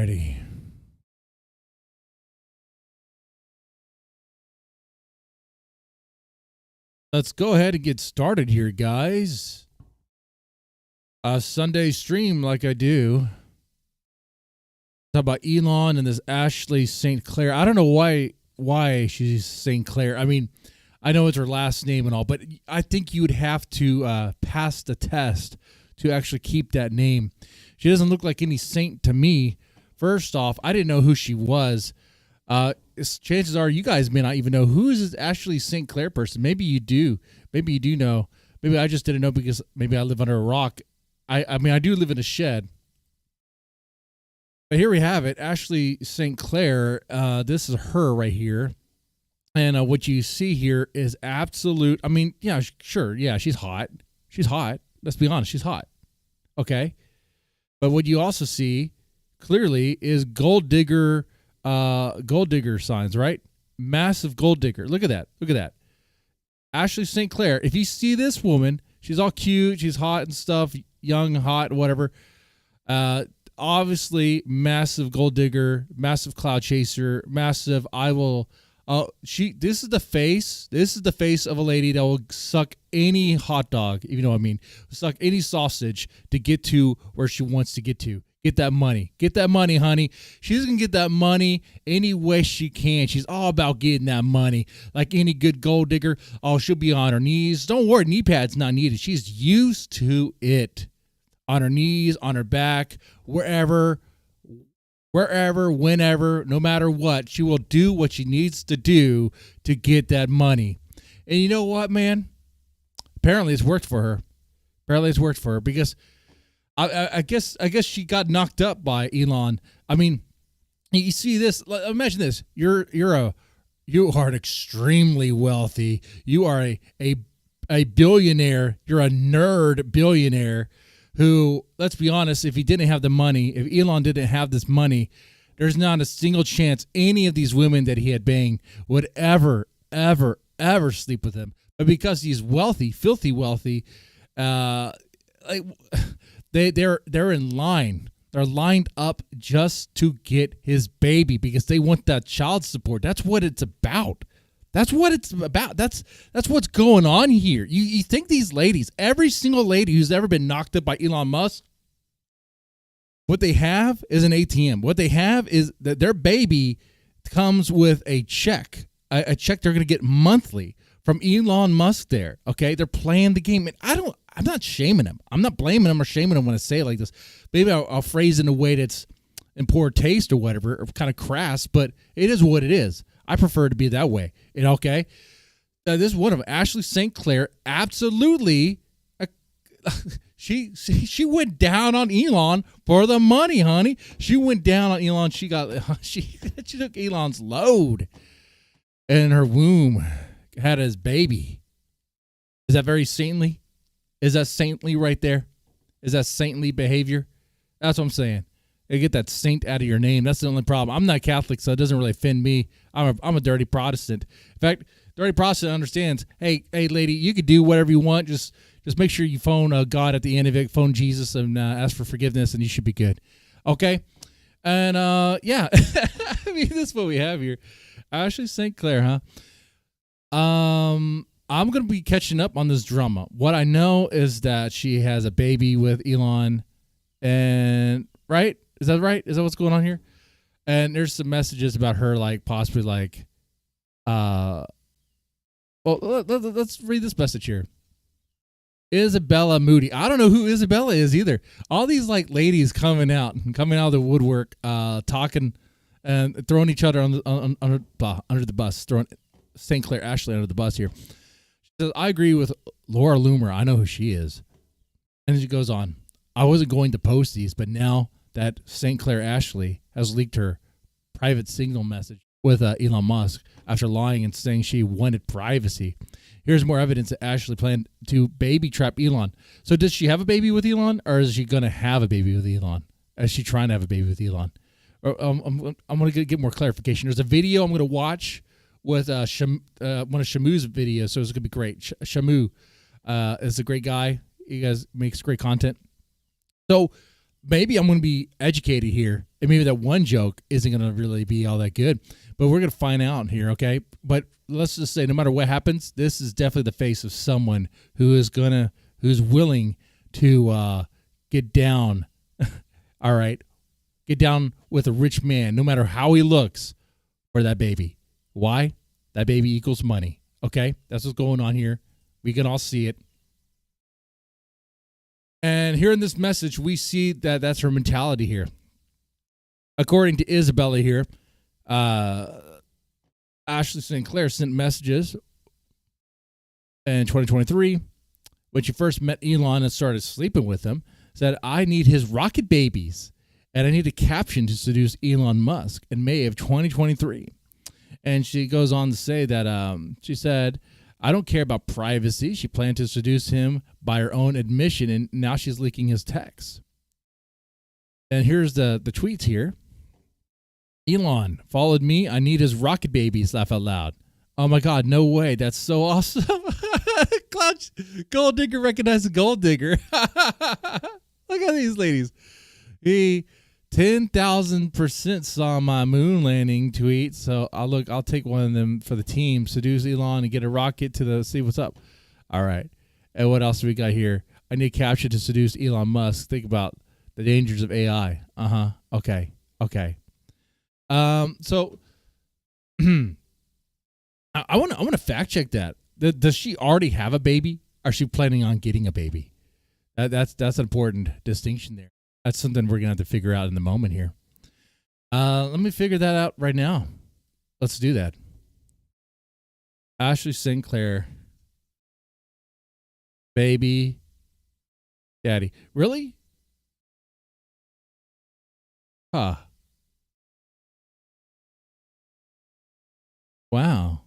righty. Let's go ahead and get started here, guys. Sunday stream like I do. Talk about Elon and this Ashley St. Clair. I don't know why she's St. Clair. I mean, I know it's her last name and all, but I think you would have to pass the test to actually keep that name. She doesn't look like any saint to me. First off, I didn't know who she was. Chances are you guys may not even know who is this Ashley St. Clair person. Maybe you do. Maybe you do know. Maybe I just didn't know because maybe I live under a rock. I mean, I do live in a shed. But here we have it. Ashley St. Clair. This is her right here. And what you see here is absolute. I mean, yeah, sure. Yeah, she's hot. She's hot. Let's be honest. She's hot. Okay. But what you also see clearly is gold digger signs, right? Massive gold digger. Look at that. Look at that. Ashley St. Clair. If you see this woman, she's all cute. She's hot and stuff. Young, hot, whatever. Obviously, massive gold digger, massive cloud chaser, massive. This is the face. This is the face of a lady that will suck any hot dog, if you know what I mean. Suck any sausage to get to where she wants to get to. Get that money. Get that money, honey. She's going to get that money any way she can. She's all about getting that money. Like any good gold digger, she'll be on her knees. Don't worry, knee pads not needed. She's used to it. On her knees, on her back, wherever, whenever, no matter what, she will do what she needs to do to get that money. And you know what, man? Apparently it's worked for her. Because I guess she got knocked up by Elon. I mean, you see this. Imagine this. You are an extremely wealthy. You are a billionaire. You're a nerd billionaire. Who, let's be honest, if he didn't have the money, if Elon didn't have this money, there's not a single chance any of these women that he had banged would ever sleep with him. But because he's wealthy, filthy wealthy, they're in line. They're lined up just to get his baby because they want that child support. That's what it's about. That's what it's about. That's what's going on here. You think these ladies, every single lady who's ever been knocked up by Elon Musk, what they have is an ATM. What they have is that their baby comes with a check they're going to get monthly from Elon Musk there. Okay, they're playing the game. And I'm not shaming him. I'm not blaming him or shaming him when I say it like this. Maybe I'll phrase it in a way that's in poor taste or whatever, or kind of crass, but it is what it is. I prefer to be that way. Okay? This is one of them. Ashley St. Clair, absolutely. She went down on Elon for the money, honey. She went down on Elon. She took Elon's load. And in her womb had his baby. Is that very saintly? Is that saintly right there? Is that saintly behavior? That's what I'm saying. You get that saint out of your name. That's the only problem. I'm not Catholic, so it doesn't really offend me. I'm a dirty Protestant. In fact, dirty Protestant understands, hey, lady, you could do whatever you want. Just make sure you phone God at the end of it. Phone Jesus and ask for forgiveness, and you should be good. Okay? And, yeah. I mean, this is what we have here. Ashley St. Clair, huh? I'm going to be catching up on this drama. What I know is that she has a baby with Elon, and, right? Is that right? Is that what's going on here? And there's some messages about her, like possibly like, well, let's read this message here. Isabella Moody. I don't know who Isabella is either. All these like ladies coming out of the woodwork, talking and throwing each other under the bus, throwing St. Clair Ashley under the bus here. She says, I agree with Laura Loomer. I know who she is. And she goes on. I wasn't going to post these, but now that St. Clair Ashley has leaked her private signal message with Elon Musk after lying and saying she wanted privacy. Here's more evidence that Ashley planned to baby trap Elon. So does she have a baby with Elon, or is she going to have a baby with Elon? Is she trying to have a baby with Elon? Or, I'm going to get more clarification. There's a video I'm going to watch with one of Shamu's videos, so it's going to be great. Shamu is a great guy. He guys makes great content. So maybe I'm going to be educated here, and maybe that one joke isn't going to really be all that good, but we're going to find out here, okay? But let's just say, no matter what happens, this is definitely the face of someone who's willing to get down, all right? Get down with a rich man, no matter how he looks, for that baby. Why? That baby equals money, okay? That's what's going on here. We can all see it. And here in this message, we see that that's her mentality here. According to Isabella here, Ashley St. Clair sent messages in 2023 when she first met Elon and started sleeping with him, said, I need his rocket babies, and I need a caption to seduce Elon Musk in May of 2023. And she goes on to say that she said, I don't care about privacy. She planned to seduce him by her own admission, and now she's leaking his texts. And here's the tweets here. Elon followed me. I need his rocket babies. Laugh out loud. Oh my God, no way. That's so awesome. Gold digger recognized a gold digger. Look at these ladies. He 10,000% saw my moon landing tweet. So I'll take one of them for the team. Seduce Elon and get a rocket to see what's up. All right. And what else do we got here? I need a caption to seduce Elon Musk. Think about the dangers of AI. Okay. So I want to fact check that. Does she already have a baby? Or is she planning on getting a baby? That's an important distinction there. That's something we're gonna have to figure out in the moment here. Let me figure that out right now. Let's do that. Ashley St. Clair, baby daddy. Really? Huh. Wow.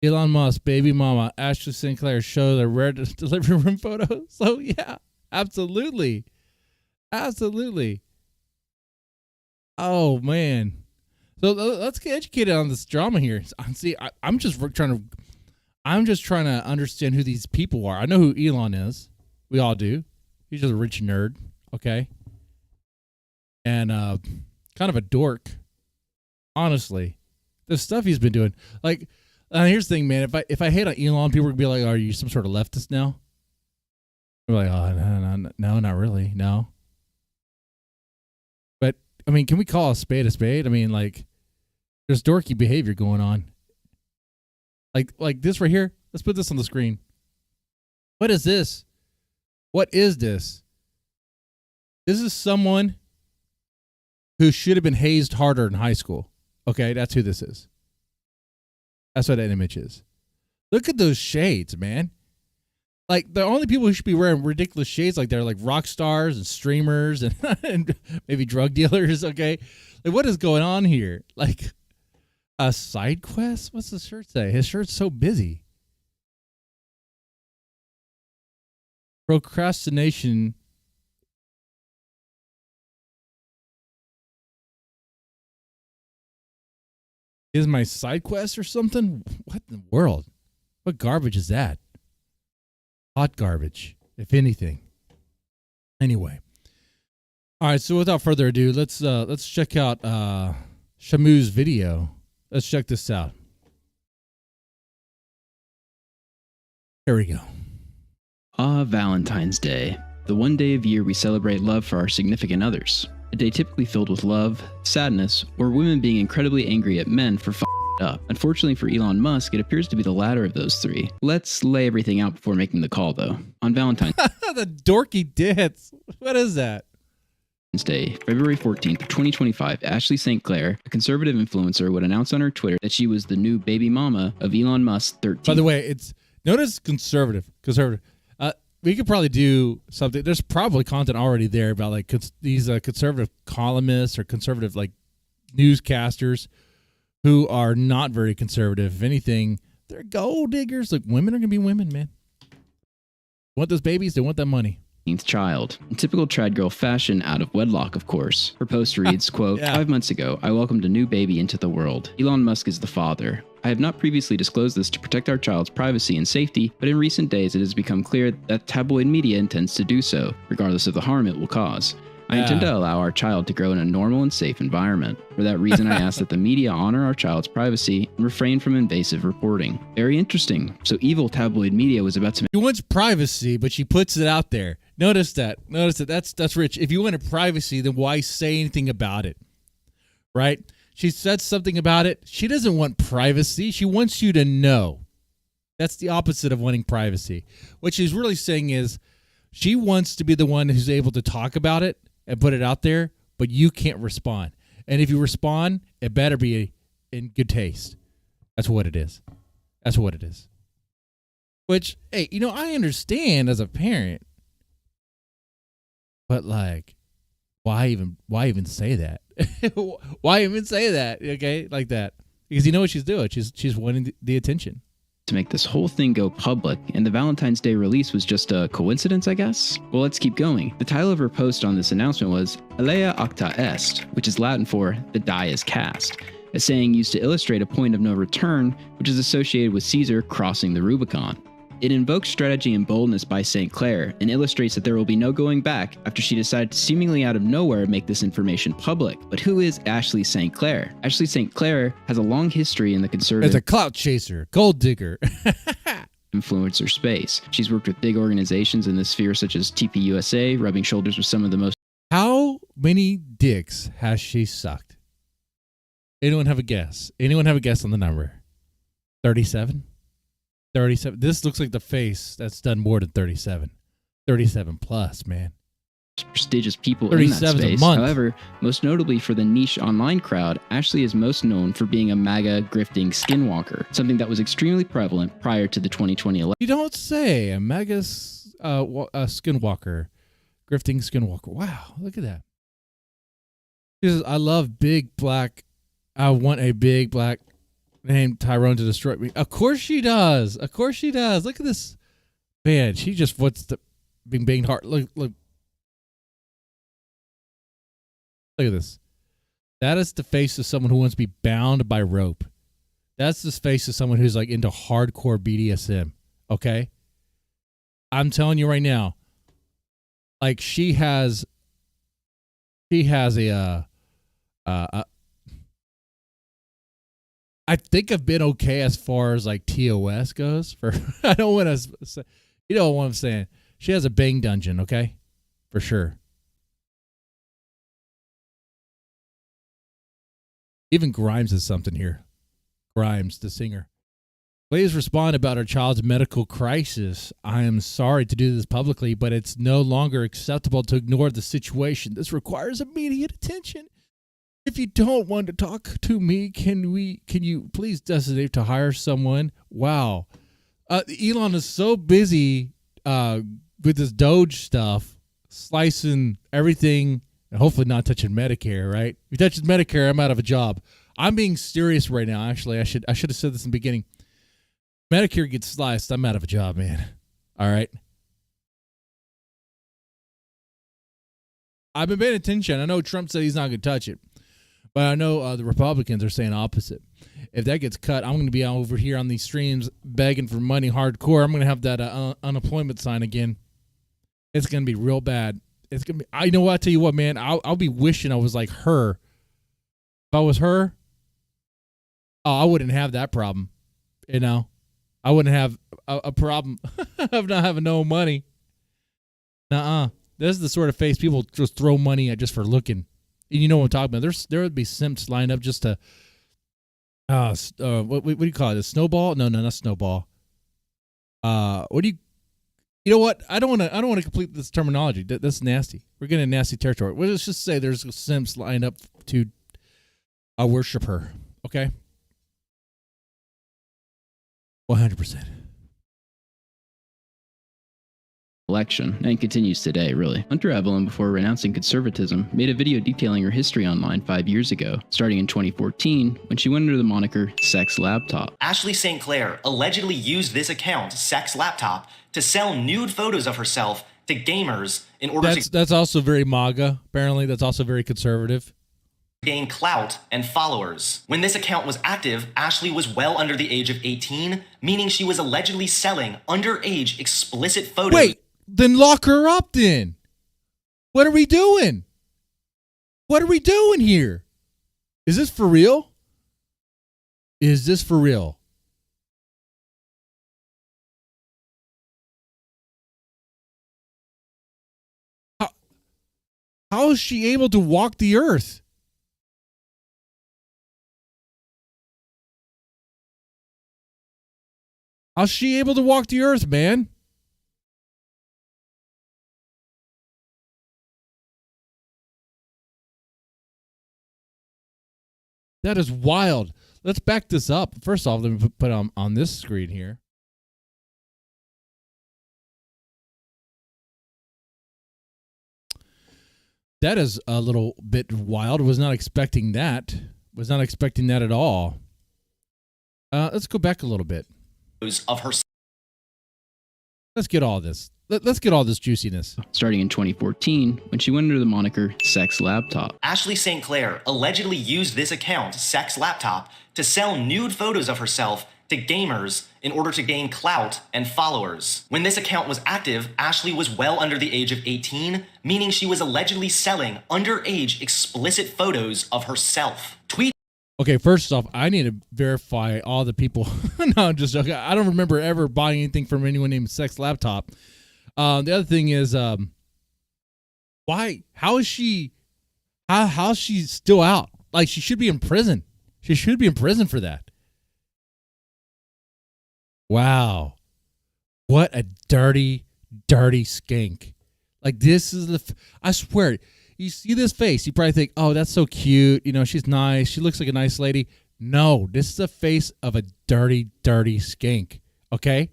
Elon Musk, baby mama, Ashley St. Clair show the rare delivery room photo. So yeah, absolutely. Oh man. So let's get educated on this drama here. See, I'm just trying to understand who these people are. I know who Elon is. We all do. He's just a rich nerd, okay? And kind of a dork. Honestly, the stuff he's been doing. Like, here's the thing, man. If I hate on Elon, people would be like, "Are you some sort of leftist now?" I'm like, "Oh, no, not really, no." But I mean, can we call a spade a spade? I mean, like, there's dorky behavior going on. Like this right here. Let's put this on the screen. What is this? What is this? This is someone who should have been hazed harder in high school. Okay, that's who this is. That's what that image is. Look at those shades, man. Like, the only people who should be wearing ridiculous shades like that are like rock stars and streamers and, and maybe drug dealers, okay? Like, what is going on here? Like, a side quest? What's the shirt say? His shirt's so busy. Procrastination. Is my side quest or something? What in the world? What garbage is that? Hot garbage, if anything. Anyway. All right, so without further ado, let's check out Shamu's video. Let's check this out. Here we go. Valentine's Day. The one day of year we celebrate love for our significant others. A day typically filled with love, sadness, or women being incredibly angry at men for up. Unfortunately for Elon Musk, it appears to be the latter of those three. Let's lay everything out before making the call, though. On Valentine's The dorky dance. What is that? Day, February 14th, 2025, Ashley St. Clair, a conservative influencer, would announce on her Twitter that she was the new baby mama of Elon Musk 13. By the way, notice conservative. We could probably do something. There's probably content already there about like these conservative columnists or conservative like newscasters who are not very conservative. If anything, they're gold diggers. Like, women are gonna be women, man. Want those babies? They want that money. Child. In typical trad girl fashion, out of wedlock, of course. Her post reads, quote, 5 months ago, I welcomed a new baby into the world. Elon Musk is the father. I have not previously disclosed this to protect our child's privacy and safety, but in recent days it has become clear that tabloid media intends to do so, regardless of the harm it will cause. I intend to allow our child to grow in a normal and safe environment. For that reason, I ask that the media honor our child's privacy and refrain from invasive reporting. Very interesting. So evil tabloid media was about to... She wants privacy, but she puts it out there. Notice that. That's rich. If you wanted privacy, then why say anything about it? Right? She said something about it. She doesn't want privacy. She wants you to know. That's the opposite of wanting privacy. What she's really saying is she wants to be the one who's able to talk about it and put it out there, but you can't respond. And if you respond, it better be in good taste. That's what it is. That's what it is. Which, hey, I understand as a parent, but like, why even say that? Why even say that? Okay, like that, because you know what she's doing. She's wanting the attention. To make this whole thing go public, and the Valentine's Day release was just a coincidence, I guess? Well, let's keep going. The title of her post on this announcement was Alea acta est, which is Latin for the die is cast, a saying used to illustrate a point of no return, which is associated with Caesar crossing the Rubicon. It invokes strategy and boldness by St. Clair and illustrates that there will be no going back after she decided to seemingly out of nowhere make this information public. But who is Ashley St. Clair? Ashley St. Clair has a long history in the conservative... As a clout chaser, gold digger. influencer space. She's worked with big organizations in this sphere such as TPUSA, rubbing shoulders with some of the most... How many dicks has she sucked? Anyone have a guess? Anyone have a guess on the number? 37? 37. This looks like the face that's done more than 37. 37 plus, man. Prestigious people in that space. However, most notably for the niche online crowd, Ashley is most known for being a MAGA grifting skinwalker, something that was extremely prevalent prior to the 2020 election. You don't say. A MAGA skinwalker, grifting skinwalker. Wow, look at that. She says, I love big black. I want a big black named Tyrone to destroy me. Of course she does. Of course she does. Look at this. Man, she just wants to being banged hard. Look at this. That is the face of someone who wants to be bound by rope. That's the face of someone who's like into hardcore BDSM. Okay? I'm telling you right now, like she has a I think I've been okay as far as like TOS goes. For I don't want to say, you know what I'm saying. She has a bang dungeon, okay, for sure. Even Grimes is something here. Grimes, the singer. Please respond about our child's medical crisis. I am sorry to do this publicly, but it's no longer acceptable to ignore the situation. This requires immediate attention. If you don't want to talk to me, can you please designate to hire someone? Wow. Elon is so busy with this Doge stuff, slicing everything, and hopefully not touching Medicare, right? If he touches Medicare, I'm out of a job. I'm being serious right now, actually. I should have said this in the beginning. Medicare gets sliced, I'm out of a job, man. All right? I've been paying attention. I know Trump said he's not going to touch it. But I know the Republicans are saying opposite. If that gets cut, I'm going to be over here on these streams begging for money hardcore. I'm going to have that unemployment sign again. It's going to be real bad. It's going to be. I know what. I tell you what, man. I'll be wishing I was like her. If I was her, I wouldn't have that problem. You know, I wouldn't have a problem of not having no money. Nuh-uh. This is the sort of face people just throw money at just for looking. And you know what I'm talking about. There would be simps lined up just to, what do you call it? A snowball? No, not snowball. What do you know what? I don't want to complete this terminology. That's nasty. We're getting nasty territory. Well, let's just say there's simps lined up to worship her. Okay? 100%. Election, and continues today, really. Hunter Evelyn, before renouncing conservatism, made a video detailing her history online 5 years ago, starting in 2014, when she went under the moniker Sex Laptop. Ashley St. Clair allegedly used this account, Sex Laptop, to sell nude photos of herself to gamers in order That's also very MAGA, apparently. That's also very conservative. gain clout and followers. When this account was active, Ashley was well under the age of 18, meaning she was allegedly selling underage explicit photos. Wait, then lock her up then. What are we doing? What are we doing here? Is this for real? Is this for real? How is she able to walk the earth? How's she able to walk the earth, man? That is wild. Let's back this up. First off, let me put on this screen here. That is a little bit wild. Was not expecting that. Was not expecting that at all. Let's go back a little bit. Of her. Let's get all this. Let's get all this juiciness. Starting in 2014, when she went under the moniker Sex Laptop. Ashley St. Clair allegedly used this account, Sex Laptop, to sell nude photos of herself to gamers in order to gain clout and followers. When this account was active, Ashley was well under the age of 18, meaning she was allegedly selling underage explicit photos of herself. Okay, first off, I need to verify all the people. No, I'm just joking. I don't remember ever buying anything from anyone named Sex Laptop. The other thing is, why? How is she? How's she still out? Like, she should be in prison. She should be in prison for that. Wow, what a dirty, dirty skank! Like, this is the. I swear, you see this face, you probably think, "Oh, that's so cute." You know, she's nice. She looks like a nice lady. No, this is the face of a dirty, dirty skank. Okay,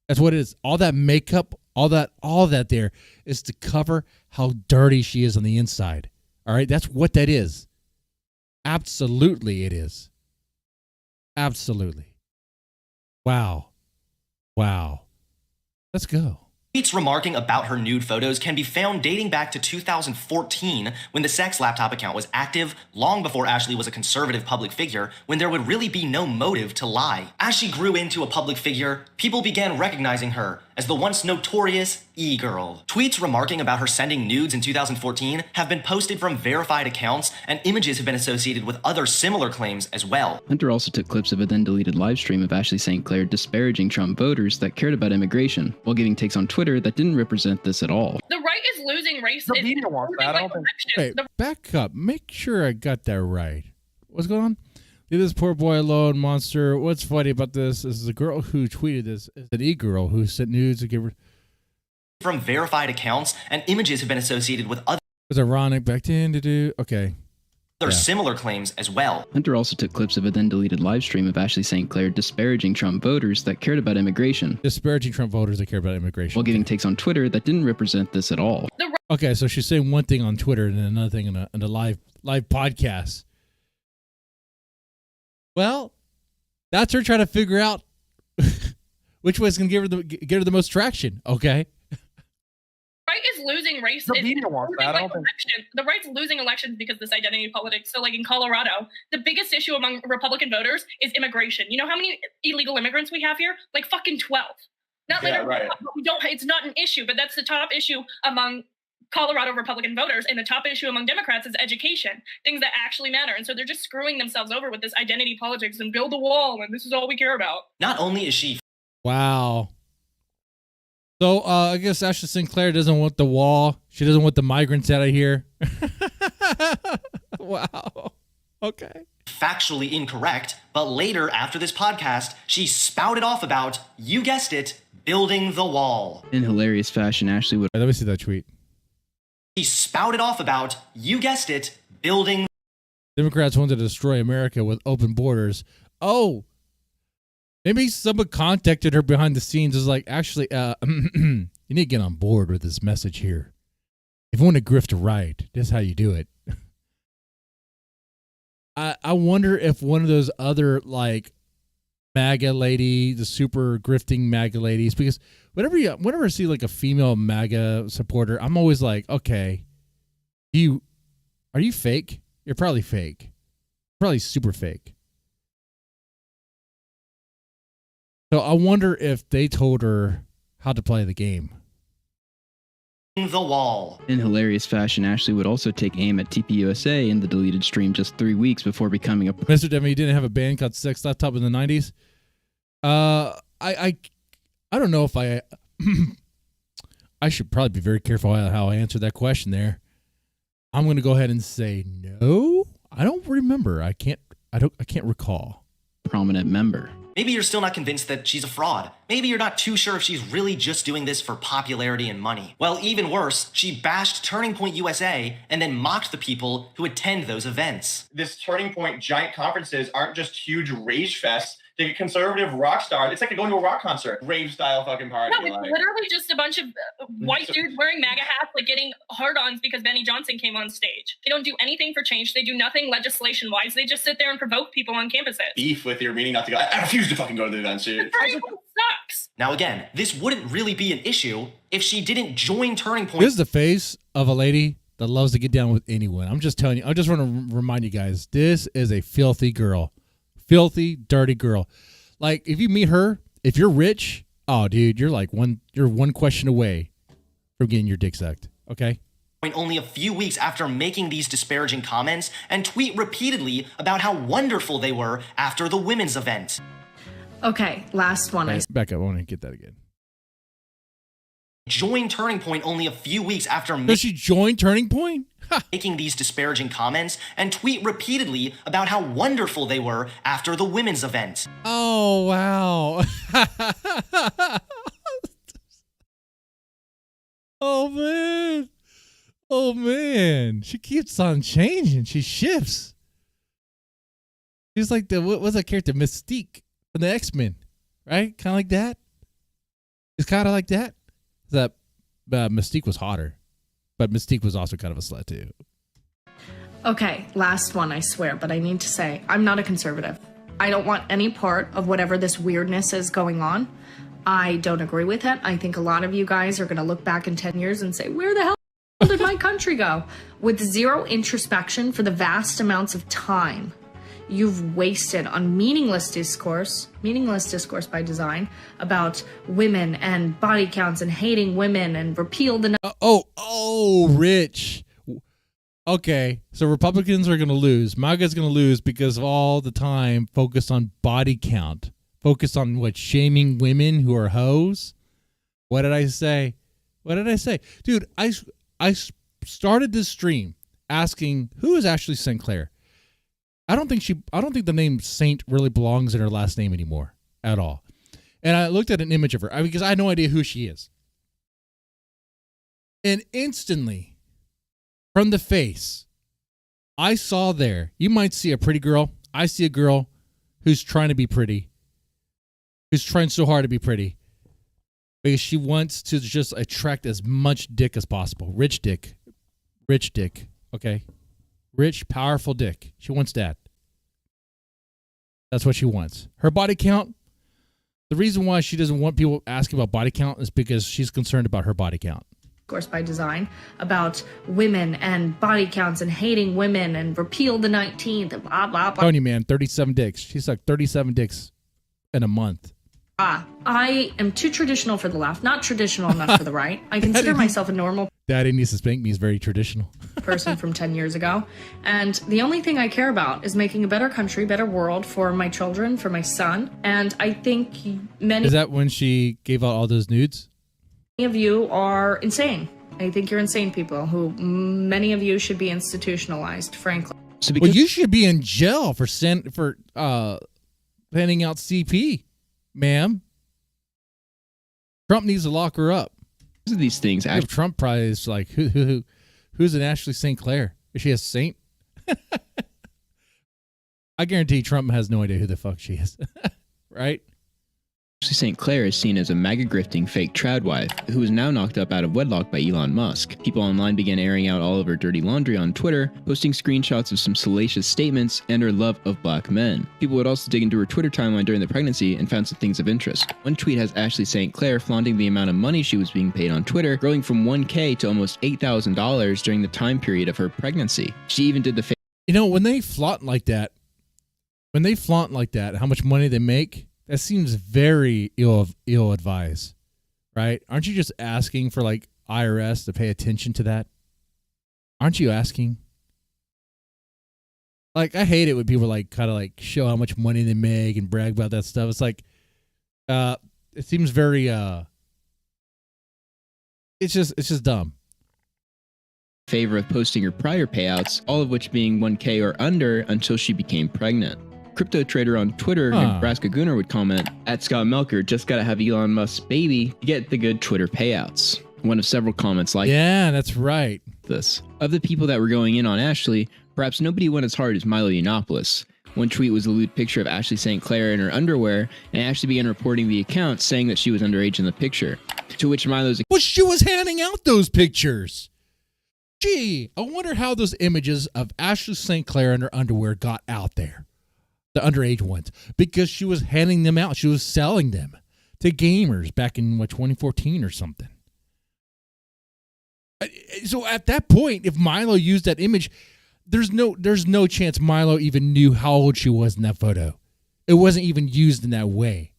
that's what it is. All that makeup. All that there is to cover how dirty she is on the inside. All right, that's what that is. Absolutely, it is. Absolutely. Wow. Let's go. Tweets remarking about her nude photos can be found dating back to 2014 when the Sex Laptop account was active, long before Ashley was a conservative public figure, when there would really be no motive to lie. As she grew into a public figure, people began recognizing her as the once notorious e-girl. Tweets remarking about her sending nudes in 2014 have been posted from verified accounts, and images have been associated with other similar claims as well. Hunter also took clips of a then deleted live stream of Ashley St. Clair disparaging Trump voters that cared about immigration, while giving takes on Twitter that didn't represent this at all. The right is losing race. The media wants that. I don't think. Wait, back up. Make sure I got that right. What's going on? Leave this poor boy alone, monster. What's funny about this is the girl who tweeted this is an e-girl who sent nudes to give her. From verified accounts, and images have been associated with other. It was ironic back then to do. Okay. Other similar claims as well. Hunter also took clips of a then deleted live stream of Ashley St. Clair disparaging Trump voters that cared about immigration. Disparaging Trump voters that care about immigration. While giving takes on Twitter that didn't represent this at all. Okay, so she's saying one thing on Twitter and then another thing in a live podcast. Well, that's her trying to figure out which way is going to get her the most traction. Okay. Right is losing race. The media wants that. I don't think. The right's losing elections because of this identity politics. So, like in Colorado, the biggest issue among Republican voters is immigration. You know how many illegal immigrants we have here? Like fucking 12. Not like right. We don't. It's not an issue, but that's the top issue among Colorado Republican voters, and the top issue among Democrats is education, things that actually matter. And so they're just screwing themselves over with this identity politics and build a wall, and this is all we care about. Not only is she Wow. So I guess Ashley St. Clair doesn't want the wall. She doesn't want the migrants out of here. Wow. Okay. factually incorrect, but later after this podcast, she spouted off about, you guessed it, building the wall. In hilarious fashion, Ashley would. Let me see that tweet. She spouted off about, you guessed it, building. Democrats want to destroy America with open borders. Oh, maybe someone contacted her behind the scenes. Was like, actually, you need to get on board with this message here. If you want to grift right, this is how you do it. I wonder if one of those other like MAGA lady, the super grifting MAGA ladies, because whenever I see like a female MAGA supporter, I'm always like, okay, are you fake? You're probably fake. Probably super fake. So I wonder if they told her how to play the game. The wall. In hilarious fashion, Ashley would also take aim at TPUSA in the deleted stream just 3 weeks before becoming a... Mr. Demi, you didn't have a band called Sex Laptop in the 90s? I don't know if I... I should probably be very careful how I answer that question there. I'm going to go ahead and say no. I don't remember. I can't recall. Prominent member. Maybe you're still not convinced that she's a fraud. Maybe you're not too sure if she's really just doing this for popularity and money. Well, even worse, she bashed Turning Point USA and then mocked the people who attend those events. This Turning Point giant conferences aren't just huge rage fests. They get conservative rock stars. It's like going to a rock concert, rave style fucking party. No, it's literally just a bunch of white dudes wearing MAGA hats, like getting hard-ons because Benny Johnson came on stage. They don't do anything for change. They do nothing legislation-wise. They just sit there and provoke people on campuses. Beef with your meeting not to go. I refuse to fucking go to the event. The Turning Point sucks. Now again, this wouldn't really be an issue if she didn't join Turning Point. This is the face of a lady that loves to get down with anyone. I'm just telling you. I just want to remind you guys, this is a filthy girl. Filthy, dirty girl. Like, if you meet her, if you're rich, oh, dude, you're one question away from getting your dick sucked, okay? Only a few weeks after making these disparaging comments and tweet repeatedly about how wonderful they were after the women's event. Okay, last one. Back up. I want to get that again. Joined Turning Point only a few weeks after Does she join Turning Point? making these disparaging comments and tweet repeatedly about how wonderful they were after the women's event. Oh, wow. Oh, man. Oh, man. She keeps on changing. She shifts. She's like what was that character? Mystique from the X-Men, right? Kind of like that. It's kind of like that. That Mystique was hotter, but Mystique was also kind of a slut too. Okay, last one, I swear, but I need to say, I'm not a conservative. I don't want any part of whatever this weirdness is going on. I don't agree with it. I think a lot of you guys are going to look back in 10 years and say, where the hell did my country go? With zero introspection for the vast amounts of time you've wasted on meaningless discourse by design, about women and body counts and hating women and repeal the... Rich. Okay, so Republicans are going to lose. MAGA's going to lose because of all the time focused on body count. Focused on shaming women who are hoes? What did I say? Dude, I started this stream asking, who is Ashley St. Clair? I don't think the name Saint really belongs in her last name anymore at all. And I looked at an image of her because I had no idea who she is. And instantly, from the face, I saw there, you might see a pretty girl. I see a girl who's trying to be pretty, who's trying so hard to be pretty because she wants to just attract as much dick as possible. Rich dick, okay? Rich, powerful dick. She wants that. That's what she wants. Her body count, the reason why she doesn't want people asking about body count is because she's concerned about her body count. Course by design, about women and body counts and hating women and repeal the 19th and blah, blah, blah. Tony, man, 37 dicks. She sucked 37 dicks in a month. I am too traditional for the left, not traditional enough for the right. I consider myself a normal Daddy needs to spank me is very traditional. person from 10 years ago. And the only thing I care about is making a better country, better world for my children, for my son. And I think many... Is that when she gave out all those nudes? Many of you are insane. I think you're insane people who many of you should be institutionalized, frankly. So because you should be in jail for handing out CP, ma'am. Trump needs to lock her up. of these things, Trump probably is like, who's an Ashley St. Clair? Is she a saint? I guarantee Trump has no idea who the fuck she is, right? Ashley St. Clair is seen as a MAGA-grifting fake trad wife who is now knocked up out of wedlock by Elon Musk. People online began airing out all of her dirty laundry on Twitter, posting screenshots of some salacious statements and her love of black men. People would also dig into her Twitter timeline during the pregnancy and found some things of interest. One tweet has Ashley St. Clair flaunting the amount of money she was being paid on Twitter, growing from $1,000 to almost $8,000 during the time period of her pregnancy. She even did the You know, when they flaunt like that, how much money they make, that seems very ill-advised, right? Aren't you just asking for like IRS to pay attention to that? Aren't you asking? Like, I hate it when people like kind of like show how much money they make and brag about that stuff. It's like, it seems very, it's just dumb. Favor of posting her prior payouts, all of which being 1K or under until she became pregnant. Crypto trader on Twitter, Nebraska Gooner, would comment, at Scott Melker, just gotta have Elon Musk's baby to get the good Twitter payouts. One of several comments like yeah, that's right. This. Of the people that were going in on Ashley, perhaps nobody went as hard as Milo Yiannopoulos. One tweet was a lewd picture of Ashley St. Clair in her underwear, and Ashley began reporting the account, saying that she was underage in the picture. To which Milo's... Well, she was handing out those pictures. Gee, I wonder how those images of Ashley St. Clair in her underwear got out there. The underage ones. Because she was handing them out. She was selling them to gamers back in, 2014 or something. So at that point, if Milo used that image... There's no chance Milo even knew how old she was in that photo. It wasn't even used in that way.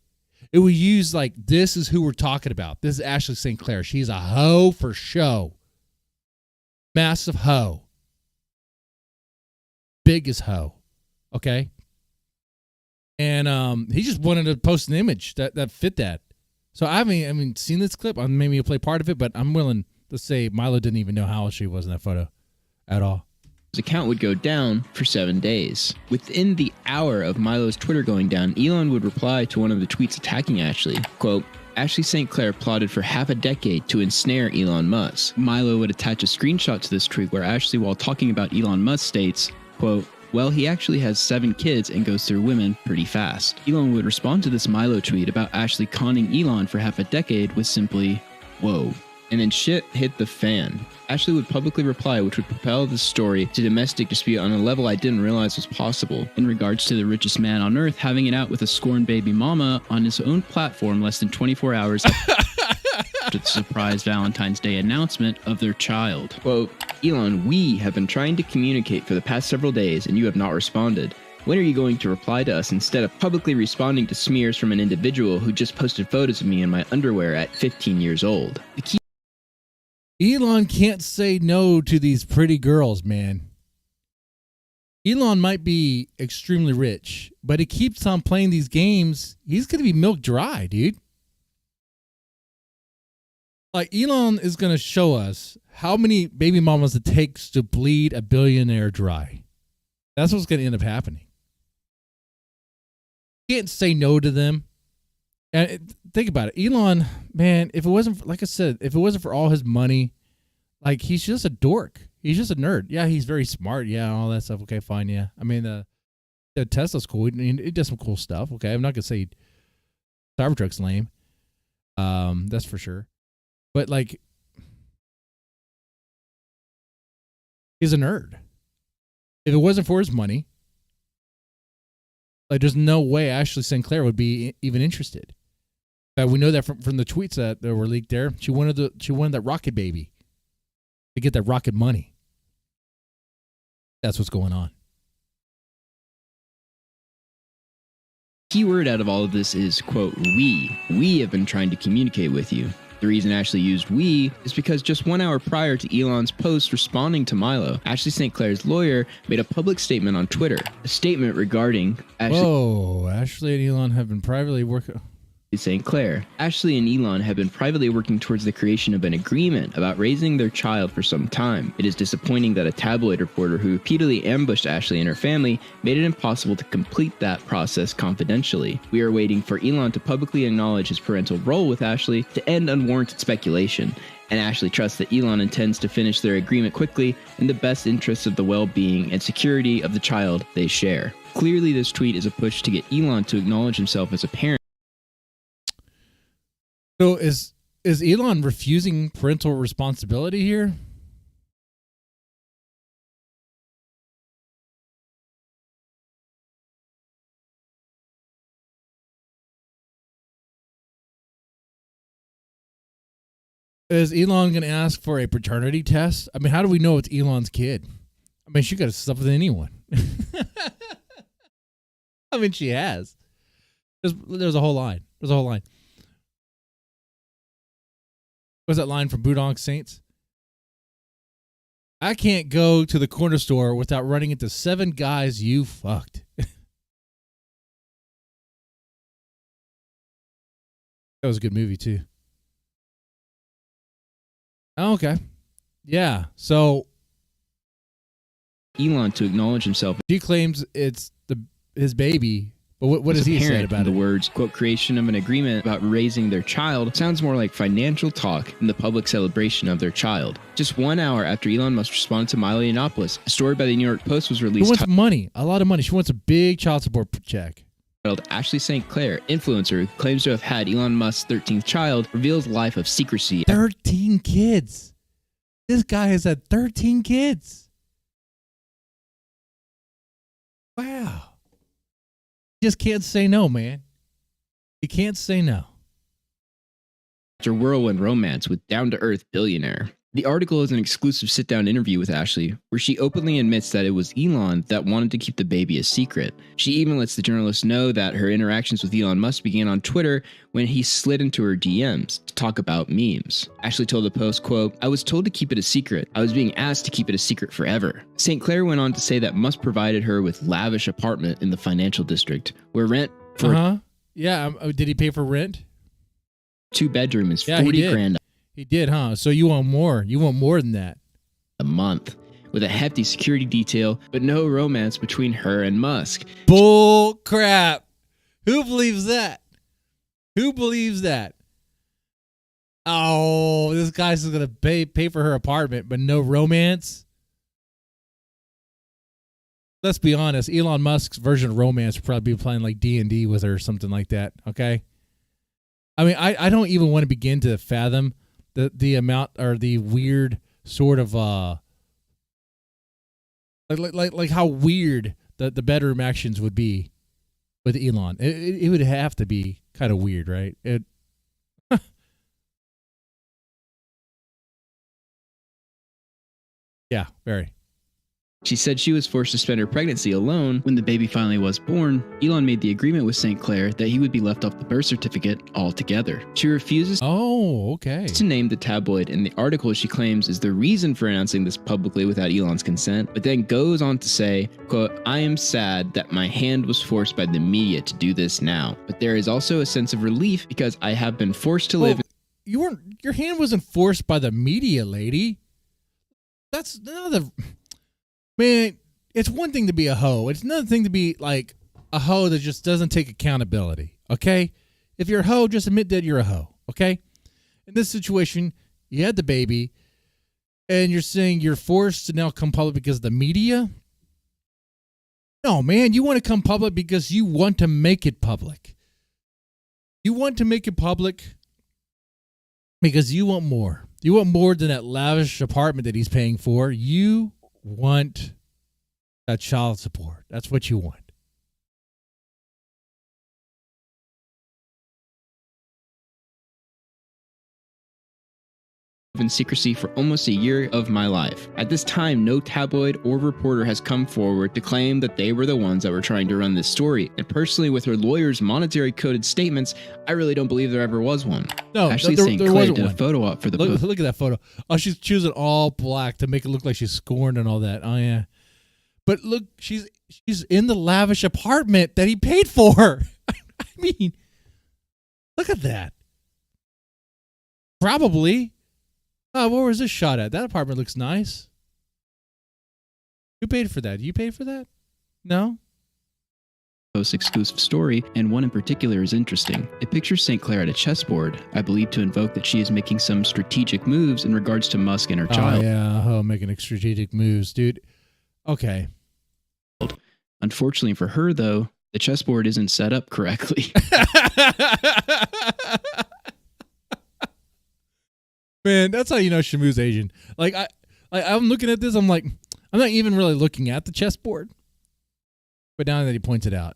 It was used like, this is who we're talking about. This is Ashley St. Clair. She's a hoe for show. Massive hoe. Biggest hoe. Okay? And he just wanted to post an image that fit that. So I haven't seen this clip. Maybe you'll play part of it, but I'm willing to say Milo didn't even know how old she was in that photo at all. His account would go down for 7 days. Within the hour of Milo's Twitter going down, Elon would reply to one of the tweets attacking Ashley. Quote, Ashley St. Clair plotted for half a decade to ensnare Elon Musk. Milo would attach a screenshot to this tweet where Ashley, while talking about Elon Musk, states, quote, well, he actually has 7 kids and goes through women pretty fast. Elon would respond to this Milo tweet about Ashley conning Elon for half a decade with simply, whoa. And then shit hit the fan. Ashley would publicly reply, which would propel the story to domestic dispute on a level I didn't realize was possible, in regards to the richest man on earth having it out with a scorned baby mama on his own platform less than 24 hours after the surprise Valentine's Day announcement of their child. Quote, Elon, we have been trying to communicate for the past several days and you have not responded. When are you going to reply to us instead of publicly responding to smears from an individual who just posted photos of me in my underwear at 15 years old? The key Elon can't say no to these pretty girls, man. Elon might be extremely rich, but he keeps on playing these games. He's going to be milk dry, dude. Like, Elon is going to show us how many baby mamas it takes to bleed a billionaire dry. That's what's going to end up happening. You can't say no to them. And think about it. Elon, man, if it wasn't, like I said, if it wasn't for all his money, like, he's just a dork. He's just a nerd. Yeah, he's very smart. Yeah, all that stuff. Okay, fine. Yeah. I mean, the Tesla's cool. He does some cool stuff. Okay. I'm not going to say Cybertruck's lame. That's for sure. But, like, he's a nerd. If it wasn't for his money, like, there's no way Ashley St. Clair would be even interested. We know that from the tweets that were leaked there. She wanted that rocket baby to get that rocket money. That's what's going on. Keyword out of all of this is, quote, we. We have been trying to communicate with you. The reason Ashley used we is because just 1 hour prior to Elon's post responding to Milo, Ashley St. Clair's lawyer made a public statement on Twitter. A statement regarding Ashley... Whoa, Ashley and Elon have been privately working... St. Clair. Ashley and Elon have been privately working towards the creation of an agreement about raising their child for some time. It is disappointing that a tabloid reporter who repeatedly ambushed Ashley and her family made it impossible to complete that process confidentially. We are waiting for Elon to publicly acknowledge his parental role with Ashley to end unwarranted speculation. And Ashley trusts that Elon intends to finish their agreement quickly in the best interests of the well-being and security of the child they share. Clearly, this tweet is a push to get Elon to acknowledge himself as a parent. So is Elon refusing parental responsibility here? Is Elon going to ask for a paternity test? I mean, how do we know it's Elon's kid? I mean, she could have slept with anyone. I mean, she has. There's a whole line. There's a whole line. What's that line from Elon and Saints? I can't go to the corner store without running into 7 guys you fucked. That was a good movie, too. Oh, okay. Yeah. So Elon to acknowledge himself. she claims it's his baby. But what does he say about the it? words, quote, creation of an agreement about raising their child sounds more like financial talk than the public celebration of their child. Just 1 hour after Elon Musk responded to Milo Yiannopoulos, a story by the New York Post was She released wants money, a lot of money. She wants a big child support check. titled Ashley St. Clair, influencer who claims to have had Elon Musk's 13th child, reveals a life of secrecy. 13 kids. This guy has had 13 kids. Wow. Just can't say no, man. You can't say no. After whirlwind romance with down-to-earth billionaire. The article is an exclusive sit-down interview with Ashley, where she openly admits that it was Elon that wanted to keep the baby a secret. She even lets the journalist know that her interactions with Elon Musk began on Twitter when he slid into her DMs to talk about memes. Ashley told the Post, quote, I was told to keep it a secret. I was being asked to keep it a secret forever. St. Clair went on to say that Musk provided her with lavish apartment in the financial district, where rent for Yeah, did he pay for rent? 2-bedroom is Yeah, 40 grand He did, huh? So you want more. You want more than that. a month, with a hefty security detail, but no romance between her and Musk. Bull crap. Who believes that? Who believes that? Oh, this guy's going to pay for her apartment, but no romance? Let's be honest. Elon Musk's version of romance would probably be playing like D&D with her or something like that, okay? I mean, I don't even want to begin to fathom the amount or the weird sort of like how weird the bedroom actions would be with Elon. It would have to be kind of weird, right? Yeah, very. She said she was forced to spend her pregnancy alone. When the baby finally was born, Elon made the agreement with St. Clair that he would be left off the birth certificate altogether. She refuses Oh, okay. to name the tabloid in the article she claims is the reason for announcing this publicly without Elon's consent, but then goes on to say, quote, I am sad that my hand was forced by the media to do this now, but there is also a sense of relief because I have been forced to live. Your hand wasn't forced by the media, lady. That's another. Man, it's one thing to be a hoe. It's another thing to be like a hoe that just doesn't take accountability, okay? If you're a hoe, just admit that you're a hoe, okay? In this situation, you had the baby, and you're saying you're forced to now come public because of the media? No, man, you want to come public because you want to make it public. You want to make it public because you want more. You want more than that lavish apartment that he's paying for. You want that child support. That's what you want. In secrecy for almost a year of my life. At this time, no tabloid or reporter has come forward to claim that they were the ones that were trying to run this story. And personally, with her lawyer's monetary coded statements, I really don't believe there ever was one. No, Ashley there St. Clair wasn't did one. a photo op for the post. Look at that photo. Oh, she's choosing all black to make it look like she's scorned and all that. Oh yeah, but look, she's in the lavish apartment that he paid for. I mean, look at that. Probably. Oh, where was this shot at? That apartment looks nice. Who paid for that? You paid for that? No? Post exclusive story, and one in particular is interesting. It pictures St. Clair at a chessboard, I believe to invoke that she is making some strategic moves in regards to Musk and her child. Oh, yeah. Oh, making strategic moves, dude. Okay. Unfortunately for her, though, the chessboard isn't set up correctly. Man, that's how you know Shamu's Asian. Like I'm looking at this, I'm like, I'm not even really looking at the chessboard. But now that he points it out,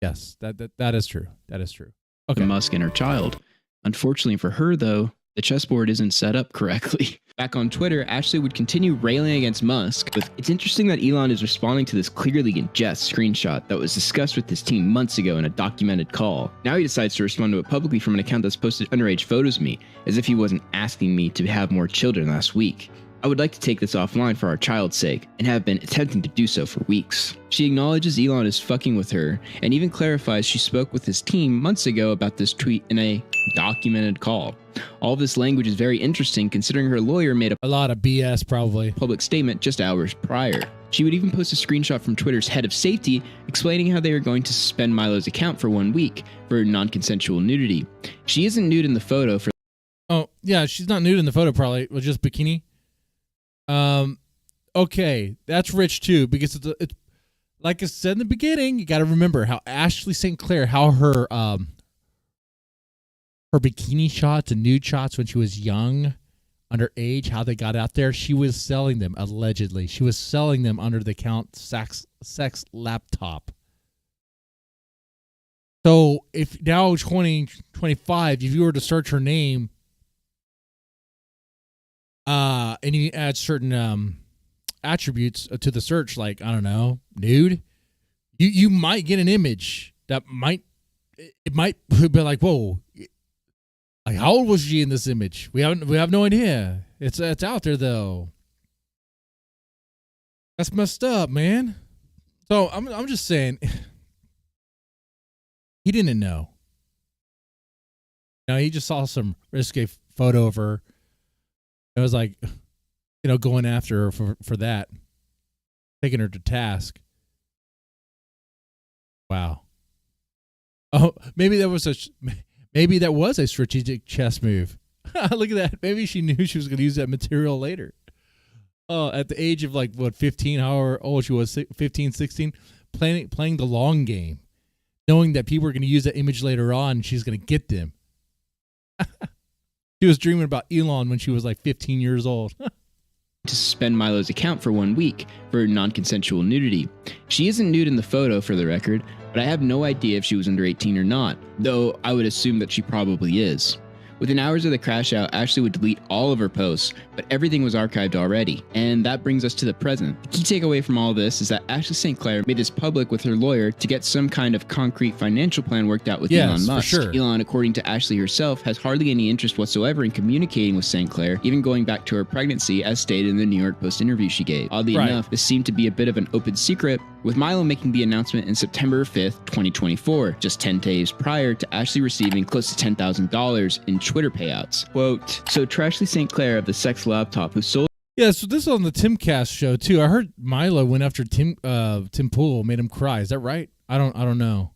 yes, that is true. That is true. Okay. Musk and her child. Unfortunately for her, though, The chessboard isn't set up correctly. Back on Twitter, Ashley would continue railing against Musk. It's interesting that Elon is responding to this clearly in jest screenshot that was discussed with his team months ago in a documented call. Now he decides to respond to it publicly from an account that's posted underage photos of me, as if he wasn't asking me to have more children last week. I would like to take this offline for our child's sake, and have been attempting to do so for weeks. She acknowledges Elon is fucking with her, and even clarifies she spoke with his team months ago about this tweet in a documented call. All this language is very interesting considering her lawyer made A lot of BS, probably. public statement just hours prior. She would even post a screenshot from Twitter's head of safety explaining how they were going to suspend Milo's account for 1 week for non-consensual nudity. She isn't nude in the photo for Oh, yeah, she's not nude in the photo, probably. It was just bikini. Okay, that's rich too, because it's like I said in the beginning, you got to remember how Ashley St. Clair, how her bikini shots and nude shots when she was young, underage, how they got out there. She was selling them, allegedly. She was selling them under the account sex laptop. So if now 2025, if you were to search her name, and you add certain attributes to the search, like, I don't know, nude, you might get an image that might be like, whoa, like, how old was she in this image? We have no idea. It's out there though. That's messed up, man. So I'm just saying, he didn't know. No, he just saw some risque photo of her. It was like, going after her for that, taking her to task. Wow. Oh, maybe that was a strategic chess move. Look at that. Maybe she knew she was going to use that material later. Oh, at the age of 15, however old she was, 15, 16, playing the long game, knowing that people were going to use that image later on, and she's going to get them. She was dreaming about Elon when she was 15 years old. to suspend Milo's account for 1 week for non-consensual nudity. She isn't nude in the photo, for the record, but I have no idea if she was under 18 or not, though I would assume that she probably is. Within hours of the crash out, Ashley would delete all of her posts, but everything was archived already. And that brings us to the present. The key takeaway from all this is that Ashley St. Clair made this public with her lawyer to get some kind of concrete financial plan worked out with Elon Musk. For sure. Elon, according to Ashley herself, has hardly any interest whatsoever in communicating with St. Clair, even going back to her pregnancy, as stated in the New York Post interview she gave. Oddly enough, this seemed to be a bit of an open secret, with Milo making the announcement in September 5th, 2024, just 10 days prior to Ashley receiving close to $10,000 in Twitter payouts. Quote, so Trashley St. Clair of the sex laptop who sold Yeah, so this is on the Timcast show too. I heard Milo went after Tim Pool, made him cry. Is that right? I don't know.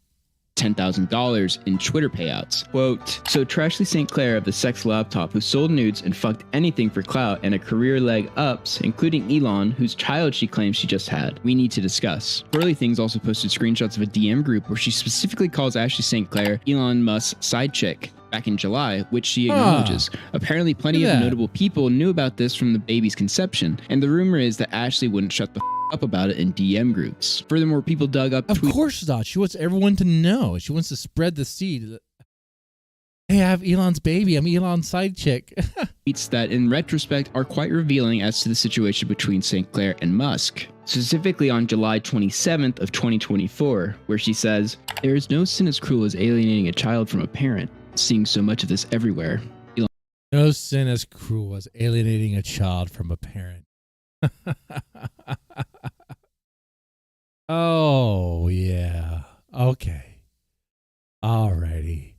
$10,000 in Twitter payouts. Quote, so Trashley St. Clair of the sex laptop who sold nudes and fucked anything for clout and a career leg ups, including Elon, whose child she claims she just had. We need to discuss. Burly Things also posted screenshots of a DM group where she specifically calls Ashley St. Clair Elon Musk's side chick back in July, which she acknowledges. Apparently plenty of notable people knew about this from the baby's conception, and the rumor is that Ashley wouldn't shut the up about it in DM groups. Furthermore, people dug up Of course not. She wants everyone to know. She wants to spread the seed. Hey, I have Elon's baby. I'm Elon's side chick. tweets that in retrospect are quite revealing as to the situation between St. Clair and Musk. Specifically on July 27th of 2024, where she says, there is no sin as cruel as alienating a child from a parent. Seeing so much of this everywhere. No sin as cruel as alienating a child from a parent. Oh, yeah. Okay. Alrighty.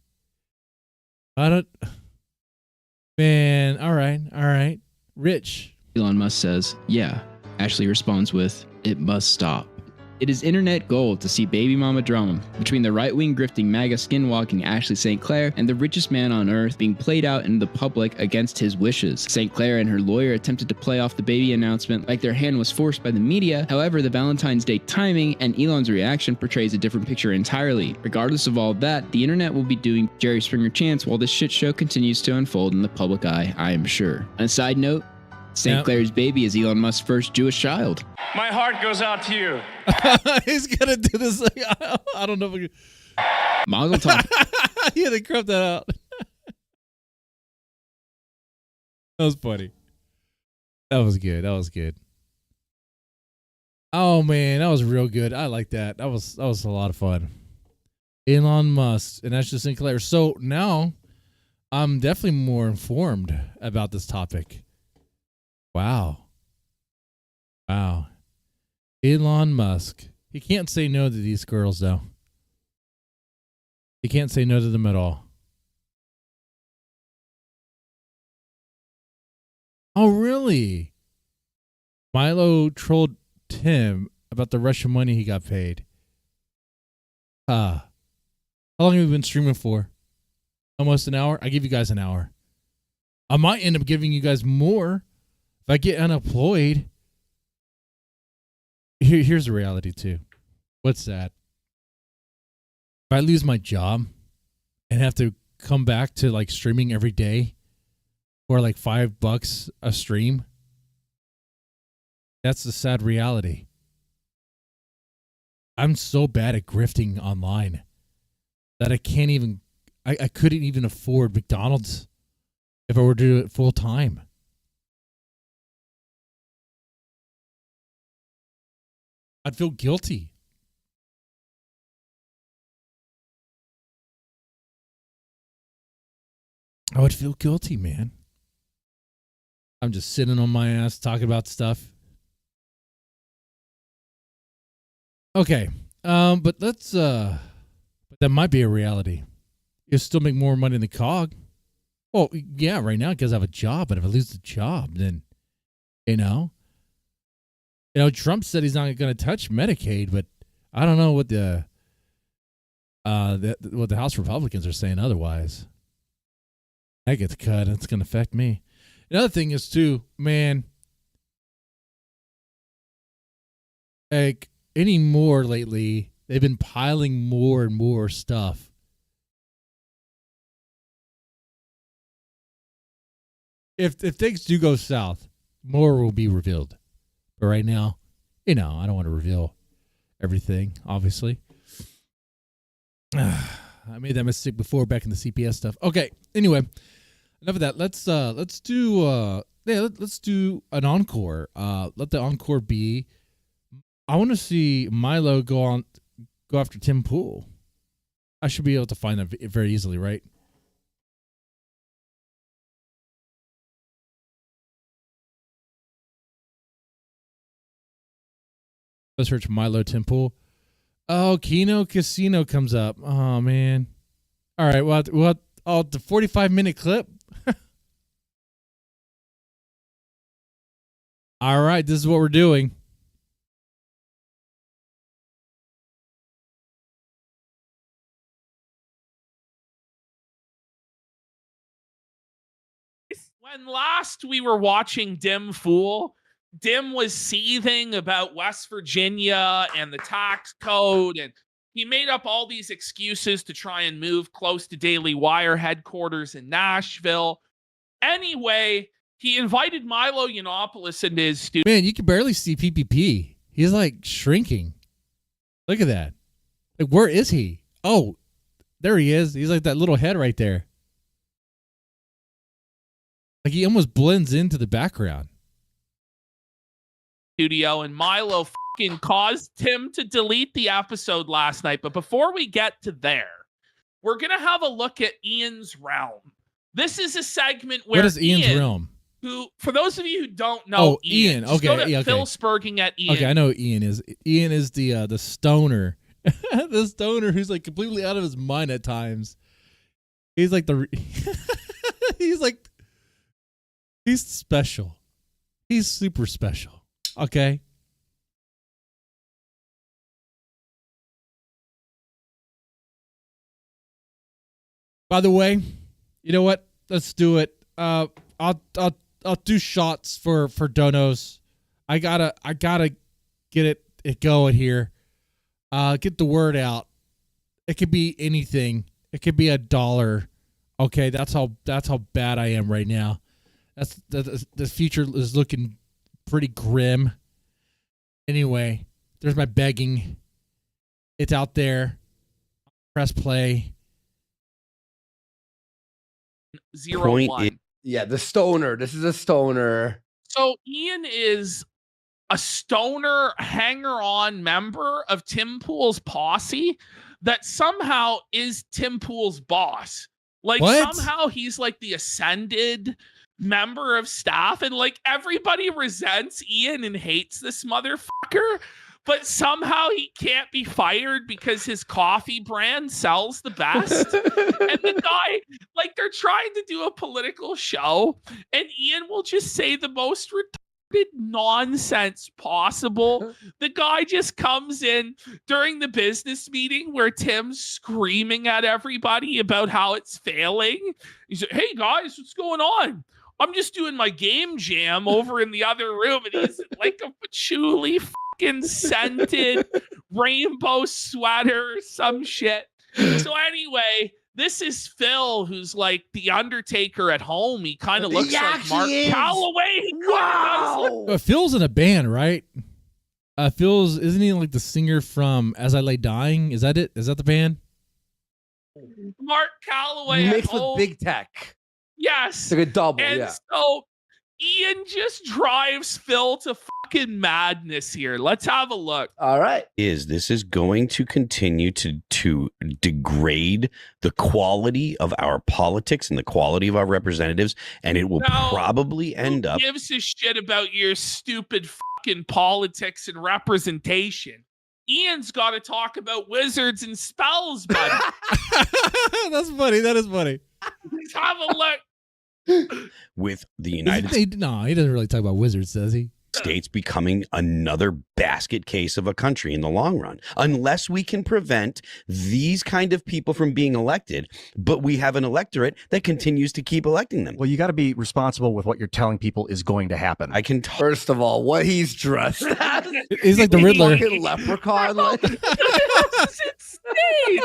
Man, all right. Rich. Elon Musk says, yeah. Ashley responds with, it must stop. It is internet gold to see baby mama drama between the right-wing grifting MAGA skinwalking Ashley St. Clair and the richest man on earth being played out in the public against his wishes. St. Clair and her lawyer attempted to play off the baby announcement like their hand was forced by the media. However, the Valentine's Day timing and Elon's reaction portrays a different picture entirely. Regardless of all that, the internet will be doing Jerry Springer chants while this shit show continues to unfold in the public eye, I am sure. On a side note, St. Clair's baby is Elon Musk's first Jewish child. My heart goes out to you. He's gonna do this. I don't know if Mazel tov. Yeah, they cropped that out. That was funny. That was good. That was good. Oh man, that was real good. I like that. That was a lot of fun. Elon Musk and Ashley St. Clair. So now I'm definitely more informed about this topic. Wow. Wow. Elon Musk. He can't say no to these girls though. He can't say no to them at all. Oh, really? Milo trolled Tim about the Russian money he got paid. How long have we been streaming for? Almost an hour? I give you guys an hour. I might end up giving you guys more if I get unemployed. Here's the reality too. What's that? If I lose my job and have to come back to like streaming every day for like $5 a stream, that's the sad reality. I'm so bad at grifting online that I couldn't even afford McDonald's if I were to do it full time. I'd feel guilty. I would feel guilty, man. I'm just sitting on my ass talking about stuff. Okay. But let's but that might be a reality. You still make more money in the cog. Well, yeah, right now because I have a job, but if I lose the job, then Trump said he's not going to touch Medicaid, but I don't know what what the House Republicans are saying otherwise. That gets cut, and it's going to affect me. Another thing is too, man, like anymore lately, they've been piling more and more stuff. If things do go south, more will be revealed. But right now, I don't want to reveal everything, obviously. I made that mistake before back in the CPS stuff. Okay, anyway, enough of that. Let's do an encore. Let the encore be. I want to see Milo go after Tim Pool. I should be able to find that very easily, right? Let's search Milo Tim Pool. Oh, Kino Casino comes up. Oh man. All right. Well, the 45-minute clip. All right. This is what we're doing. When last we were watching Dim Fool, Dim was seething about West Virginia and the tax code, and he made up all these excuses to try and move close to Daily Wire headquarters in Nashville. Anyway, he invited Milo Yiannopoulos into his studio. Man, you can barely see PPP. He's like shrinking. Look at that. Like, where is he? Oh, there he is. He's like that little head right there. Like he almost blends into the background. Studio, and Milo fucking caused Tim to delete the episode last night. But before we get to there, we're going to have a look at Ian's Realm. This is a segment where what is Ian's Realm? Who, for those of you who don't know, Ian. Okay, go to okay. Phil Spurging at Ian. Okay, I know who Ian is. Ian is the stoner, the stoner who's like completely out of his mind at times. He's like he's special. He's super special. Okay. By the way, you know what? Let's do it. I'll do shots for donos. I gotta get it going here. Get the word out. It could be anything. It could be $1. Okay, that's how bad I am right now. The future is looking pretty grim. Anyway, there's my begging. It's out there. Press play. 01. Yeah, the stoner. This is a stoner. So Ian is a stoner hanger-on member of Tim Pool's posse that somehow is Tim Pool's boss. Like What? somehow he's like the ascended member of staff, and like everybody resents Ian and hates this motherfucker, but somehow he can't be fired because his coffee brand sells the best. And the guy, like, they're trying to do a political show, and Ian will just say the most retarded nonsense possible. The guy just comes in during the business meeting where Tim's screaming at everybody about how it's failing. He's like, "Hey guys, what's going on? I'm just doing my game jam over in the other room," and he's like a patchouli fucking scented rainbow sweater or some shit. So anyway, this is Phil, who's like the Undertaker at home. He kind of looks like Mark Calloway. Wow. Phil's in a band, right? Phil's, isn't he like the singer from As I Lay Dying? Is that it? Is that the band? Mark Calloway Mixed at with home. Big Tech. Yes. It's like a double, And yeah. so Ian just drives Phil to fucking madness here. Let's have a look. All right. This is going to continue to degrade the quality of our politics and the quality of our representatives, and it will probably end up. Who gives a shit about your stupid fucking politics and representation? Ian's got to talk about wizards and spells, buddy. That's funny. That is funny. Let's have a look. With the United No, he doesn't really talk about wizards, does he? States becoming another basket case of a country in the long run, unless we can prevent these kind of people from being elected. But we have an electorate that continues to keep electing them. Well, you got to be responsible with what you're telling people is going to happen. I can First of all, what he's dressed as. He's like the Riddler. Fucking leprechaun. Like. That's insane.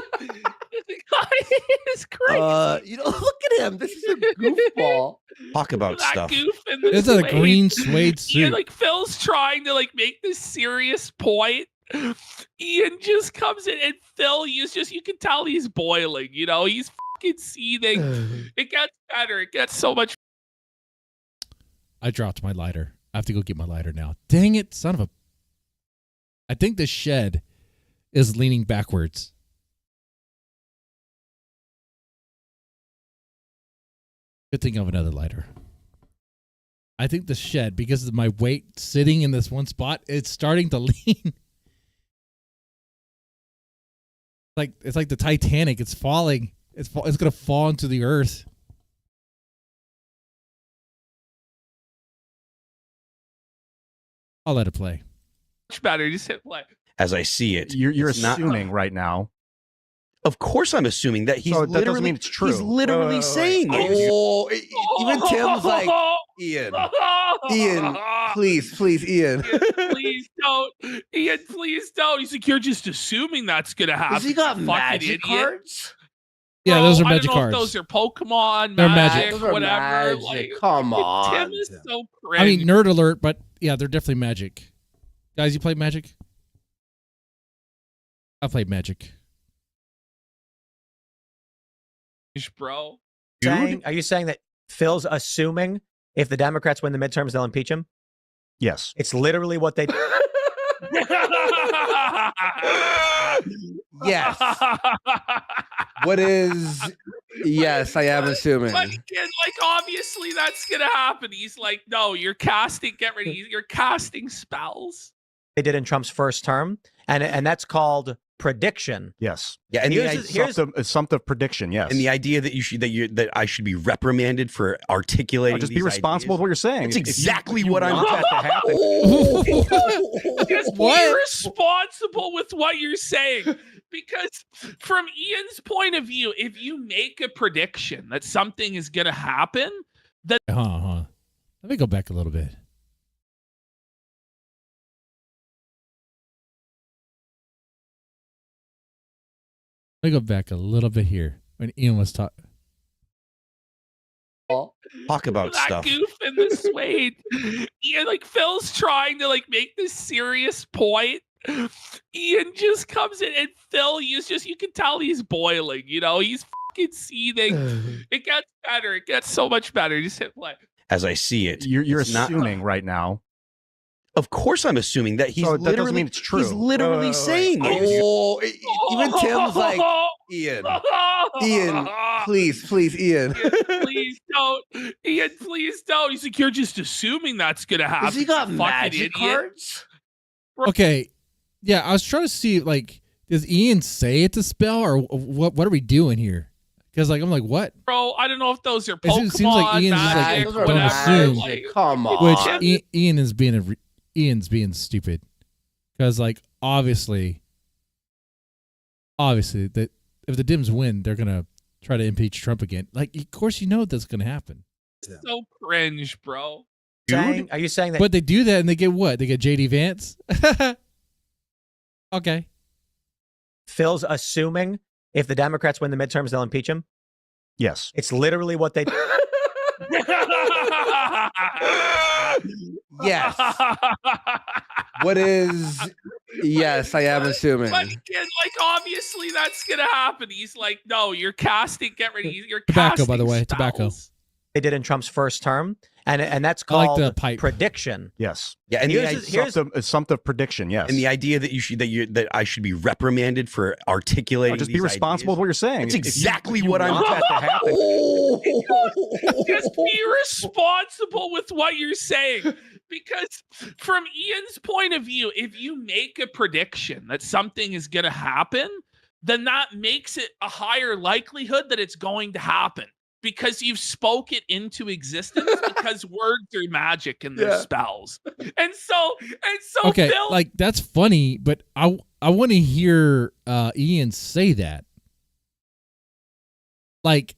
The guy is crazy. Look at him. This is a goofball. Talk about That stuff. goof in the It's a suede. green suede Yeah, suit. like Phil's trying to like make this serious point. Ian just comes in, and Phil is just, you can tell he's boiling, you know, he's fucking seething. It gets better. It gets so much. I dropped my lighter. I have to go get my lighter now. Dang it, son of a. I think the shed is leaning backwards. Good thing of another lighter. I think the shed, because of my weight sitting in this one spot, it's starting to lean. It's like the Titanic. It's falling. It's gonna fall into the earth. I'll let it play. Much better. Just hit play. As I see it, You're it's not- assuming right now. Of course, I'm assuming that he's So that doesn't literally mean it's true. He's literally saying it. Oh, even Tim's like, Ian, please, Ian. Please don't. Ian, please don't. He's like, you're just assuming that's gonna happen. Has he got fucking magic idiot. cards? Yeah, Bro, those are I magic don't know cards. If those are Pokemon, They're magic, magic. Those are whatever. magic. Like, Come on. Tim is so cringe. I mean, nerd alert, but yeah, they're definitely magic. Guys, you play Magic? I played Magic. Bro. Are you saying that Phil's assuming if the Democrats win the midterms, they'll impeach him? Yes. It's literally what they Yes. What is? Yes, I am assuming. But again, like, obviously that's gonna happen. He's like, no, you're casting. Get ready. You're casting spells. they did in Trump's first term, and that's called prediction. Yes. Yeah, and Here's assumptive prediction. Yes. And the idea that that I should be reprimanded for articulating. Just be these responsible ideas. with what you're saying. That's If you- exactly if you what I'm. want that to happen. Just be responsible with what you're saying. Because from Ian's point of view, if you make a prediction that something is going to happen, that Let me go back a little bit. Let me go back a little bit here when Ian was talking. Talk about that stuff. goof in the suede. Ian, like, Phil's trying to like make this serious point. Ian just comes in, and Phil is just, you can tell he's boiling, you know, he's fucking seething. It gets better. It gets so much better. Just hit play. As I see it, You're it's not- assuming right now. Of course, I'm assuming that he's So that doesn't literally mean it's true. He's literally saying it. Oh, even Tim's like, Ian, Ian, please, Ian. Please don't. Ian, please don't. He's like, you're just assuming that's gonna happen. Has he got fucking magic idiot. cards? Okay, yeah, I was trying to see like, does Ian say it's a spell or what? What are we doing here? Because like I'm like, what? Bro, I don't know if those are It Pokemon, seems like Ian's just like, magic, Those are don't whatever. assume. Like, Come on. Which Ian is being Ian's being stupid, because like obviously that if the Dems win, they're gonna try to impeach Trump again. Like, of course you know that's gonna happen. so cringe, bro. Are you saying that? But they do that and they get what? They get JD Vance. Okay. Phil's assuming if the Democrats win the midterms, they'll impeach him? Yes. It's literally what they Yes. What is? Yes, I am assuming. But again, like obviously that's gonna happen. He's like, no, you're casting. Get ready. You're Tobacco, casting by the way, spells. tobacco. they did in Trump's first term, and that's I like called the pipe. prediction. Yes. Yeah, and Here's- Assumptive prediction. Yes. and the idea that that I should be reprimanded for articulating. Just be these responsible ideas. with what you're saying. That's If you- exactly if you what I'm want that to happen. Just be responsible with what you're saying. Because from Ian's point of view, if you make a prediction that something is going to happen, then that makes it a higher likelihood that it's going to happen because you've spoke it into existence because words are magic and they're spells. And so Okay, Phil, like that's funny, but I want to hear Ian say that. Like,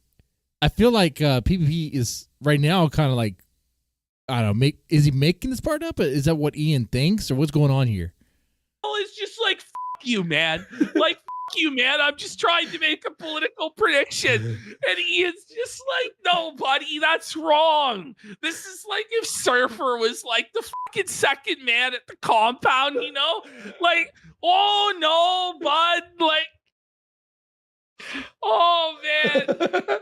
I feel like PPP is right now kind of like, I don't know, is he making this part up? Is that what Ian thinks, or what's going on here? it's just like, fuck you, man. Like, fuck you, man. I'm just trying to make a political prediction. And Ian's just like, no, buddy, that's wrong. This is like if Surfer was like the fucking second man at the compound, you know? Like, oh, no, bud. Like, oh, man.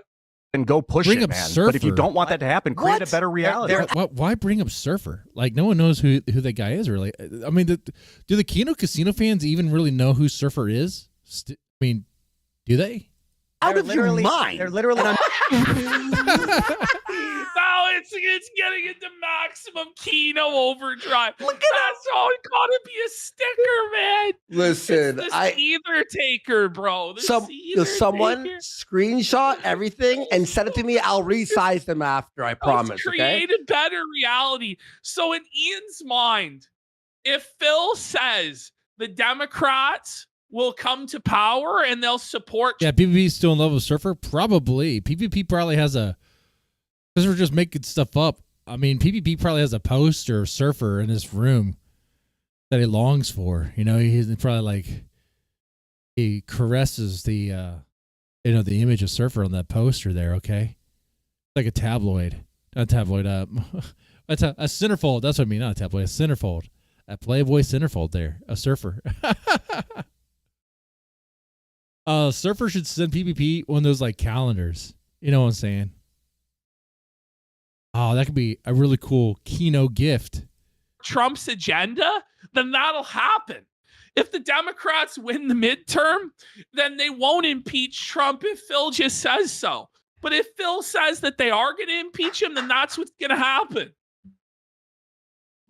And go push Bring it, up man. Surfer. But if you don't want that to happen, create a better reality. Why bring up Surfer? Like, no one knows who that guy is, really. I mean, do the Keno Casino fans even really know who Surfer is? I mean, do they? Out of your mind. They're literally. Now it's getting into maximum Keno overdrive. Look at that's all gotta be a sticker, man. Listen, It's this either taker, bro. This either someone taker. screenshot everything and send it to me. I'll resize them after. I promise. Let's Okay. create a better reality. So in Ian's mind, if Phil says the Democrats will come to power and they'll support Yeah, PPP's still in love with Surfer? Probably. PPP probably has because we're just making stuff up. I mean, PPP probably has a poster of Surfer in his room that he longs for. You know, he's probably like, he caresses the image of Surfer on that poster there, okay? Like a tabloid. Not a tabloid, that's a centerfold. That's what I mean, not a tabloid, a centerfold. A Playboy centerfold there, a Surfer. Surfer should send PPP one of those like calendars. You know what I'm saying? Oh, that could be a really cool Keno gift. Trump's agenda, then that'll happen. If the Democrats win the midterm, then they won't impeach Trump if Phil just says so. But if Phil says that they are going to impeach him, then that's what's going to happen.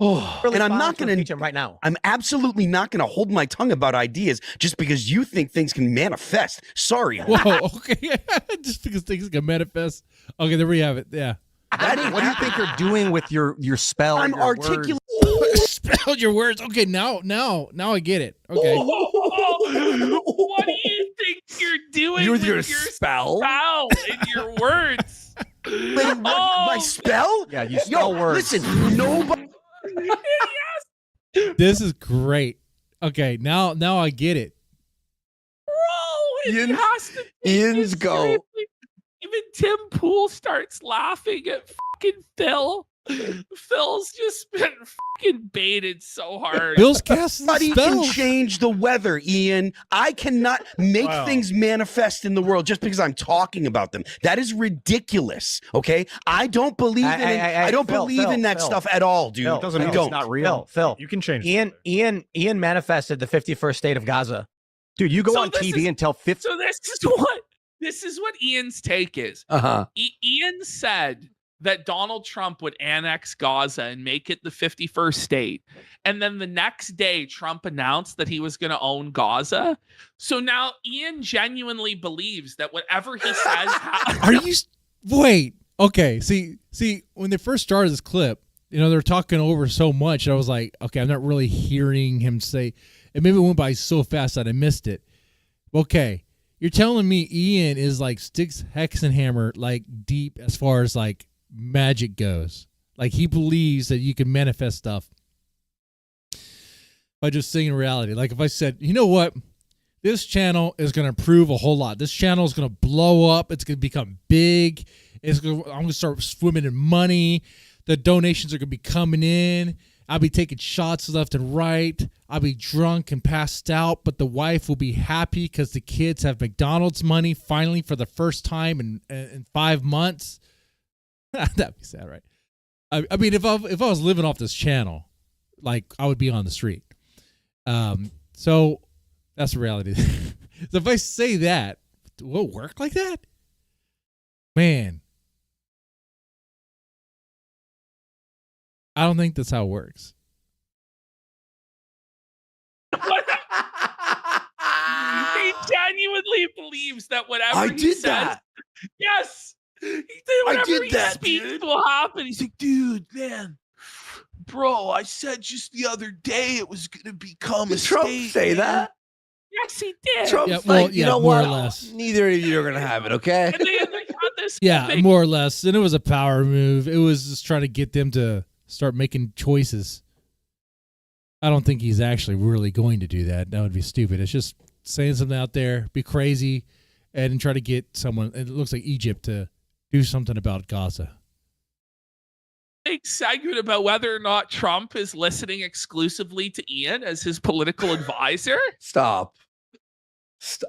Oh, Really and I'm fine not to going impeach him right now. I'm absolutely not going to hold my tongue about ideas just because you think things can manifest. Sorry. Whoa, okay. Just because things can manifest. Okay, there we have it. Yeah. What do you think you're doing with your spell? I'm your words? articulating. Spell your words. Okay, now I get it. Okay. What do you think you're doing With with your your spell? spell and your words? Wait, my spell? Yeah, you spell words. Listen, nobody. This is great. Okay, now I get it. Bro, it Ian's- has to be. Ian's go. Seriously. Even Tim Pool starts laughing at fucking Phil. Phil's just been fucking baited so hard. Bill's casting Nobody can spells. change the weather, Ian. I cannot make things manifest in the world just because I'm talking about them. That is ridiculous. Okay, I don't believe I don't believe in that stuff at all, dude. It doesn't mean don't. it's not real. Phil, you can change. Ian manifested the 51st state of Gaza. Dude, you go So on this TV is- and tell 50. So this is what Ian's take is. Ian said that Donald Trump would annex Gaza and make it the 51st state. And then the next day, Trump announced that he was going to own Gaza. So now Ian genuinely believes that whatever he says... Are you... Wait. Okay. See, when they first started this clip, they're talking over so much. I was like, okay, I'm not really hearing him say... And maybe it went by so fast that I missed it. Okay. You're telling me Ian is like Styx Hexenhammer, like deep as far as like magic goes. Like he believes that you can manifest stuff by just seeing reality. Like if I said, you know what? This channel is going to prove a whole lot. This channel is going to blow up. It's going to become big. I'm going to start swimming in money. The donations are going to be coming in. I'll be taking shots left and right. I'll be drunk and passed out, but the wife will be happy because the kids have McDonald's money finally for the first time in 5 months. That'd be sad, right? I mean, if I was living off this channel, like I would be on the street. So that's the reality. So if I say that, will it work like that? Man. I don't think that's how it works. He genuinely believes that whatever I he did says, that. Yes, he did. Whatever did he that, speaks dude. will happen. He's like, dude, man, bro, I said just the other day it was gonna become Did a Trump state, say man." that? Yes, he did. Trump's well, like, you yeah, know more what? or less. Neither of you are gonna have it, okay? And they had this. Yeah, thing. more or less. And it was a power move. It was just trying to get them to start making choices. I don't think he's actually really going to do that. That would be stupid. It's just saying something out there, be crazy, and try to get someone, it looks like Egypt, to do something about Gaza. Big segment about whether or not Trump is listening exclusively to Ian as his political advisor. Stop.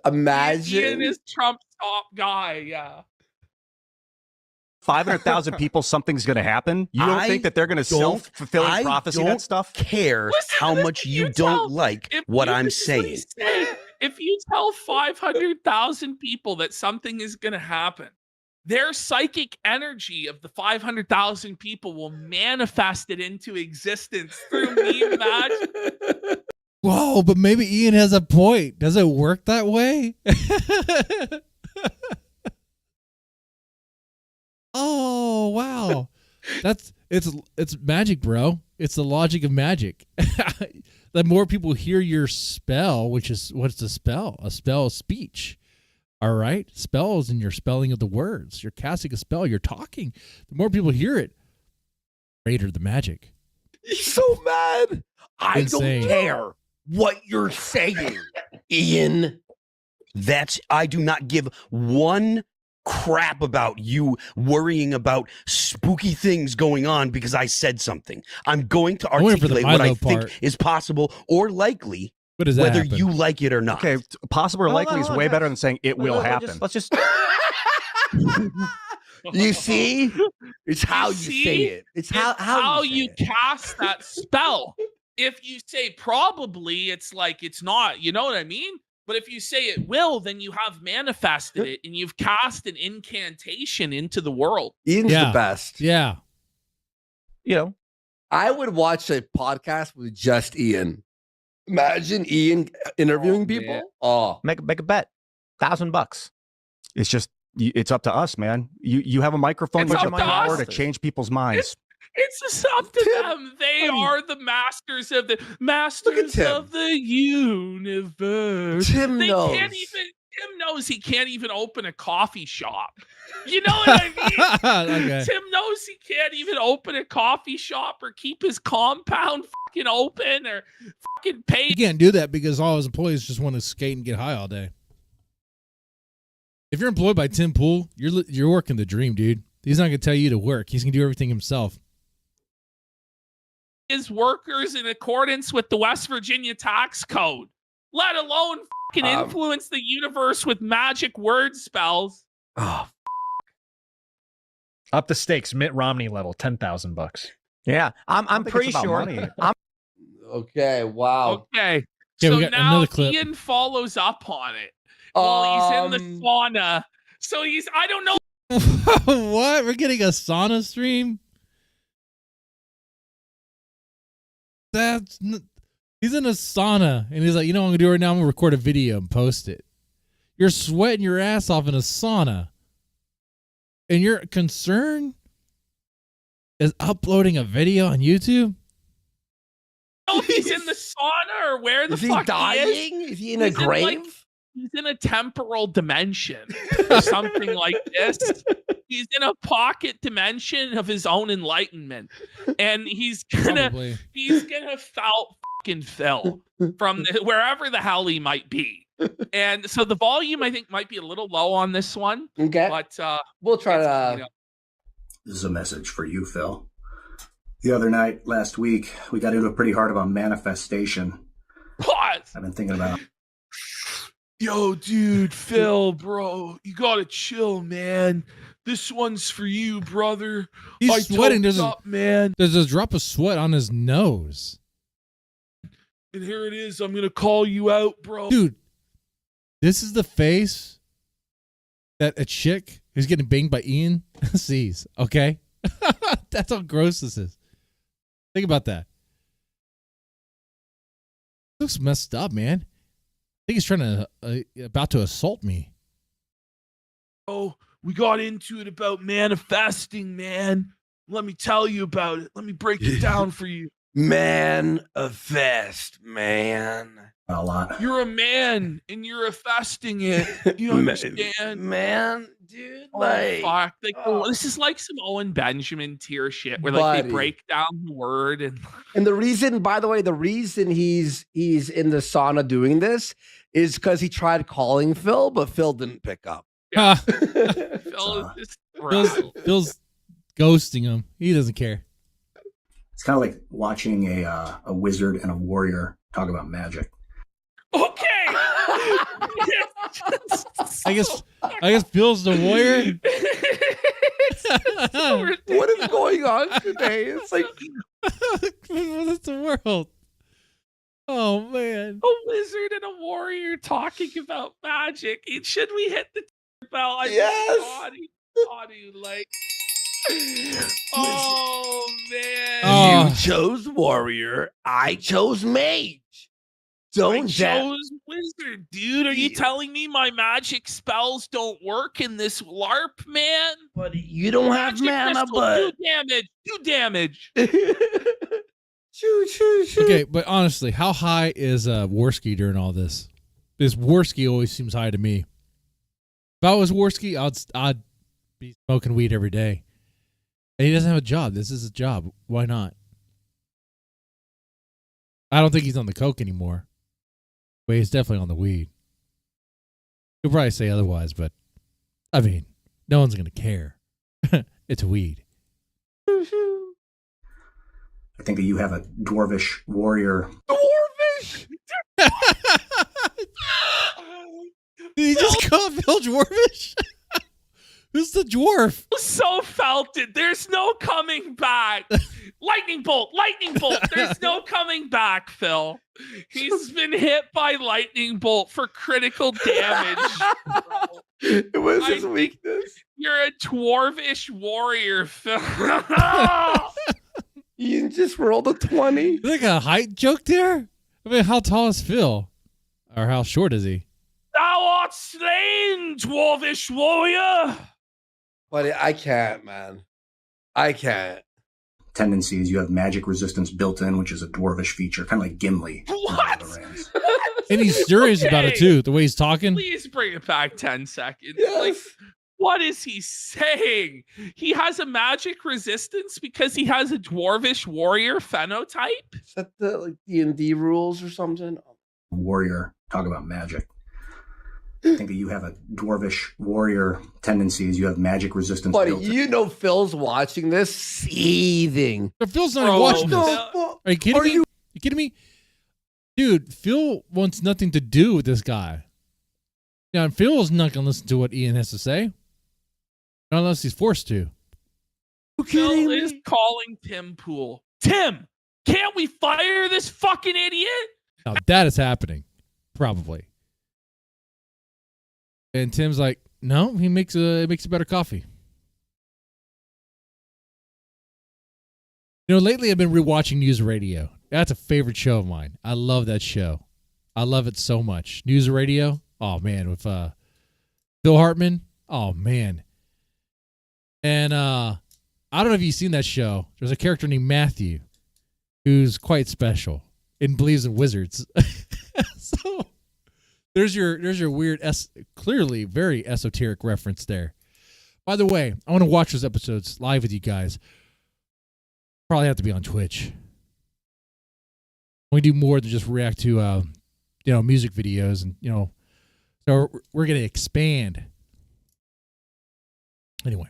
Imagine. Ian is Trump's top guy. Yeah. 500,000 people, something's going to happen. You don't think that they're going to self-fulfilling prophecy that stuff? Care how much you don't like what I'm saying. If you tell 500,000 people that something is going to happen, their psychic energy of the 500,000 people will manifest it into existence through meme magic. Whoa, but maybe Ian has a point. Does it work that way? Oh, wow. It's magic, bro. It's the logic of magic. The more people hear your spell, what's a spell? A spell is speech. All right? Spells in your spelling of the words. You're casting a spell, you're talking. The more people hear it, greater the magic. He's so mad. I Insane. don't care what you're saying, Ian. I do not give one crap about you worrying about spooky things going on because I said something. I'm going to articulate what I think is possible or likely, whether you like it or not. Okay, possible or likely is way better than saying it will happen. Let's just. You see? It's how you say it. It's how you cast that spell. If you say probably, it's like it's not. You know what I mean? But if you say it will, then you have manifested it and you've cast an incantation into the world. Ian's the best. Yeah. You know, I would watch a podcast with just Ian. Imagine Ian interviewing people. Man. Oh, make a bet, $1,000. It's just, it's up to us, man. You have a microphone, It's you have up the to power us. to change people's minds. It's just up to them. They are the masters of the universe. Tim knows. Tim knows he can't even open a coffee shop. You know what I mean? Okay. Tim knows he can't even open a coffee shop or keep his compound fucking open or fucking pay. He can't do that because all his employees just want to skate and get high all day. If you're employed by Tim Pool, you're working the dream, dude. He's not going to tell you to work. He's going to do everything himself. his workers in accordance with the West Virginia tax code, let alone fucking influence the universe with magic word spells. Oh, Up the stakes, Mitt Romney level, $10,000. Yeah, I'm think pretty it's about sure. money. okay. Wow. Okay. Okay, So we got now another clip. Ian follows up on it. Well, he's in the sauna. So I don't know. What? We're getting a sauna stream? He's in a sauna and he's like, you know what I'm gonna do right now? I'm gonna record a video and post it. You're sweating your ass off in a sauna. And your concern is uploading a video on YouTube? I don't know if he's in the sauna or where the Is he fuck dying? he is. Is he in a grave? He's in a temporal dimension or something like this. He's in a pocket dimension of his own enlightenment, and he's gonna foul fucking Phil from wherever the hell he might be. And so the volume I think might be a little low on this one. Okay, but we'll try to. This is a message for you, Phil. The other night, last week, we got into a pretty hard of a manifestation. Pause. I've been thinking about. Yo, dude, Phil, bro, you gotta chill, man. This one's for you, brother. He's sweating. There's man. There's a drop of sweat on his nose. And here it is. I'm gonna call you out, bro. Dude, this is the face that a chick who's getting banged by Ian sees. Okay, that's how gross this is. Think about that. Looks messed up, man. I think he's trying to about to assault me. Oh, we got into it about manifesting, man. Let me tell you about it. Let me break it down for you. Manifest, man. A lot. You're a man, and you're affesting it. You understand? Man, dude. Oh, Like, fuck. This is like some Owen Benjamin tier shit where like Buddy. they break down the word and And the reason, by the way, the reason he's in the sauna doing this is because he tried calling Phil, but Phil didn't pick up. Phil is Phil's ghosting him. He doesn't care. It's kind of like watching a wizard and a warrior talk about magic. okay. I guess Phil's the warrior. What is going on today? It's like, What is the world? Oh man. A wizard and a warrior talking about magic. Should we hit the bell? Yes. Body, like. Oh man. Oh. you chose warrior. I chose mage. I chose wizard, dude. Are you telling me my magic spells don't work in this LARP, man? But you don't have Magic mana, crystal, but do damage. Okay, but honestly, how high is Worski during all this? This Worski always seems high to me. If I was Worski, I'd be smoking weed every day. And he doesn't have a job. This is his job. Why not? I don't think he's on the coke anymore. But he's definitely on the weed. He'll probably say otherwise, but I mean, no one's gonna care. It's weed. I think that you have a dwarvish warrior. dwarvish. Did he just call Phil dwarvish? Who's the dwarf? So felt it. There's no coming back. Lightning bolt. There's no coming back, Phil. He's been hit by lightning bolt for critical damage. It was his weakness. You're a dwarvish warrior, Phil. Ian just rolled a 20. Like a height joke there? I mean, how tall is Phil? Or how short is he? Thou art slain, dwarvish warrior. But I can't, man. I can't. Tendencies, you have magic resistance built in, which is a dwarvish feature, kind of like Gimli. What? And he's serious about it too, the way he's talking. Please bring it back 10 seconds. Yes. Like, what is he saying? He has a magic resistance because he has a dwarvish warrior phenotype? Is that the like D&D rules or something? Warrior, talk about magic. I think that you have a dwarvish warrior tendencies. You have magic resistance Buddy, built in. you know Phil's watching this seething. But Phil's not even watching What this. the fuck? Are you kidding me? You kidding me? Dude, Phil wants nothing to do with this guy. Now, Phil's not going to listen to what Ian has to say. Not unless he's forced to. Phil is calling Tim Pool. Tim, can't we fire this fucking idiot? Now, that is happening. Probably. And Tim's like, no, he makes a better coffee. You know, lately I've been rewatching News Radio. That's a favorite show of mine. I love that show. I love it so much. News Radio. Oh man, with Phil Hartman. Oh man. And I don't know if you've seen that show. There's a character named Matthew who's quite special and believes in wizards. So there's your weird, clearly very esoteric reference there. By the way, I want to watch those episodes live with you guys. Probably have to be on Twitch. We do more than just react to, music videos, and so we're gonna expand. Anyway,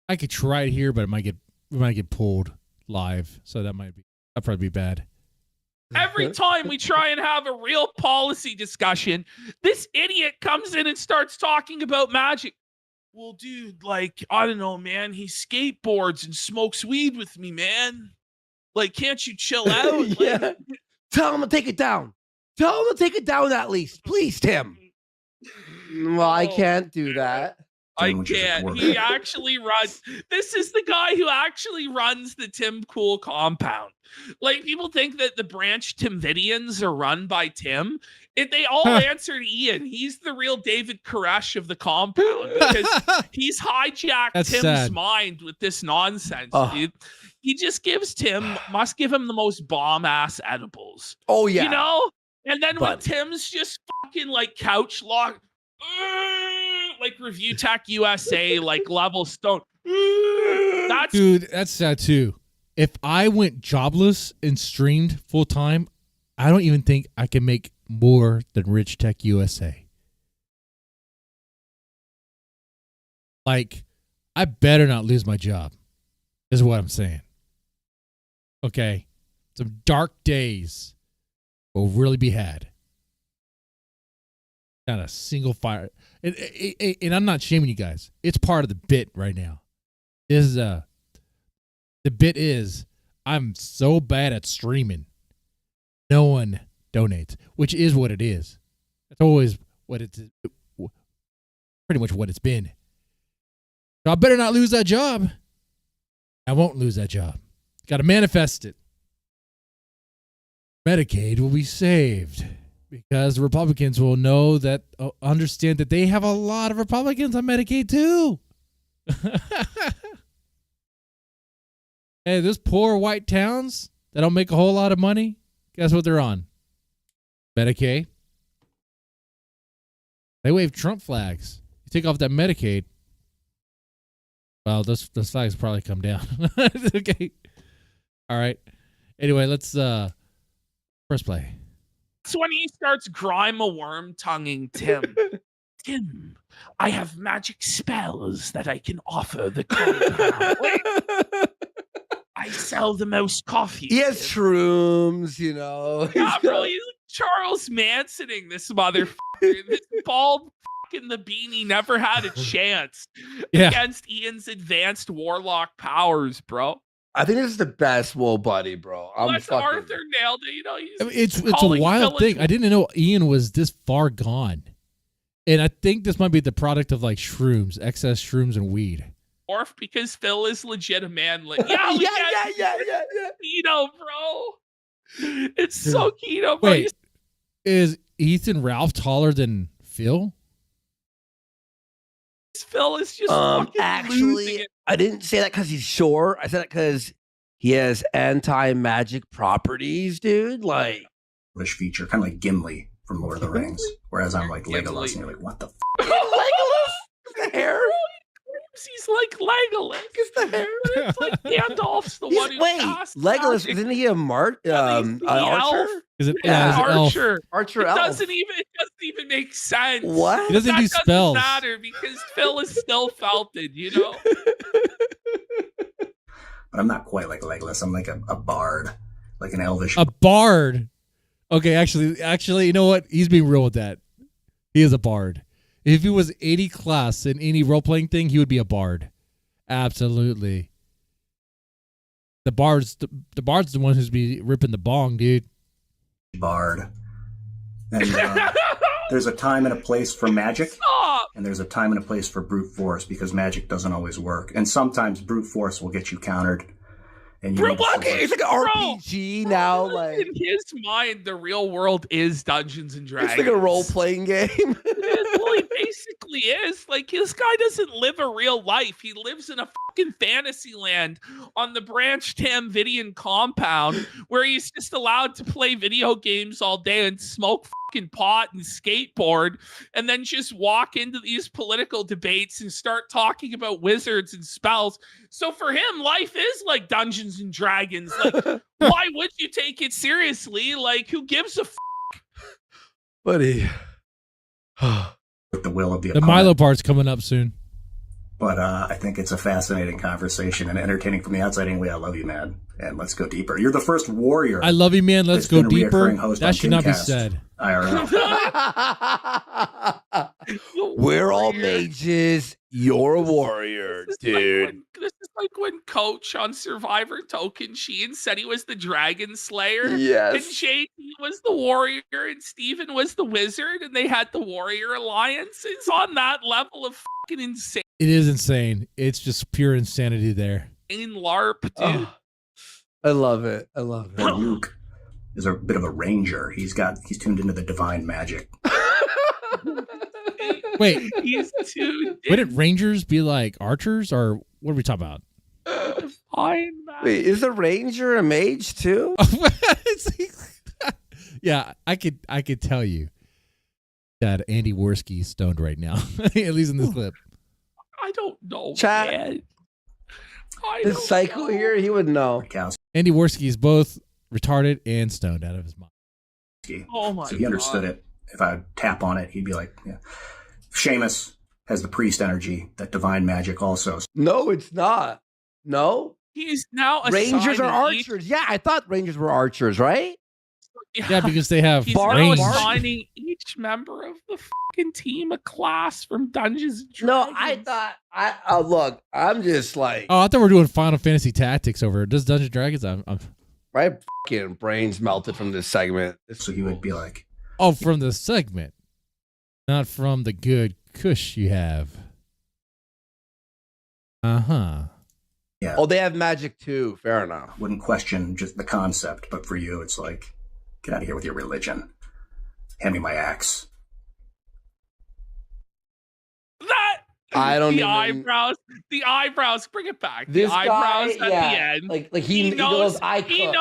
I could try it here, but we might get pulled live, so that'd probably be bad. Every time we try and have a real policy discussion, this idiot comes in and starts talking about magic. Well, dude, like, I don't know, man. He skateboards and smokes weed with me, man. Like, can't you chill out? Yeah. Tell him to take it down. Tell him to take it down at least. Please, Tim. Well, I can't do that. I can't. He actually runs. This is the guy who actually runs the Tim Pool compound. Like, people think that the Branch Timvidians are run by Tim. They all answer to Ian. He's the real David Koresh of the compound because he's hijacked Tim's mind with this nonsense, dude. He just gives must give him the most bomb-ass edibles. Oh, yeah. You know? And then when Tim's just fucking, like, couch locked, like Review Tech USA, like level stone. Dude, that's sad too. If I went jobless and streamed full time, I don't even think I can make more than Rich Tech USA. Like, I better not lose my job, is what I'm saying. Okay. Some dark days will really be had. Not a single fire. And I'm not shaming you guys. It's part of the bit right now. The bit is I'm so bad at streaming. No one donates, which is what it is. That's always what it's pretty much what it's been. So I better not lose that job. I won't lose that job. Got to manifest it. Medicaid will be saved. Because the Republicans will know that, understand that they have a lot of Republicans on Medicaid too. Hey, those poor white towns that don't make a whole lot of money, guess what they're on? Medicaid. They wave Trump flags. You take off that Medicaid. Well, those flags probably come down. Okay. All right. Anyway, let's press play. That's when he starts grime a worm tonguing Tim. Tim, I have magic spells that I can offer the compound. I sell the most coffee. He has shrooms, you know. Yeah, bro, he's like Charles Mansoning this motherfucker. This bald fucking the beanie never had a chance against Ian's advanced warlock powers, bro. I think this is the best Wool Buddy, bro. Arthur nailed it. You know, it's a wild thing. I didn't know Ian was this far gone. And I think this might be the product of like shrooms, excess shrooms and weed. Or because Phil is legit a man. Yeah. Keto, bro. It's so keto, bro. Wait, is Ethan Ralph taller than Phil? Phil is just fucking losing it. I didn't say that because he's short. I said it because he has anti-magic properties, dude. Like, British feature, kind of like Gimli from Lord of the Rings. Whereas I'm like Legolas, and you're like, what the Legolas? The hair? He's like Legolas. It's the hair. It's like Gandalf's the one who Legolas, isn't he a archer? Is it Archer? Archer It elf. doesn't even make sense. What? He doesn't do spells. Matter because Phil is still Felton, you know? but I'm not quite like Legolas. I'm like a bard, like an elvish. A bard. Okay, actually, you know what? He's being real with that. He is a bard. If he was 80 class in any role-playing thing, he would be a bard. Absolutely. The bard's the one who's be ripping the bong, dude. Bard. And there's a time and a place for magic. And there's a time and a place for brute force, because magic doesn't always work. And sometimes brute force will get you countered. And you it's like an RPG now. Like in his mind, the real world is Dungeons and Dragons. It's like a role-playing game. Well, he basically is. Like, this guy doesn't live a real life. He lives in a fucking fantasy land on the Branch Tamvidian compound where he's just allowed to play video games all day and smoke fucking pot and skateboard, and then just walk into these political debates and start talking about wizards and spells. So for him, life is like Dungeons and Dragons. Like, why would you take it seriously? Like, who gives a buddy? With the will of the The opponent. Milo part's coming up soon. But I think it's a fascinating conversation and entertaining from the outside. Anyway, I love you, man. And let's go deeper. You're the first warrior. I love you, man. Let's that's go been a deeper. reoccurring host That on should not be Kingcast said. IRL. We're all mages. You're a warrior, dude. This is like when Coach on Survivor Token Sheen said he was the Dragon Slayer. Yes. And JT was the warrior and Steven was the wizard, and they had the Warrior Alliance. It's on that level of fucking insane It is insane. It's just pure insanity there. LARP, dude. Oh, I love it. I love it. Luke is a bit of a ranger. He's tuned into the divine magic. Wait, He's tuned wouldn't Rangers be like archers, or what are we talking about? Fine, man. Wait, is a ranger a mage too? Yeah, I could tell you that Andy Worski's stoned right now, at least in this clip. I don't know, Chat. man. The psycho here, he would know. Andy Worski's both retarded and stoned out of his mind. Oh my So he understood God. it. If I would tap on it, he'd be like, yeah. Seamus has the priest energy, that divine magic also. No, it's not. No? He's now Rangers are assigning each- archers. Yeah, I thought Rangers were archers, right? Yeah, because they have He's now range. assigning each member of the fucking team a class from Dungeons and No, Dragons. I thought look, I'm just like Oh, I thought we were doing Final Fantasy Tactics over. Does Dungeons and Dragons? my fucking brains melted from this segment. So he would be like, Oh, from the segment, not from the good kush you have. Uh-huh. yeah. Oh, they have magic too. Fair enough. Wouldn't question just the concept, but for you, it's like, get out of here with your religion. Hand me my axe. That I don't the even- eyebrows, bring it back. This the eyebrows guy, at yeah, the end. like he goes, I he cook.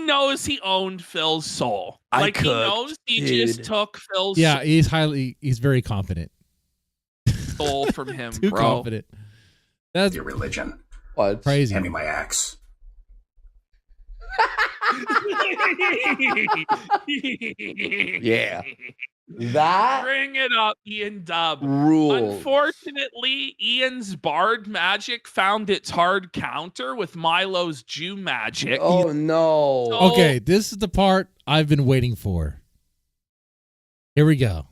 knows he owned Phil's soul. I Like he cooked, knows he dude. just took Phil's Yeah, he's very confident. soul from him, Too bro. confident. That's Your religion. What? crazy. Hand me my axe. Yeah. That Bring it up, Ian Dub. rule. Unfortunately, Ian's Bard magic found its hard counter with Milo's Jew magic. Oh no. So- Okay, this is the part I've been waiting for. Here we go.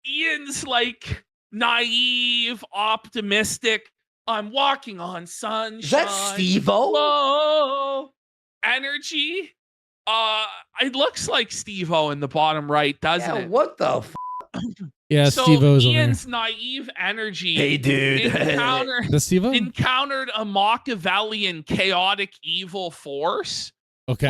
Ian's like naive, optimistic. I'm walking on sunshine. Is that Steve-O? Whoa. Energy. It looks like Steve-O in the bottom right, doesn't Yeah, it? what the Yeah, So Steve-O's on there. Ian's naive energy. Hey, dude. That's Steve-O? encountered a Machiavellian chaotic evil force. Okay.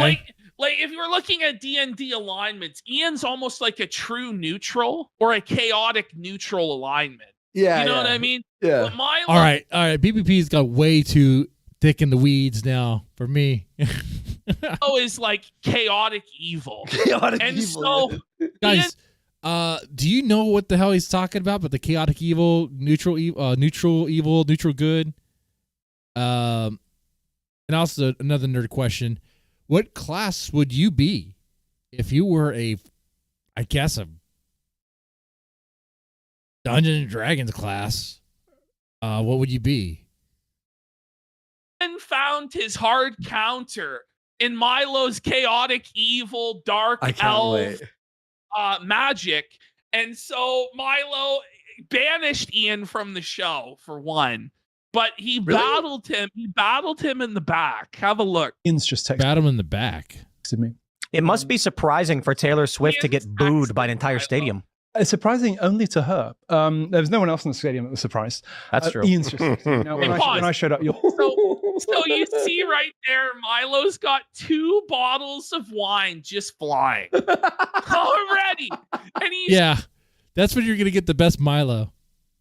Like if you were looking at D&D alignments, Ian's almost like a true neutral or a chaotic neutral alignment. Yeah. You know yeah. what I mean? Yeah. But Milo, All right. BBP's got way too thick in the weeds now for me. is like chaotic evil. Chaotic And evil. so Guys, do you know what the hell he's talking about? But the chaotic evil, neutral evil, neutral good. And also another nerd question: what class would you be if you were a Dungeons and Dragons class? What would you be? found his hard counter in Milo's chaotic, evil, dark elf magic. And so Milo banished Ian from the show for one. But he battled him. He battled him in the back. Have a look. Ian's just texted. Battle him in the back. Me. It must be surprising for Taylor Swift to get booed by an entire stadium. It's surprising only to her. There was no one else in the stadium that was surprised. That's true. Ian's just now, when I showed up, so you see right there, Milo's got 2 bottles of wine just flying already, and he's that's when you're gonna get the best Milo.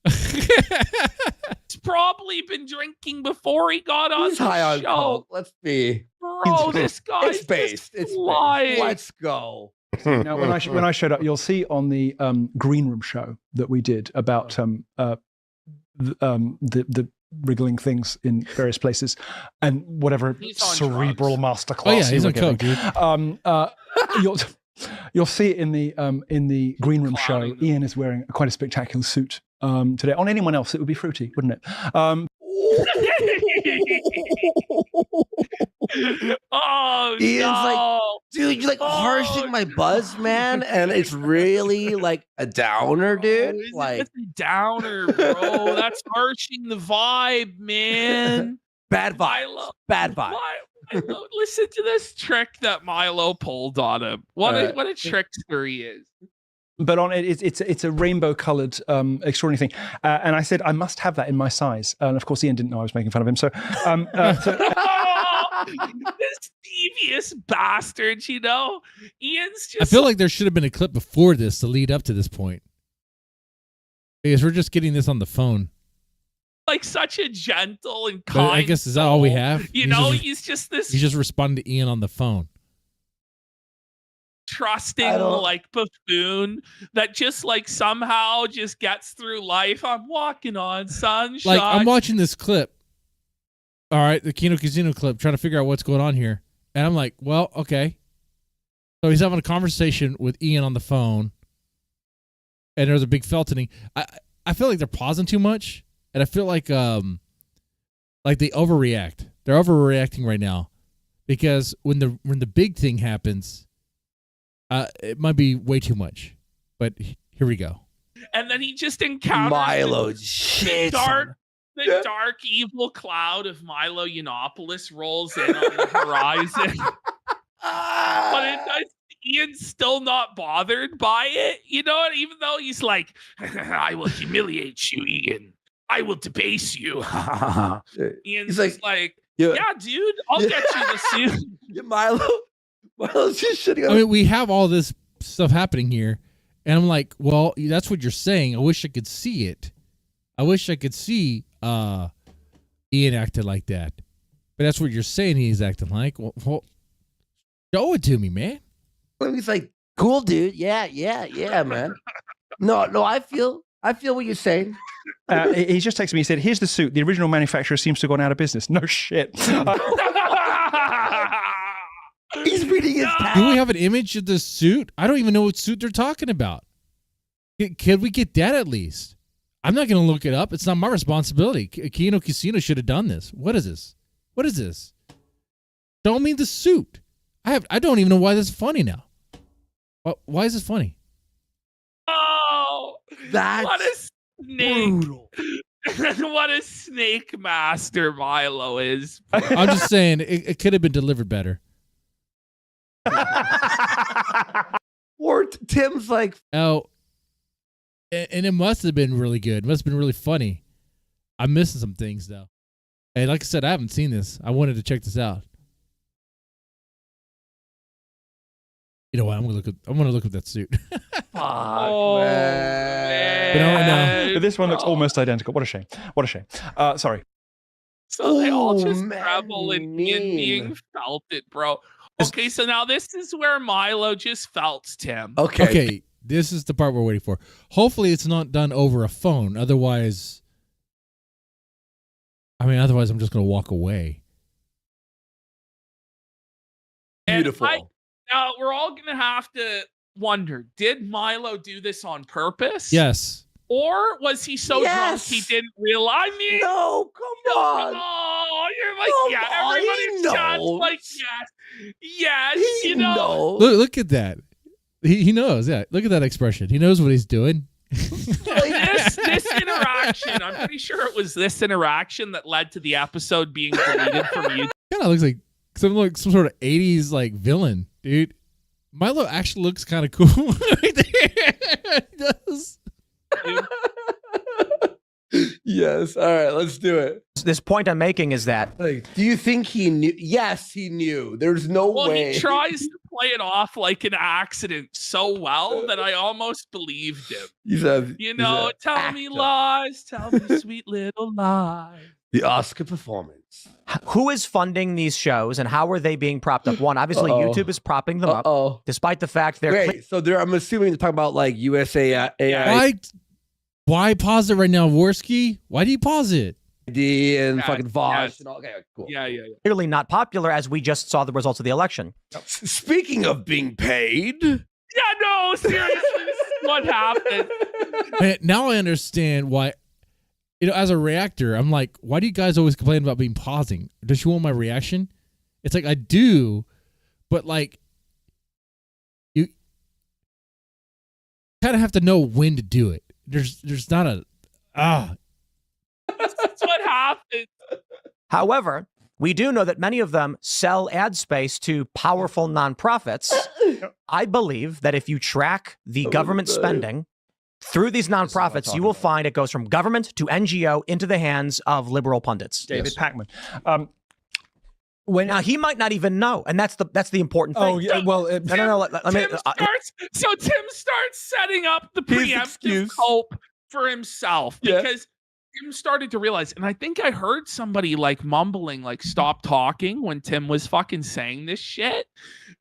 He's probably been drinking before he got on the show. Coke. Let's be. Bro, this guy It's based. It's flying. based. Let's go. Now, when I showed up, you'll see on the green room show that we did about the wriggling things in various places and whatever cerebral masterclass. Oh yeah, he's on coke, dude. You'll see it in the green room show. Ian is wearing quite a spectacular suit today. On anyone else, it would be fruity, wouldn't it? Oh, Ian's no. like, dude, you're like harshing my buzz, man, and it's really like a downer, dude. Like That's a downer, bro. That's harshing the vibe, man. Bad vibe. Bad vibe. Milo, listen to this trick that Milo pulled on him. What a trickster he is. But on it, it's a rainbow-colored extraordinary thing. And I said, I must have that in my size. And of course, Ian didn't know I was making fun of him. So, this devious bastard, you know? Ian's just... I feel like there should have been a clip before this to lead up to this point. Because we're just getting this on the phone. Like such a gentle and But kind I guess, is that all we have? He's just this... He's just responding to Ian on the phone. Trusting like buffoon that just like somehow just gets through life. I'm walking on sunshine. Like, I'm watching this clip. All right, the Kino Casino clip, trying to figure out what's going on here. And I'm like, well, okay. So he's having a conversation with Ian on the phone. And there's a big feltoning. I feel like they're pausing too much. And I feel like they overreact. They're overreacting right now. Because when the big thing happens, it might be way too much. But here we go. And then he just encounters Milo the dark evil cloud of Milo Yiannopoulos rolls in on the horizon. But Ian's still not bothered by it. You know what? Even though he's like, I will humiliate you, Ian. I will debase you. Ian's like, yeah, dude, I'll get you the suit. Yeah, Milo's just shitting on I mean, we have all this stuff happening here. And I'm like, well, that's what you're saying. I wish I could see it. I wish I could see Ian acted like that. But that's what you're saying he's acting like. Well, show it to me, man. He's like, cool, dude. Yeah, man. No, I feel what you're saying. He just texted me. He said, here's the suit. The original manufacturer seems to have gone out of business. No shit. He's reading his tag. Do we have an image of the suit? I don't even know what suit they're talking about. Could we get that at least? I'm not going to look it up. It's not my responsibility. Kino Casino should have done this. What is this? What is this? Show me the suit. I don't even know why this is funny now. Why is this funny? Oh, that's what a snake. Brutal. What a snake master Milo is. I'm just saying it could have been delivered better. Or Tim's like, oh, and it must have been really good. It must have been really funny. I'm missing some things though. And like I said, I haven't seen this. I wanted to check this out. You know what? I'm gonna look at that suit. man. But this one looks almost identical. What a shame. What a shame. Sorry. So they all just revel in being felted, bro. Okay, so now this is where Milo just felts Tim. Okay. This is the part we're waiting for. Hopefully it's not done over a phone. Otherwise I'm just going to walk away. Beautiful. Now we're all going to have to wonder, did Milo do this on purpose? Yes. Or was he so drunk he didn't realize me? No, come on. Oh, you're like, yeah. Everybody's just like, yes. You know. Look at that. He knows. Yeah, look at that expression. He knows what he's doing. this interaction, I'm pretty sure it was this interaction that led to the episode being deleted from YouTube. Kind of looks like some sort of 80s like villain, dude. Milo actually looks kind of cool. He does. Yes. All right, let's do it. This point I'm making is that. Do you think he knew? Yes, he knew. There's no way. He tries to play it off like an accident so well that I almost believed him. Tell me lies, tell me sweet little lies. The Oscar performance. Who is funding these shows and how are they being propped up? One, obviously, YouTube is propping them up, despite the fact they're. Wait, so I'm assuming they're talking about like USA AI. Why pause it right now, Worski? Why do you pause it? And fucking Vosh and all. Okay, cool. Yeah. Clearly not popular, as we just saw the results of the election. Speaking of being paid. Yeah, no, seriously, this is what happened. Man, now I understand why. As a reactor, I'm like, why do you guys always complain about being pausing? Don't you want my reaction? It's like I do, but like you kind of have to know when to do it. There's not a That's what happened. However, we do know that many of them sell ad space to powerful nonprofits. I believe that if you track the government spending through these nonprofits, you will find it goes from government to NGO into the hands of liberal pundits. David Pakman. Now he might not even know, and that's the important thing. Oh yeah, well, no. Tim starts setting up the preemptive cope for himself because Tim started to realize, and I think I heard somebody like mumbling, like "stop talking" when Tim was fucking saying this shit,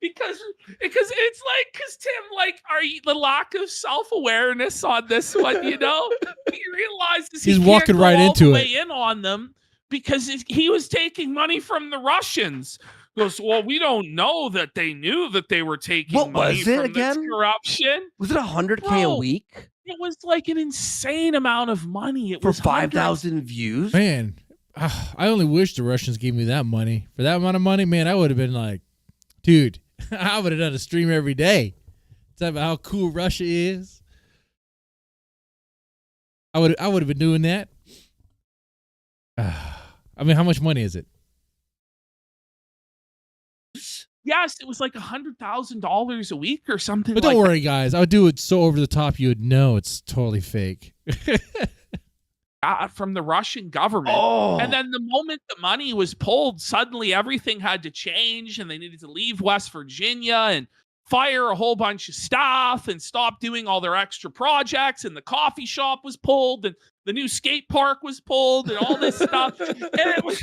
because Tim, like, the lack of self-awareness on this one, he realizes he's he walking can't go right all into the it. way in on them because he was taking money from the Russians. He goes, well, we don't know that they knew that they were taking money from this corruption. Was it $100K a week? It was like an insane amount of money. It for was 5,000 views. Man, I only wish the Russians gave me that money. For that amount of money, man, I would have been like, dude, I would have done a stream every day. Talk about how cool Russia is. I would have been doing that. I mean, how much money is it? Yes, it was like $100,000 a week or something. But don't worry, guys. I would do it so over the top you would know it's totally fake. From the Russian government. And then the moment the money was pulled, suddenly everything had to change and they needed to leave West Virginia and fire a whole bunch of staff and stop doing all their extra projects, and the coffee shop was pulled and the new skate park was pulled and all this stuff. And it was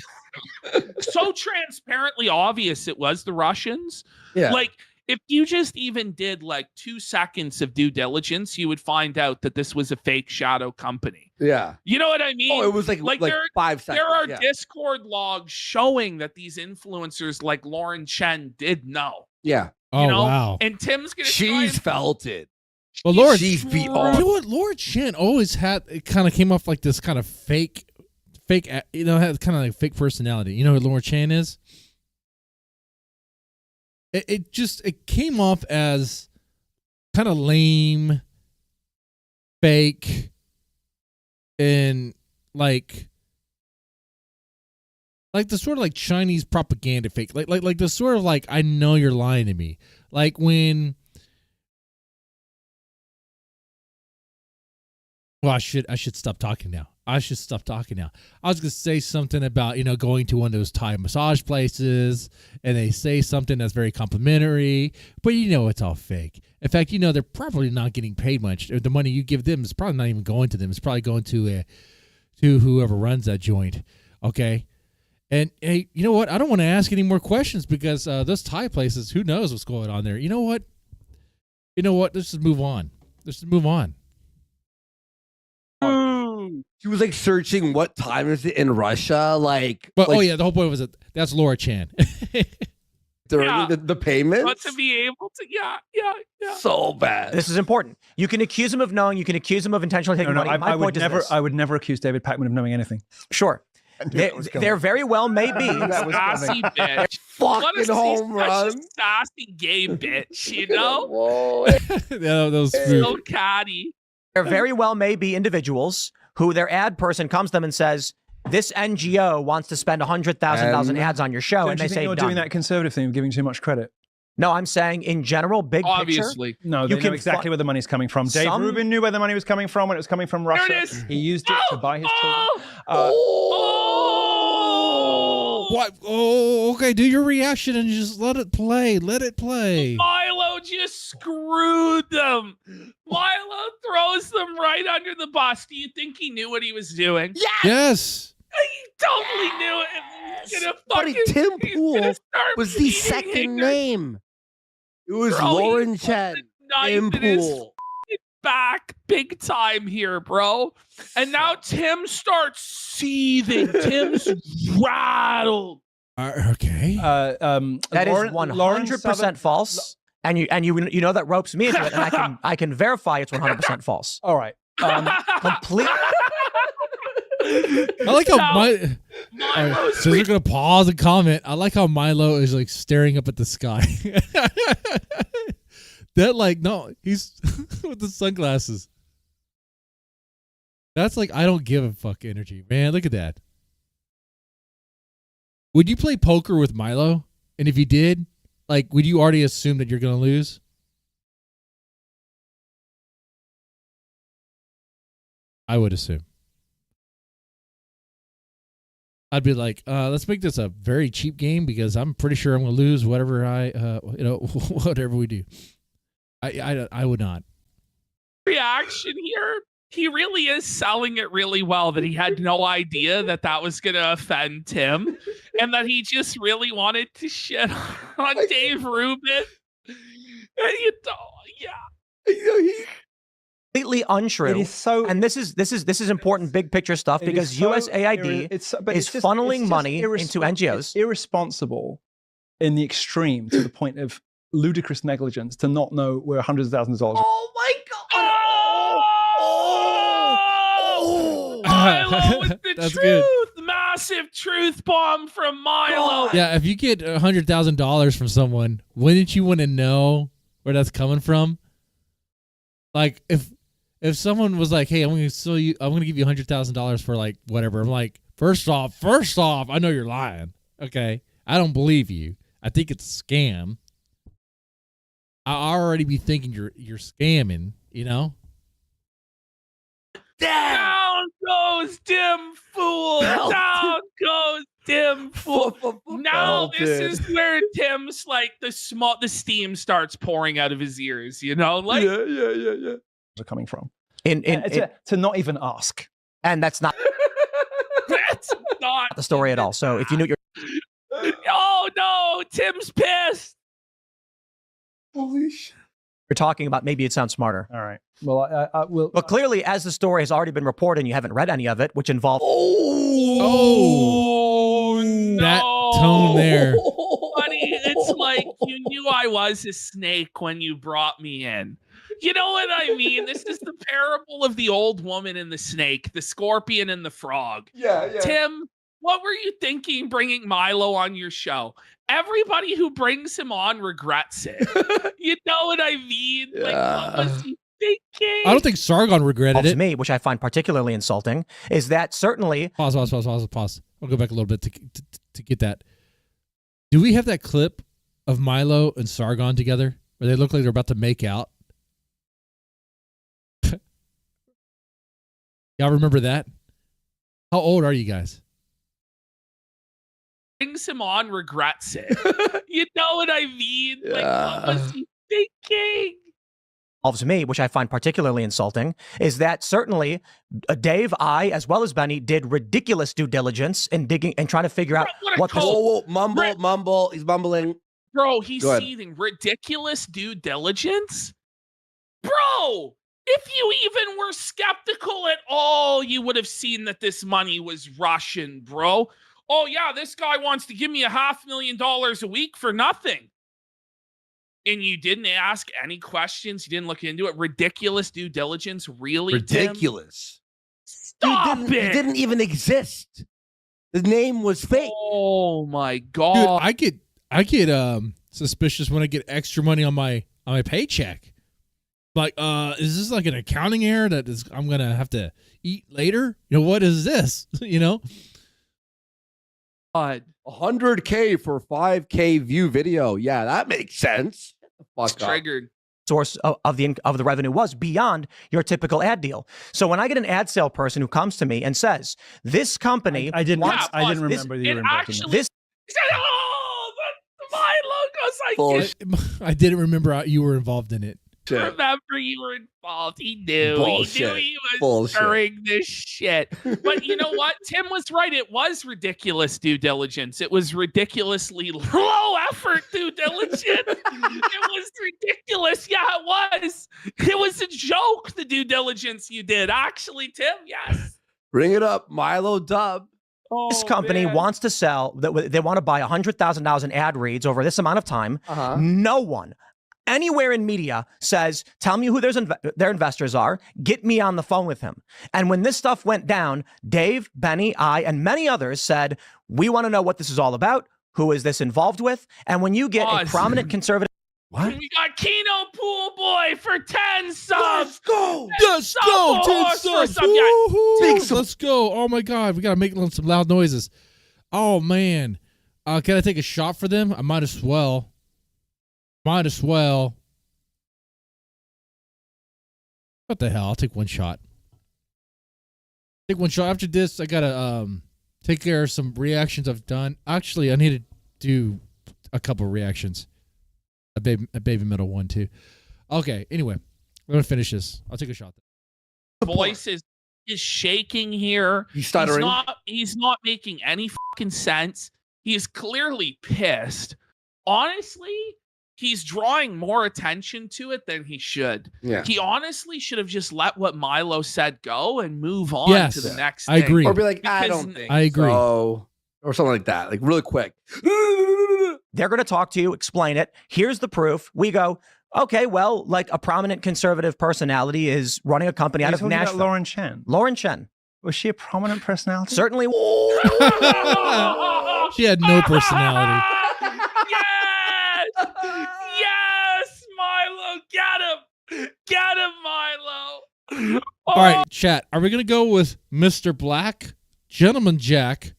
so transparently obvious it was the Russians. Yeah. Like, if you just even did like 2 seconds of due diligence, you would find out that this was a fake shadow company. Yeah. You know what I mean? Oh, it was like 5 seconds. There are Discord logs showing that these influencers like Lauren Chen did know. Yeah. Wow. And Tim's going to She's felt it. Well, Laura, she's beat you know what? Laura Chen always had, it kind of came off like this kind of fake, had kind of like fake personality. You know who Laura Chen is? It came off as kind of lame, fake, and like the sort of like Chinese propaganda fake, like the sort of like, I know you're lying to me. Like when, well, I should stop talking now. I should stop talking now. I was going to say something about, going to one of those Thai massage places, and they say something that's very complimentary, but it's all fake. In fact, they're probably not getting paid much. The money you give them is probably not even going to them. It's probably going to whoever runs that joint. Okay. And hey, you know what? I don't want to ask any more questions because those Thai places, who knows what's going on there? You know what? Let's just move on. She was like searching what time is it in Russia, But oh yeah, the whole point was that that's Laura Chan. The payment. But to be able to, yeah. So bad. This is important. You can accuse him of knowing. You can accuse him of intentionally taking money. My point is this. I would never accuse David Pakman of knowing anything. Sure. There very well may be. Sassy bitch. Fucking home run. Sassy gay bitch, you know? Whoa. Yeah, that was So catty. There very well may be individuals who their ad person comes to them and says, this NGO wants to spend $100,000 ads on your show. Don't And you they think say, you're doing that conservative thing of giving too much credit? No, I'm saying in general, big Obviously. picture. No, they know exactly where the money's coming from. Dave Rubin knew where the money was coming from when it was coming from Russia. There it is. He used it to buy his children. What? Oh, okay. Do your reaction and just let it play. Let it play. Milo just screwed them. Milo throws them right under the bus. Do you think he knew what he was doing? Yes. He totally knew it. He's gonna Buddy, fucking, Tim he's Pool gonna start was the beating second ignorant name. It was Bro, Lauren he Chen. knife Tim in his Pool. back big time here, bro. And now Tim starts seething. Tim's rattled. Okay. That is 100% false. And you know that ropes me into it, and I can verify it's 100% false. All right. Complete. I like how so they're gonna pause and comment. I like how Milo is like staring up at the sky. That like no, he's with the sunglasses. That's like I don't give a fuck energy, man. Look at that. Would you play poker with Milo? And if you did, like, would you already assume that you're gonna lose? I would assume. I'd be like, let's make this a very cheap game because I'm pretty sure I'm gonna lose whatever whatever we do. I would not. Reaction here. He really is selling it really well that he had no idea that was going to offend Tim and that he just really wanted to shit on Dave Rubin. And Completely untrue. It is so, and this is important big picture stuff because so USAID is funneling money into NGOs. It's irresponsible in the extreme to the point of ludicrous negligence to not know where hundreds of thousands of dollars. Oh my god! Milo with the That's truth. good. Massive truth bomb from Milo. Yeah, if you get $100,000 from someone, wouldn't you want to know where that's coming from? Like if someone was like, "Hey, I'm going to give you $100,000 for like whatever," I'm like, first off, I know you're lying. Okay, I don't believe you. I think it's a scam. I already be thinking you're scamming. You know. Down goes Dim Fool. Down goes Dim Fool. Now this is where Tim's like the steam starts pouring out of his ears. You know, like yeah. Are coming from to not even ask, and that's not the story at all. So if you knew oh no, Tim's pissed. Holy shit. You're talking about, maybe it sounds smarter. All right. Well, I will. But clearly, as the story has already been reported, and you haven't read any of it, which involved that tone there. Buddy, it's like you knew I was a snake when you brought me in. You know what I mean? This is the parable of the old woman and the snake, the scorpion and the frog. Yeah. Tim, what were you thinking bringing Milo on your show? Everybody who brings him on regrets it. You know what I mean? Like, what was he thinking? I don't think Sargon regretted it. Me, which I find particularly insulting, is that certainly... Pause. I'll go back a little bit to get that. Do we have that clip of Milo and Sargon together where they look like they're about to make out? Y'all remember that? How old are you guys? Brings him on regrets it. You know what I mean? Like, what was he thinking? Involves me, which I find particularly insulting, is that certainly Dave, I, as well as Benny, did ridiculous due diligence in digging and trying to figure out what the... Mumble. He's mumbling. Bro, he's seething. Ridiculous due diligence? Bro, if you even were skeptical at all, you would have seen that this money was Russian, bro. Oh, yeah, this guy wants to give me $500,000 a week for nothing. And you didn't ask any questions. You didn't look into it. Ridiculous due diligence. Really? Ridiculous. Tim? Stop it. He didn't even exist. The name was fake. Oh my Dude, god! I get suspicious when I get extra money on my paycheck. Like, is this like an accounting error that is I'm gonna have to eat later? You know, what is this? You know? God. 100K for 5K view video. Yeah, that makes sense. It's triggered. Source of the revenue was beyond your typical ad deal. So when I get an ad sale person who comes to me and says, "This company," I didn't remember that you were involved in this. He said, "Oh, the Milo goes like I didn't remember you were involved in it. remember you were involved. He knew. Bullshit. He knew he was Bullshit. stirring this shit." But you know what? Tim was right. It was ridiculous due diligence. It was ridiculously low effort due diligence. It was ridiculous. Yeah, it was. It was a joke, the due diligence you did. Actually, Tim, yes. Bring it up, Milo Dub. This company wants to sell, they want to buy $100,000 in ad reads over this amount of time. No one anywhere in media says, "Tell me who their investors are. Get me on the phone with him." And when this stuff went down, Dave, Benny, I, and many others said, "We want to know what this is all about. Who is this involved with?" And when you get a prominent conservative... What? We got Keno Pool Boy for 10 subs. Let's go. 10 subs. Woo-hoo. Let's go. Oh my God. We got to make some loud noises. Oh man. Can I take a shot for them? I might as well. What the hell? I'll take one shot. Take one shot. After this, I got to take care of some reactions I've done. Actually, I need to do a couple of reactions. A baby metal one too. Okay. Anyway, I'm gonna finish this. I'll take a shot. Voice is shaking here. He's stuttering. He's not making any fucking sense. He's clearly pissed. Honestly, he's drawing more attention to it than he should. Yeah. He honestly should have just let what Milo said go and move on to the next thing. I agree. Or be like, I don't think I agree. so. Or something like that. Like really quick. They're going to talk to you, explain it. Here's the proof. We go, okay, well, like a prominent conservative personality is running a company out of Nashville. About Lauren Chen. Lauren Chen. Was she a prominent personality? Certainly. She had no personality. Yes, Milo, get him, Milo. All right, chat. Are we gonna go with Mr. Black, Gentleman Jack,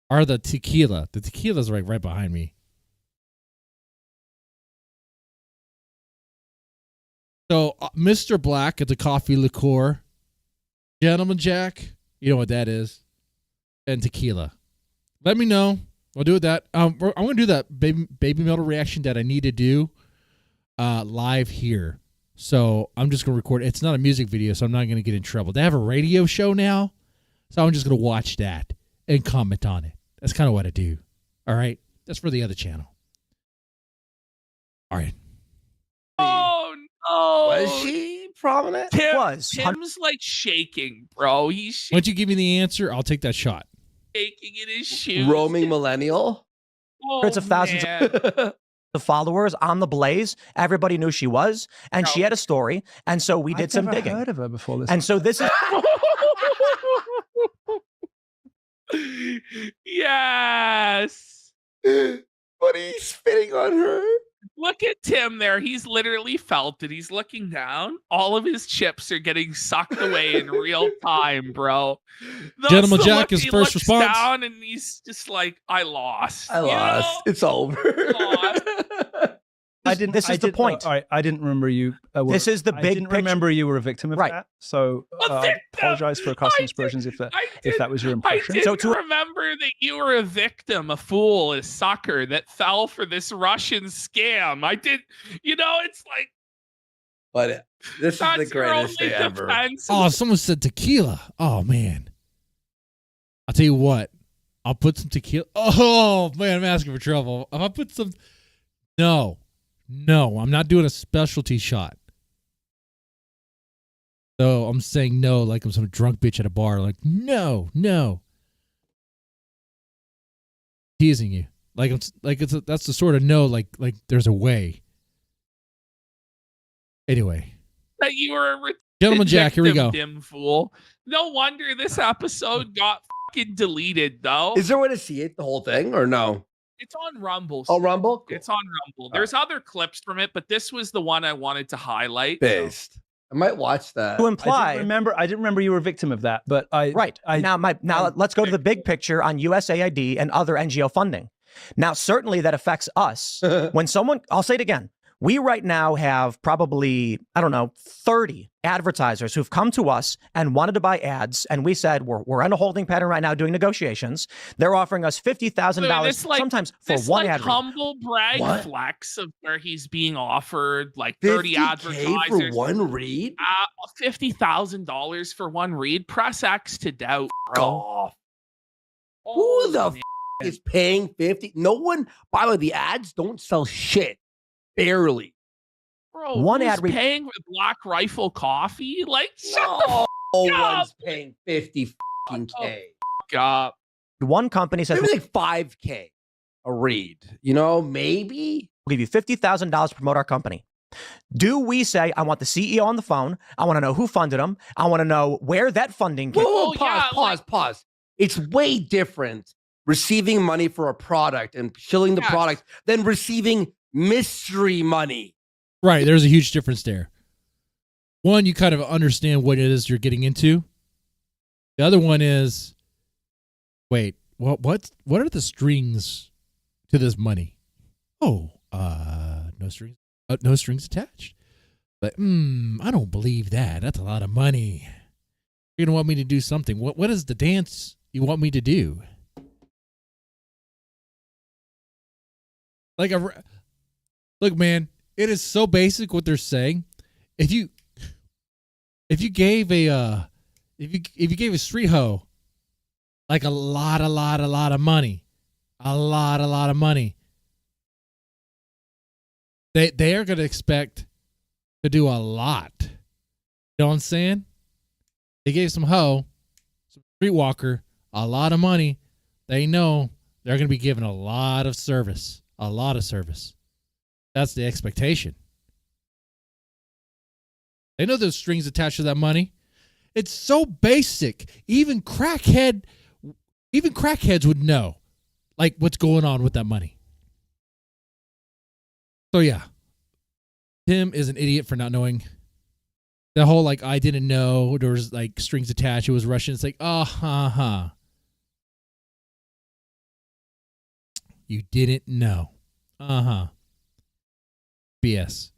or the tequila? The tequila's right behind me. So, Mr. Black at the coffee liqueur, Gentleman Jack, you know what that is, and tequila. Let me know. I'll do that. I'm going to do that baby metal reaction that I need to do live here. So I'm just going to record. It's not a music video, so I'm not going to get in trouble. They have a radio show now, so I'm just going to watch that and comment on it. That's kind of what I do. All right? That's for the other channel. All right. Oh, no. Was she prominent? Tim's like shaking, bro. He's shaking. Once you give me the answer, I'll take that shot. Shaking in his shoes. Roaming millennial. Hundreds of thousands of followers on the Blaze. Everybody knew she was, and she had a story, and so we did some digging. I've never heard of her before this. And so this is. Yes. But he's spitting on her. Look at Tim there. He's literally felt it. He's looking down. All of his chips are getting sucked away in real time, bro. Gentleman Jack is first response. Down and he's just like, I lost. I lost. It's over. This is the point. All right, I didn't remember you. This is the big I didn't remember you were a victim of that. So I apologize for casting aspersions if that was your impression. I didn't remember that you were a victim, a fool, a sucker that fell for this Russian scam. I did. You know, it's like. But this is the greatest thing ever. Oh, someone said tequila. Oh, man. I'll tell you what. I'll put some tequila. Oh, man, I'm asking for trouble. If I put some. No, I'm not doing a specialty shot. So I'm saying no like I'm some drunk bitch at a bar. Like, no. Teasing you. That's the sort of no, like there's a way. Anyway. That you were Gentleman Jack, here we go. Dim fool. No wonder this episode got fucking deleted, though. Is there a way to see it, the whole thing, or no? It's on Rumble. Oh, Rumble? Cool. It's on Rumble. There's other clips from it, but this was the one I wanted to highlight. Based. I might watch that. To imply, I didn't remember you were a victim of that, but now let's go to the big picture on USAID and other NGO funding. Now, certainly that affects us. When someone, I'll say it again, we right now have probably, 30 advertisers who've come to us and wanted to buy ads. And we said, we're in a holding pattern right now doing negotiations. They're offering us $50,000 sometimes for one ad read. Humble brag flex of where he's being offered like 30 advertisers for one read? $50,000 for one read. Press X to doubt, bro. Who the is paying 50? No one, by the way, the ads don't sell shit. Barely. Bro, one ad paying with Black Rifle Coffee? Like, no one's paying 50 fucking K. God. One company says maybe like 5K a read. Maybe we'll give you $50,000 to promote our company. Do we say, I want the CEO on the phone? I want to know who funded them. I want to know where that funding came. Pause. It's way different receiving money for a product and shilling the product than receiving mystery money. Right. There's a huge difference there. One, you kind of understand what it is you're getting into. The other one is, wait, what are the strings to this money? Oh, no strings attached. But I don't believe that. That's a lot of money. You're gonna want me to do something. What is the dance you want me to do? Look, man, it is so basic what they're saying. If you gave a street hoe like a lot of money, they are gonna expect to do a lot. You know what I'm saying? They gave some streetwalker, a lot of money. They know they're gonna be given a lot of service. That's the expectation. They know there's strings attached to that money. It's so basic. Even crackheads would know, like, what's going on with that money. So yeah, Tim is an idiot for not knowing. The whole like I didn't know there was like strings attached. It was Russian. It's like You didn't know. BS.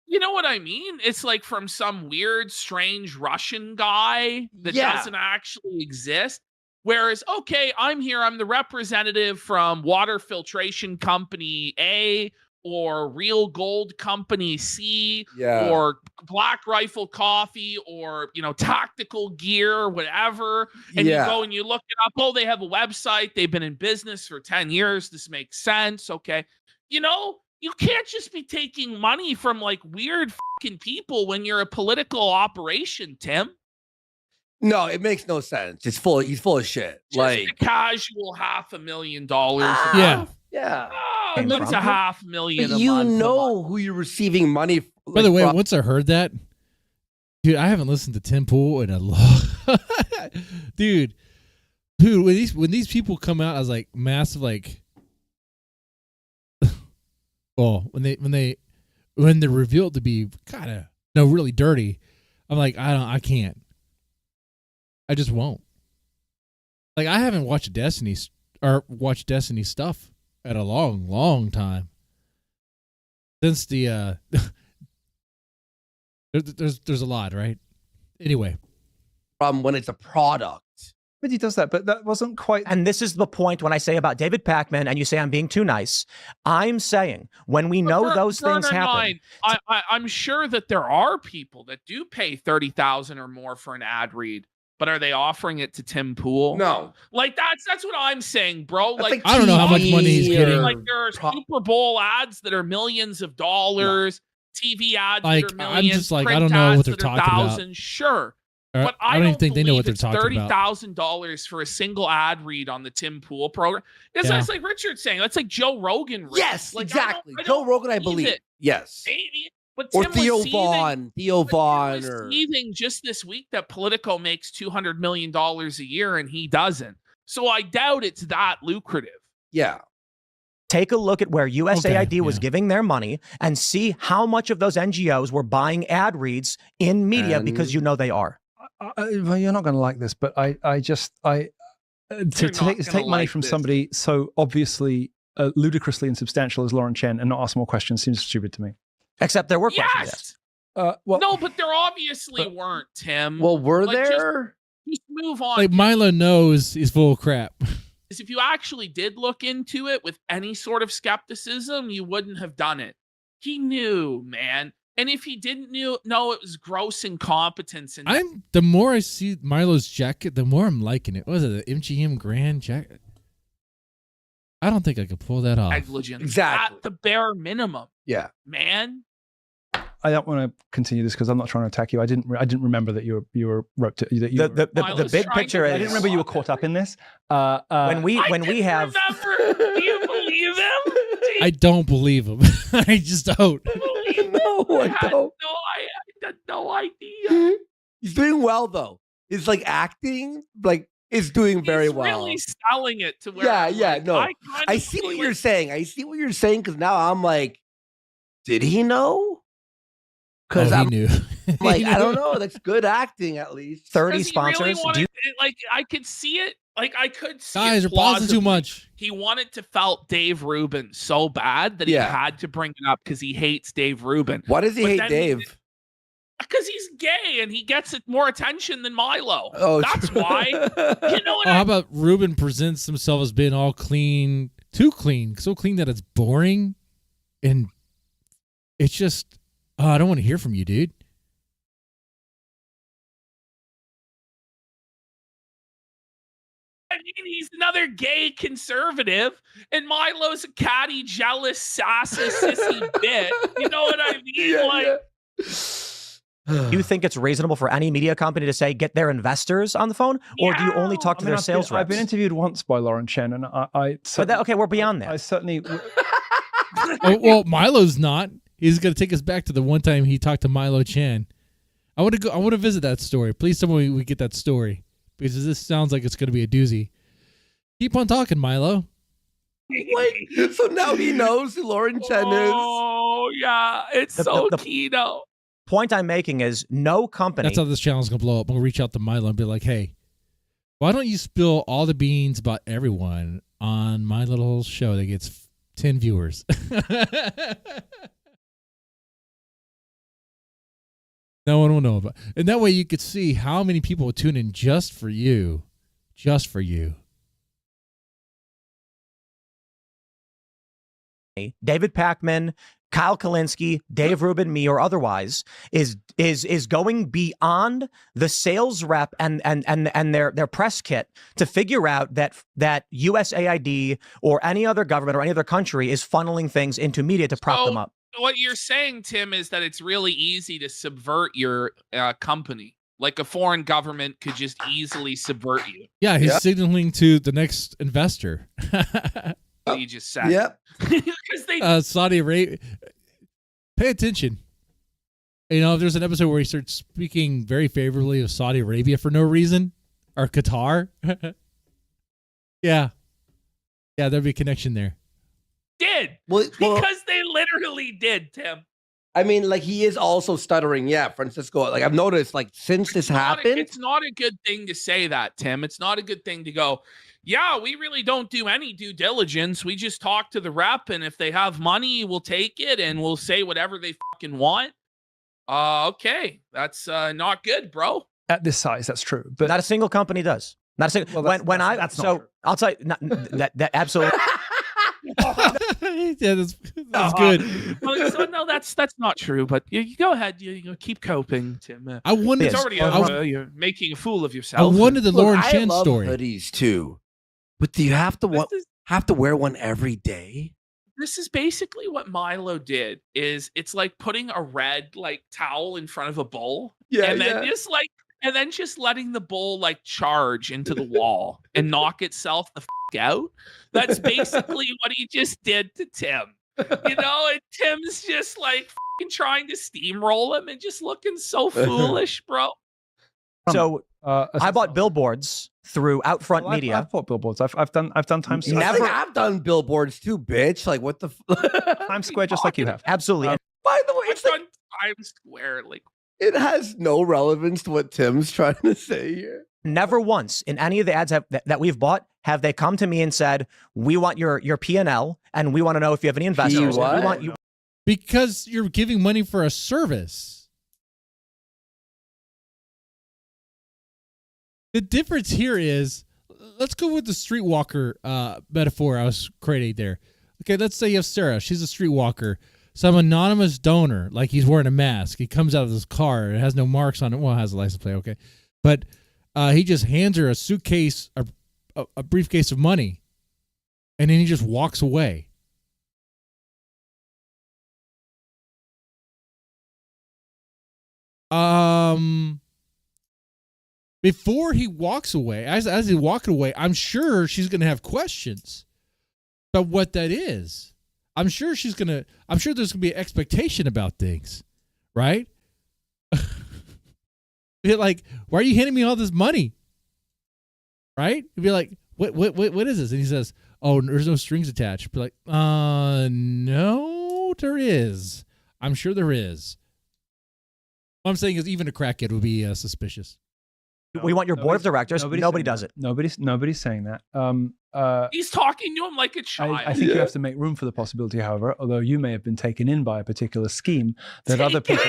You know what I mean? It's like from some weird, strange Russian guy that doesn't actually exist. Whereas, okay, I'm here. I'm the representative from water filtration company A or Real Gold Company C or Black Rifle Coffee or, Tactical Gear, whatever. And you go and you look it up. Oh, they have a website. They've been in business for 10 years. This makes sense. Okay. You can't just be taking money from like weird fucking people when you're a political operation, Tim. No, it makes no sense. He's full of shit. Just a casual $500,000. Yeah. It's a $500,000. You know who you're receiving money. By the way, once I heard that, dude, I haven't listened to Tim Pool in a long. dude, when these people come out as like massive like. Well, when they're revealed to be kind of really dirty, I'm like, I can't. I just won't. Like I haven't watched Destiny stuff at a long time. Since the there's a lot, right? Anyway, when it's a product. But he does that, but that wasn't quite. And this is the point when I say about David Pakman, and you say I'm being too nice. I'm saying when we know those things happen. I'm sure that there are people that do pay $30,000 or more for an ad read, but are they offering it to Tim Pool? No. Like that's what I'm saying, bro. Like I don't know how much money he's getting. Like there are Super Bowl ads that are millions of dollars, TV ads that are millions. I'm just like I don't know what they're talking about. Sure. But I don't even think they know what they're talking about. $30,000 for a single ad read on the Tim Pool program. That's like Richard's saying. That's like Joe Rogan. Yes, like, exactly. Joe Rogan, I believe. Yes. Maybe. But Or Tim Theo was seething- Vaughn. Theo Vaughn. was Or... seething just this week that Politico makes $200 million a year and he doesn't. So I doubt it's that lucrative. Yeah. Take a look at where USAID was giving their money and see how much of those NGOs were buying ad reads in media because you know they are. Well, you're not going to like this, but I to take money from somebody so obviously ludicrously insubstantial as Lauren Chen and not ask more questions seems stupid to me. Except there were questions. Well, no, but there obviously weren't, Tim. Well, were Like, there? Just move on. Like Milo knows he's full of crap. If you actually did look into it with any sort of skepticism, you wouldn't have done it. He knew, man. And if he didn't know it was gross incompetence. And The more I see Milo's jacket, the more I'm liking it. What was it, the MGM Grand jacket? I don't think I could pull that off. negligence Exactly. at the bare minimum. Yeah. Man. I don't want to continue this because I'm not trying to attack you. I didn't remember that you were roped. That you The big picture is I didn't remember you were caught up in this. When we have. Do you believe him? I don't believe him. I just don't. No, I don't. I had no idea. He's doing well though. It's like acting, like is doing very He's well. really selling it to where No. I see what you're saying. I see what you're saying because now I'm like, did he know? Because he knew. Like, I don't know. That's good acting at least. 30 sponsors. Really wanted, like I could see it. Like I could see Guys, it you're pausing too plausibly. much. He wanted to felt Dave Rubin so bad that he had to bring it up because he hates Dave Rubin. Why does he hate Dave? Because he's gay and he gets more attention than Milo. Oh, that's why. You know what? How about Ruben presents himself as being all clean, too clean, so clean that it's boring, and it's just, I don't want to hear from you, dude. I mean, he's another gay conservative, and Milo's a catty, jealous, sassy, sissy bit. You know what I mean? You think it's reasonable for any media company to say get their investors on the phone, or do you only talk to their sales reps? I've been interviewed once by Lauren Chen, and okay, we're beyond that. I certainly. Well, Milo's not. He's going to take us back to the one time he talked to Milo Chen. I want to go. I want to visit that story. Please tell me we get that story because this sounds like it's going to be a doozy. Keep on talking, Milo. Wait, so now he knows who Lauren Chen is. Oh yeah, it's The keto. Point I'm making is no company. That's how this channel is going to blow up. I'm going to reach out to Milo and be like, hey, why don't you spill all the beans about everyone on my little show that gets 10 viewers? No one will know about it. And that way you could see how many people will tune in just for you. Just for you. David Pakman, Kyle Kalinske, Dave Rubin, me, or otherwise, is going beyond the sales rep and their press kit to figure out that USAID or any other government or any other country is funneling things into media to prop them up. What you're saying, Tim, is that it's really easy to subvert your company. Like a foreign government could just easily subvert you. Yeah, he's signaling to the next investor. What you just said. Yep. Because they Saudi Arabia. Pay attention. You know, if there's an episode where he starts speaking very favorably of Saudi Arabia for no reason, or Qatar. Yeah, there'd be a connection there. did. Well, because they literally did, Tim. I mean, like, he is also stuttering. Yeah, Francisco. Like, I've noticed, like, since this happened. It's not a good thing to say that, Tim. It's not a good thing to go, yeah, we really don't do any due diligence. We just talk to the rep, and if they have money, we'll take it, and we'll say whatever they fucking want. Okay, that's not good, bro. At this size, that's true. But not a single company does. Not a single. That's not true. I'll tell you that absolutely. Yeah, that's good. Well, so no, that's not true. But you go ahead. You keep coping, Tim. I wanted. It's already over. You're making a fool of I yourself. wanted the Lauren Chen I love story. hoodies too, but do you have to wear one every day? This is basically what Milo did. It's like putting a red towel in front of a bowl, and then just letting the bowl charge into the wall and knock itself the out. That's basically what he just did to Tim. You know, and Tim's just like fucking trying to steamroll him and just looking so foolish, bro. So I bought billboards through Outfront Media. I've bought billboards. I've done Times Square. Never. I've done billboards too, bitch. Like what the Times Square, just like you have. Absolutely. By the way, I've done Times Square. Like it has no relevance to what Tim's trying to say here. Never once in any of the ads that we've bought have they come to me and said, "We want your P&L, and we want to know if you have any investors. We want you." Because you're giving money for a service. The difference here is, let's go with the streetwalker metaphor I was creating there. Okay, let's say you have Sarah. She's a streetwalker. Some anonymous donor, like he's wearing a mask. He comes out of his car. It has no marks on it. Well, it has a license plate, okay. But he just hands her a suitcase, a briefcase of money, and then he just walks away. Before he walks away, as he's walking away, I'm sure she's going to have questions about what that is. I'm sure there's going to be an expectation about things, right? Be like, why are you handing me all this money? Right? You'd be like, what is this? And he says, oh, there's no strings attached. Be like, no, there is. I'm sure there is. What I'm saying is even a crackhead would be suspicious. We want your board of directors. Nobody does it. Nobody's saying that. He's talking to him like a child. I think you have to make room for the possibility, however, although you may have been taken in by a particular scheme that other people.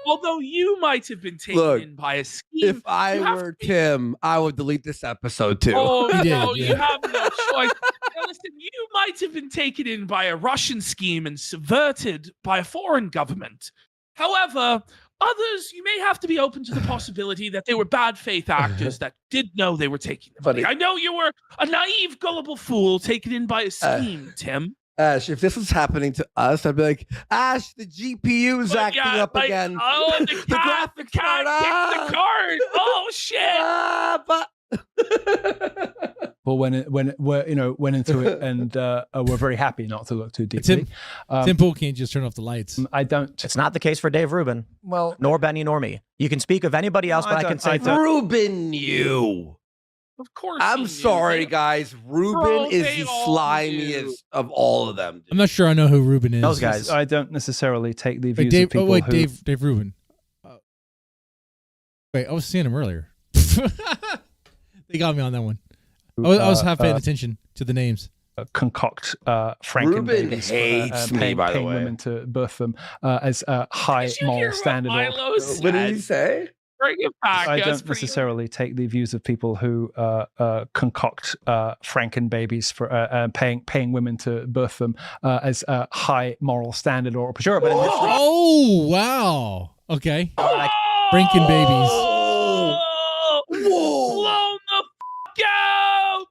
Although you might have been taken in by a scheme. If I were Tim, I would delete this episode too. Oh, no, you have no choice. Now, listen, you might have been taken in by a Russian scheme and subverted by a foreign government. However, others, you may have to be open to the possibility that they were bad faith actors that did know they were taking the money. I know you were a naive, gullible fool taken in by a scheme, Tim. Ash, if this was happening to us, I'd be like, Ash, the GPU's acting up again. Oh, the cat kicked the card. Oh shit! Well, when went into it, and we're very happy not to look too deeply. Tim Pool can't just turn off the lights. I don't. It's not the case for Dave Rubin. Well, nor Benny nor me. You can speak of anybody else, but I can say Rubin knew. Of course. I'm sorry, guys. Rubin is the slimiest of all of them. I'm not sure I know who Rubin is. Those guys. I don't necessarily take the views of people who... Dave Rubin. Wait, I was seeing him earlier. They got me on that one. I was half paying attention to the names. Concoct Franken Rubin babies, hates me, by the way. women to birth them as a high moral standard. What did he say? Bring it back. I don't necessarily take the views of people who concoct Franken babies for paying women to birth them as a high moral standard or pejorative. But in this oh wow! Okay, Franken babies. Whoa! Blown the fuck out!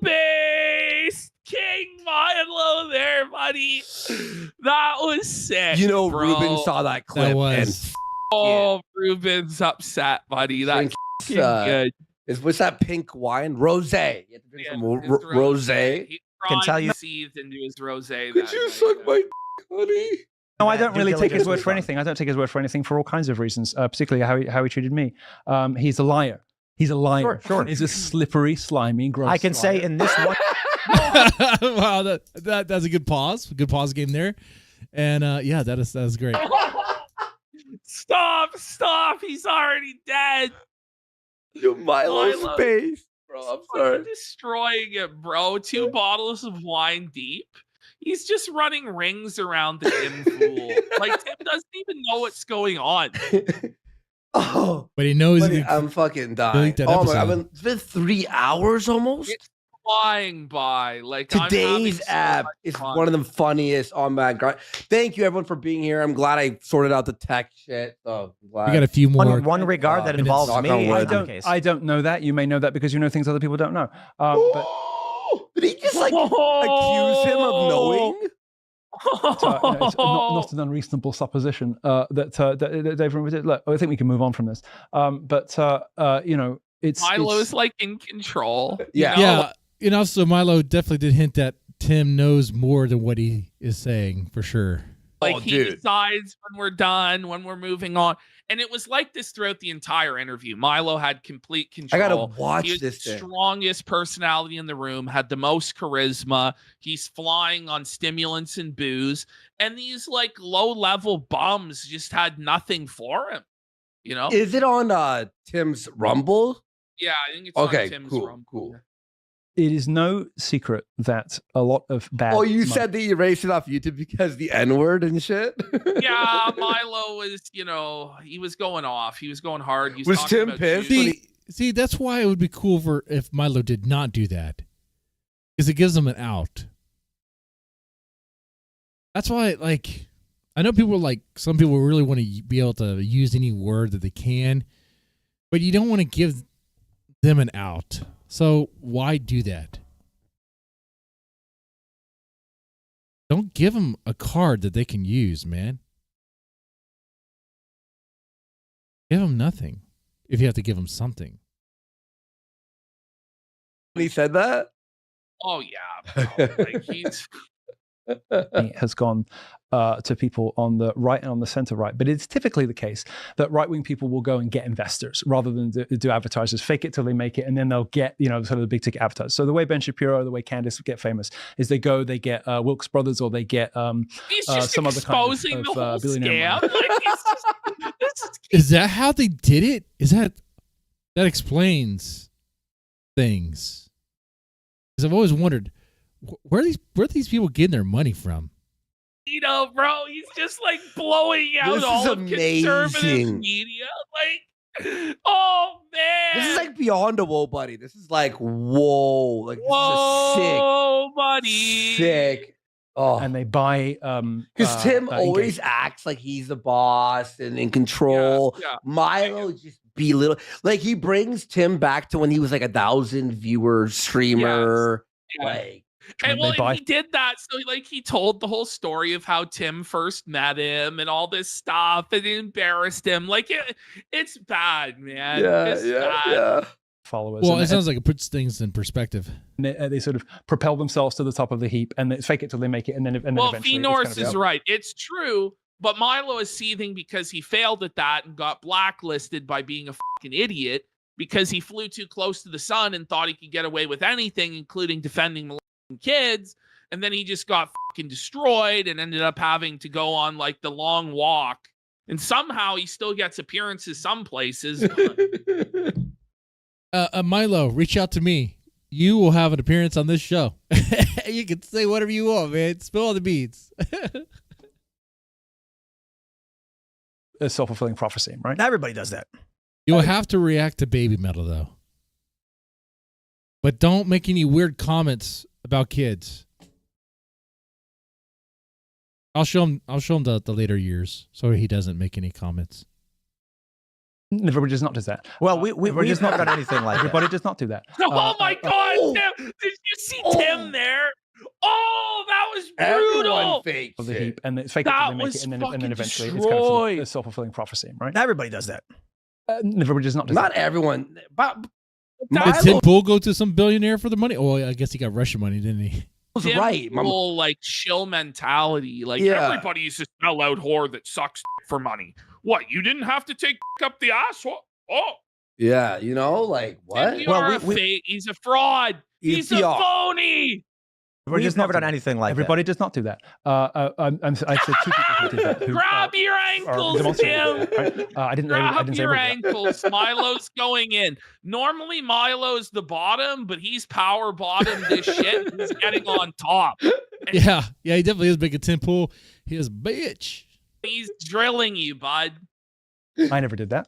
Base King Milo there, buddy. That was sick. You know, bro. Rubin saw that clip. That was. Ruben's upset, buddy. That's good. What's that pink wine? Rosé. You have to drink some rosé. He can tell you seethed into his rosé. Could you suck my honey? No, I don't really take his word for anything. I don't take his word for anything for all kinds of reasons, particularly how he treated me. He's a liar. He's a liar. Sure. He's a slippery, slimy, gross. I can say in this one. Wow, that's a good pause. Good pause game there. And yeah, that is great. Stop! He's already dead. You Milo space, bro. I'm sorry. Destroying it, bro. 2 bottles of wine deep. He's just running rings around the Tim fool. Like Tim doesn't even know what's going on. Oh, but he knows. I'm fucking dying. Oh my god, it's been 3 hours almost. It's flying by. Like today's app is one of the funniest on my god. Thank you everyone for being here. I'm glad I sorted out the tech shit. So we got a few more. One regard that involves me. I don't know that. You may know that because you know things other people don't know. Did he just like accuse him of knowing? It's not an unreasonable supposition that Dave Rubin did. Look, I think we can move on from this. It's Milo's like in control. Yeah. So Milo definitely did hint that Tim knows more than what he is saying for sure. Like he decides when we're done, when we're moving on. And it was like this throughout the entire interview. Milo had complete control. I gotta watch he was this the thing. strongest personality in the room, had the most charisma. He's flying on stimulants and booze. And these like low-level bums just had nothing for him. You know? Is it on Tim's Rumble? Yeah, I think it's on Tim's cool, Rumble. cool. It is no secret that a lot of bad. Oh, you said that you erased it off YouTube because the N-word and shit? Yeah, Milo was, you know, he was going off. He was going hard. He Was talking Tim about pissed? Jews. See, that's why it would be cool for if Milo did not do that, because it gives them an out. That's why, like, I know people like some people really want to be able to use any word that they can, but you don't want to give them an out. So why do that? Don't give them a card that they can use, man. Give them nothing if you have to give them something. He said that? Oh, yeah. Bro. Like, he's... has gone to people on the right and on the center right. But it's typically the case that right-wing people will go and get investors rather than do advertisers, fake it till they make it, and then they'll get, you know, sort of the big ticket advertisers. So the way Ben Shapiro, the way Candace get famous is they get Wilkes Brothers, or they get he's just some other kind exposing of the whole billionaire scam. money. Like, he's just, Is that how they did it? Is that explains things? Because I've always wondered where are these people getting their money from? you know, bro, he's just like blowing out This all is of conservative amazing. media. Like, oh man, This is like beyond a whoa, buddy. This is like whoa, like this whoa, is buddy, sick. Oh, and they buy because Tim always acts like he's the boss and in control. Yeah. Milo just belittle, like he brings Tim back to when he was like 1,000 viewer streamer. Yeah. Like, and well, and he did that. So like he told the whole story of how Tim first met him and all this stuff, and it embarrassed him. Like it's bad, man. It's bad. Followers. Well, it sounds like it puts things in perspective. And they sort of propel themselves to the top of the heap, and they fake it till they make it, and then Well, eventually. Fee Norris is right. It's true, but Milo is seething because he failed at that and got blacklisted by being a fucking idiot because he flew too close to the sun and thought he could get away with anything, including defending Malay kids. And then he just got fucking destroyed and ended up having to go on like the long walk. And somehow he still gets appearances some places. Milo, reach out to me. You will have an appearance on this show. You can say whatever you want, man. Spill all the beans. A self-fulfilling prophecy, right? Everybody does that. You'll have to react to baby metal, though. But don't make any weird comments about kids. I'll show him the later years so he doesn't make any comments. Everybody does not do that. Well, we've does not done anything like everybody does not do that. Oh my God, Tim! Did you see Tim there? Oh, that was brutal. Of the heap, and it's fake That it till they make was it, and then fucking eventually it's kind of destroyed. a self-fulfilling prophecy, right? Everybody does that. Everybody does not do not that. everyone, but Did Tim Pool go to some billionaire for the money? Oh, I guess he got Russian money, didn't he? was Tim right. Pool, like chill mentality. Like everybody used to smell out whore that sucks for money. What? You didn't have to take up the ass? Oh, Yeah, you know, like what? He's a fraud. He's a phony. We've just never done anything like Everybody does not do that. I said two people who did that. Who, Grab your ankles, Tim. Right? I didn't Grab say your everybody. ankles. Milo's going in. Normally, Milo's the bottom, but he's power bottom this shit. He's getting on top. Yeah, he definitely is big at Tim Pool. He is bitch. He's drilling you, bud. I never did that.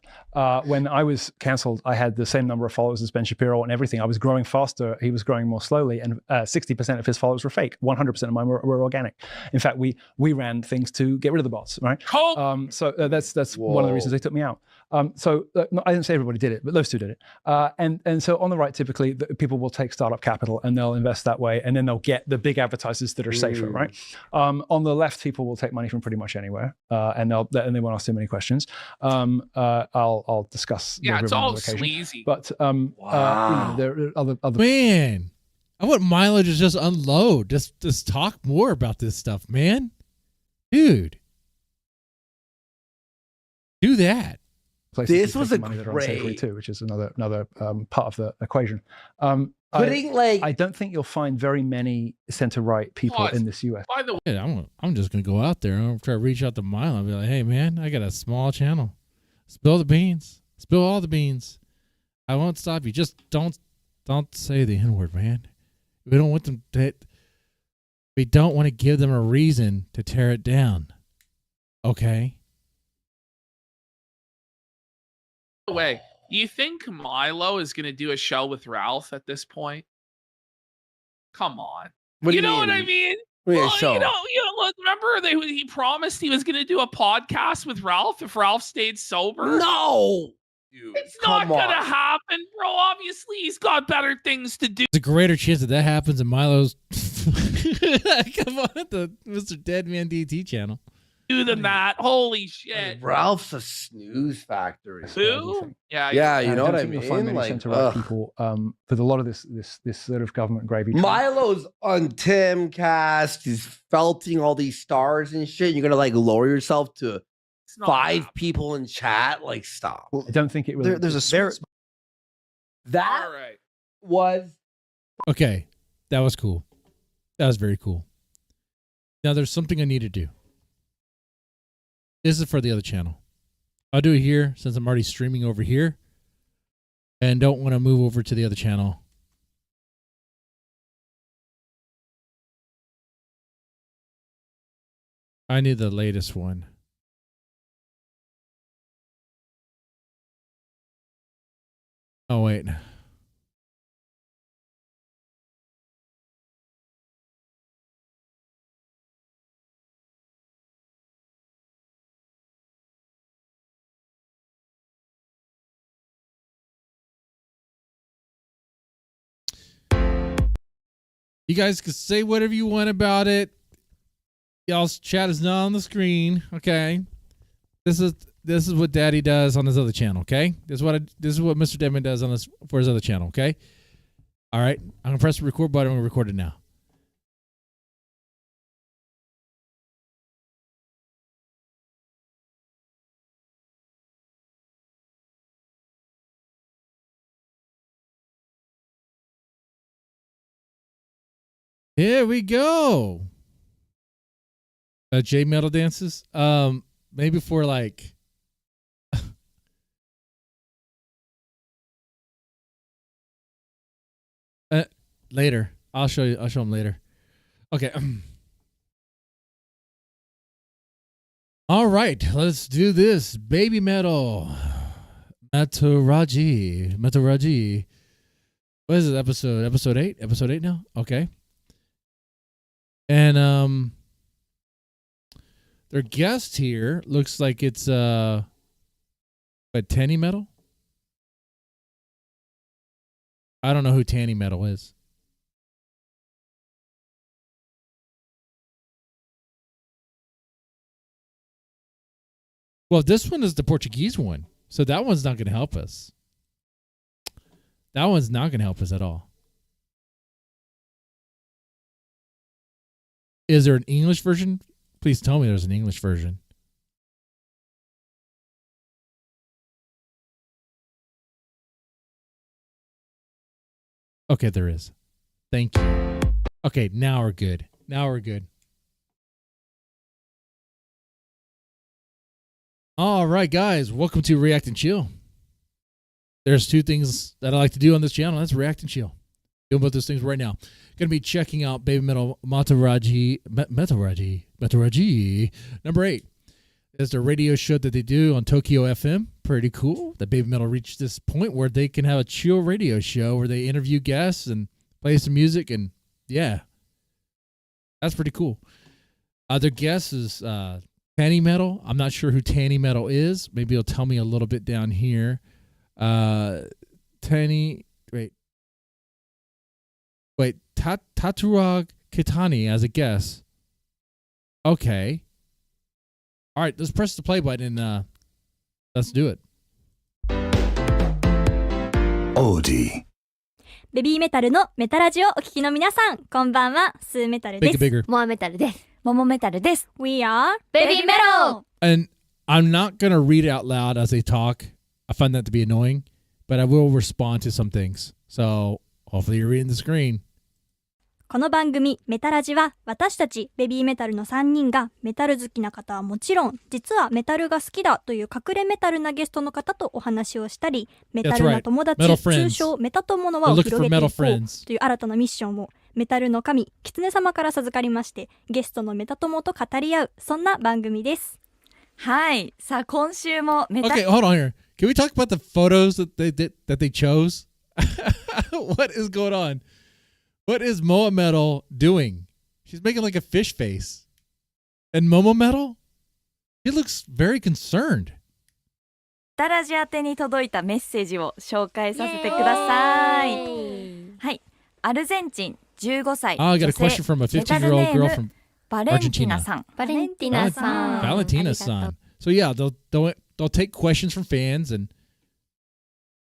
When I was cancelled, I had the same number of followers as Ben Shapiro and everything. I was growing faster. He was growing more slowly. And 60% of his followers were fake. 100% of mine were organic. In fact, we ran things to get rid of the bots, right? So that's one of the reasons they took me out. No, I didn't say everybody did it, but those two did it. And so on the right, typically, people will take startup capital and they'll invest that way. And then they'll get the big advertisers that are safer, right? On the left, people will take money from pretty much anywhere. And they won't ask too many questions. I'll discuss. Yeah, it's all occasion. sleazy. But you know, there are other. Man, I want Milo to just unload. Just talk more about this stuff, man. Dude. Do that. This was a great too, which is another part of the equation. I don't think you'll find very many center-right people in this U.S. By the way, Yeah, I'm just gonna go out there and try to reach out to Milo and be like, "Hey, man, I got a small channel. Spill the beans. Spill all the beans. I won't stop you. Just don't say the N-word, man. We don't want them to. We don't want to give them a reason to tear it down. Okay." by the way, do you think Milo is going to do a show with Ralph at this point? Come on. What do you know mean? what I mean? What do you mean, Well, show? Look, remember he promised he was going to do a podcast with Ralph if Ralph stayed sober? No. Dude, it's not going to happen, bro. Obviously, he's got better things to do. There's a greater chance that happens in Milo's come on, the Mr. Deadman DT channel. Than that. Holy shit. Ralph's a snooze factory. Who? Yeah, you know what I mean? You'll find many center-right people with a lot of this sort of government gravy. Milo's on Timcast. He's felting all these stars and shit. You're gonna like lower yourself to 5 people in chat. Like, stop. I don't think it will. There's a that all right. was Okay, that was cool. That was very cool. Now there's something I need to do. This is for the other channel. I'll do it here since I'm already streaming over here and don't want to move over to the other channel. I need the latest one. Oh, wait. You guys can say whatever you want about it. Y'all's chat is not on the screen, okay? This is what Daddy does on his other channel, okay? This is what Mr. Deadman does on for his other channel, okay? All right, I'm gonna press the record button. I'm gonna record it now. Here we go. J Metal dances. Maybe for like later. I'll show them later. Okay. All right, let's do this. Baby metal. Mataraji. What is it? Episode 8? Episode 8 now? Okay. And their guest here looks like it's a Tanny Metal. I don't know who Tanny Metal is. Well, this one is the Portuguese one, so that one's not going to help us. That one's not going to help us at all. Is there an English version? Please tell me there's an English version. Okay, there is. Thank you. Okay, now we're good. Now we're good. All right, guys. Welcome to React and Chill. There's 2 things that I like to do on this channel. That's React and Chill. Doing both those things right now. Going to be checking out Baby Metal Mataraji. Number 8 is the radio show that they do on Tokyo FM. Pretty cool. That Baby Metal reached this point where they can have a chill radio show where they interview guests and play some music. And yeah, that's pretty cool. Other guest is Tanny Metal. I'm not sure who Tanny Metal is. Maybe he'll tell me a little bit down here. Wait, Taturag Kitani as a guest. Okay. All right, let's press the play button and let's do it. Odie. ベビーメタルのメタラジオをお聞きの皆さん、こんばんは。スーメタルです。Bigger. モアメタルです。モモメタルです。We are Baby Metal! And I'm not going to read it out loud as they talk. I find that to be annoying, but I will respond to some things. So hopefully you're reading the screen. この番組メタラジは私たちベビーメタルの3人がメタル好きな方はもちろん実はメタルが好きだという隠れメタルなゲストの方とお話をしたりメタルな友達、通称メタ友の輪を広げていこうという新たなミッションをメタルの神キツネ様から授かりましてゲストのメタ友と語り合うそんな番組です。はい。さあ今週もメタ Okay, hold on here. Can we talk about the photos that they chose? What is going on?What is Moa Metal doing? She's making like a fish face. And Momo Metal? He looks very concerned. メタラジ宛てに届いたメッセージを紹介させてください。はい。アルゼンチン15歳。I got a question from a 15-year-old girl from バレンティナさん。バレンティナさん。Valentina-san. So yeah, they'll take questions from fans and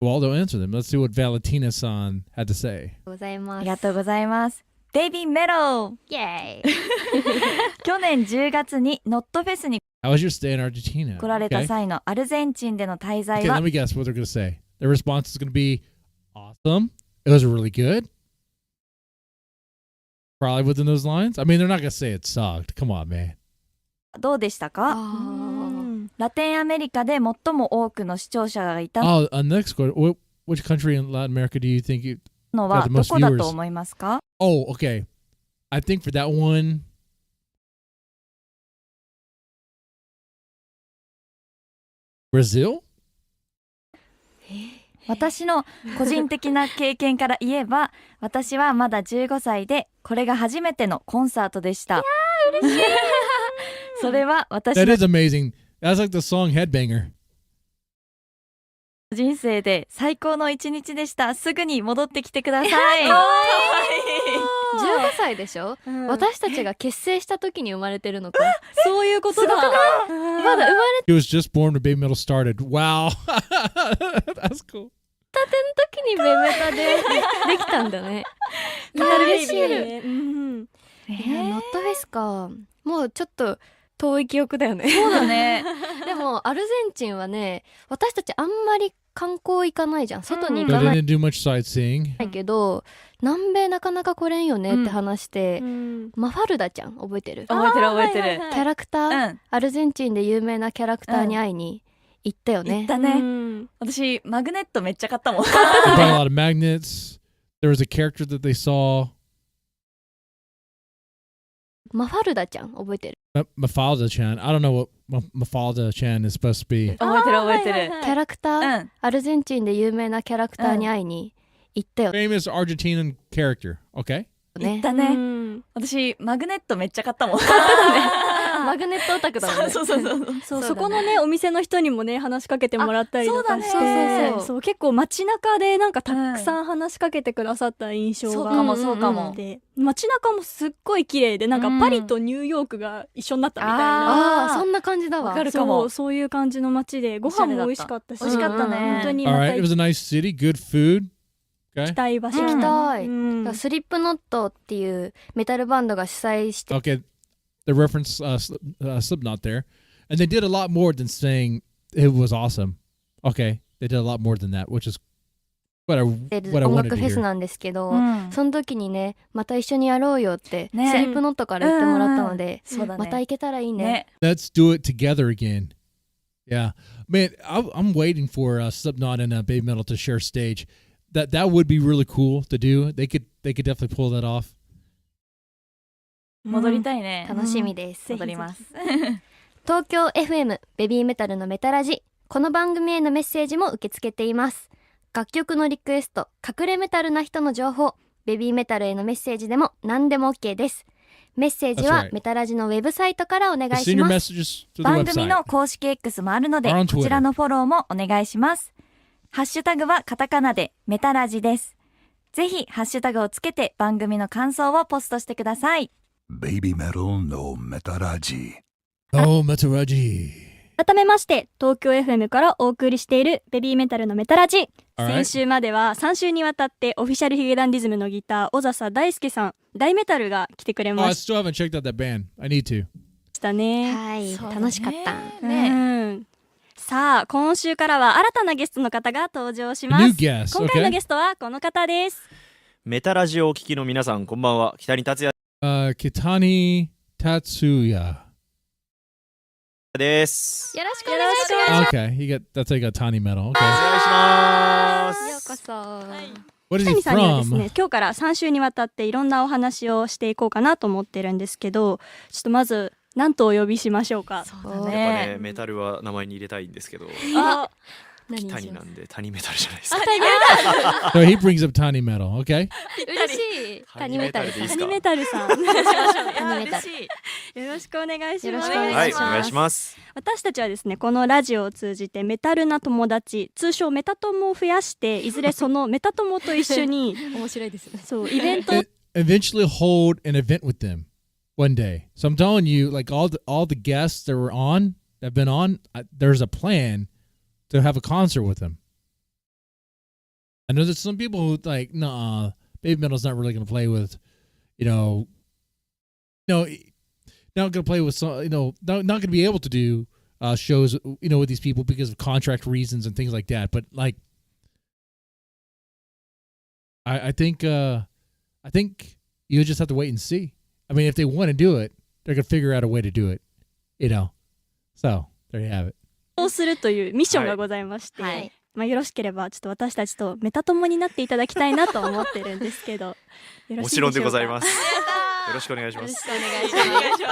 well, they'll answer them. Let's see what Valentina-san had to say. ありがとうございます。ベイビーメロイェーイ去年10月にノットフェスに How was your stay in Argentina? 来られた際のアルゼンチンでの滞在 Okay, は let me guess what they're going to say. Their response is going to be awesome. It was really good. Probably within those lines. I mean, they're not going to say it sucked. Come on, man. どうでしたか？ラテンアメリカで最も多くの視聴者がいた Oh, next question. Which country in Latin America do you think you のは got the ど most こだ viewers? と思いますか？ Oh, okay. I think for that one, Brazil? 私の個人的な経験から言えば私はまだ15歳でこれが初めてのコンサートでした。いやー嬉しいそれは私 That の is amazing. That's like the song Headbanger. 人生で最高の一日でした。すぐに戻ってきてください。かわいい。15歳でしょ、私たちが結成した時に生まれてるのか。そういうことだ。まだ生まれ He was just born when Baby Metal started. Wow. That's cool. たての時にベメタでできたんだね。嬉しい。ノットフェスか。もうちょっと遠い記憶だよね。そうだね。でもアルゼンチンはね、私たちあんまり観光行かないじゃん。外に行か They ない didn't do much sightseeing. けど、南米なかなか来れんよねって話して、マファルダちゃん覚えてる？覚えてる覚えてる。キャラクター、アルゼンチンで有名なキャラクターに会いに行ったよね。行ったね。私マグネットめっちゃ買ったもん。They bought a lot of magnets. There was a character that they saw. マファルダちゃん覚えてる？Mafalda-chan. I don't know what Mafalda-chan is supposed to be. 覚えてる覚えてる。キャラクター、アルゼンチンで有名なキャラクターに会いに行ったよ。Famous Argentinian character. Okay. 行ったね。私マグネットめっちゃ買ったもん。マグネットオタクだもんね。そうそこのねお店の人にもね話しかけてもらったりとかして、そう結構街中でなんかたくさん話しかけてくださった印象がそうかも。で街中もすっごい綺麗でなんかパリとニューヨークが一緒になったみたいな。そんな感じだわ。わかるかも。そういう感じの街でご飯も美味しかったし、美味しかったね。本当に Alright, it was a nice city, good food. 行きたい場所。行きたい。スリップノットっていうメタルバンドが主催して。Okay. The reference Slipknot there, and they did a lot more than saying it was awesome. Okay, they did a lot more than that, which is what I wanted to hear. 音楽フェスなんですけど、その時にねまた一緒にやろうよってスリップノットから言ってもらったので、また行けたらいいね。Let's do it together again. Yeah, man, I'm waiting for Slipknot and Baby Metal to share stage. That would be really cool to do. They could definitely pull that off. 戻りたいね。楽しみです。戻ります。東京 FM ベビーメタルのメタラジ。この番組へのメッセージも受け付けています。楽曲のリクエスト、隠れメタルな人の情報、ベビーメタルへのメッセージでも何でも OK です。メッセージはメタラジのウェブサイトからお願いします。番組の公式 X もあるので、こちらのフォローもお願いします。ハッシュタグはカタカナでメタラジです。ぜひハッシュタグをつけて番組の感想をポストしてください。Baby Metal no Metaraji. No Metaraji. 改めまして東京 FM からお送りしているベビーメタルのメタラジ。先週までは3週にわたってオフィシャルヒゲダンディズムのギター小笹大輔さん、大メタルが来てくれ I まし still haven't checked out that band. I need to. たね。はい、楽しかったさあ今週からは新たなゲストの方が登場しま A new す。 guest, 今回の okay. ゲストはこの方です。メタラジオをお聞きの皆さん、こんばんは。北に達也Kitani Tatsuya. です。よろしくお願いします。 Okay, that's how you got Tani Metal. お Okay. 願いします。ようこそ。What is 北 he 見さんにはです from? ね、今日から3週にわたっていろんなお話をしていこうかなと思ってるんですけど、ちょっとまず何とお呼びしましょうか。やっぱね、メタルは名前に入れたいんですけど、北になんで谷メタルじゃないですか。So he brings up Tani Metal. Okay. 嬉しい。谷メタルさん。谷メタルさん。谷メタル。よろしくお願いします。はい、お願いします。私たちはですね、このラジオを通じてメタルな友達、通称メタ友を増やして、いずれそのメタ友と一緒に面白いですね。そうイベント Eventually hold an event with them one day. So I'm telling you, like all the guests that were on, that have been on, there's a plan to have a concert with them. I know there's some people who like, nah, Baby Metal's not really going to play with, not going to play with some, not going to be able to do shows, with these people because of contract reasons and things like that. But like, I think you just have to wait and see. I mean, if they want to do it, they're going to figure out a way to do it, So there you have it. をするというミッションがございまして、よろしければちょっと私たちとメタ友になっていただきたいなと思ってるんですけど、よろしいでしょうか。もちろんでございます。よろしくお願いします。よろしくお願いし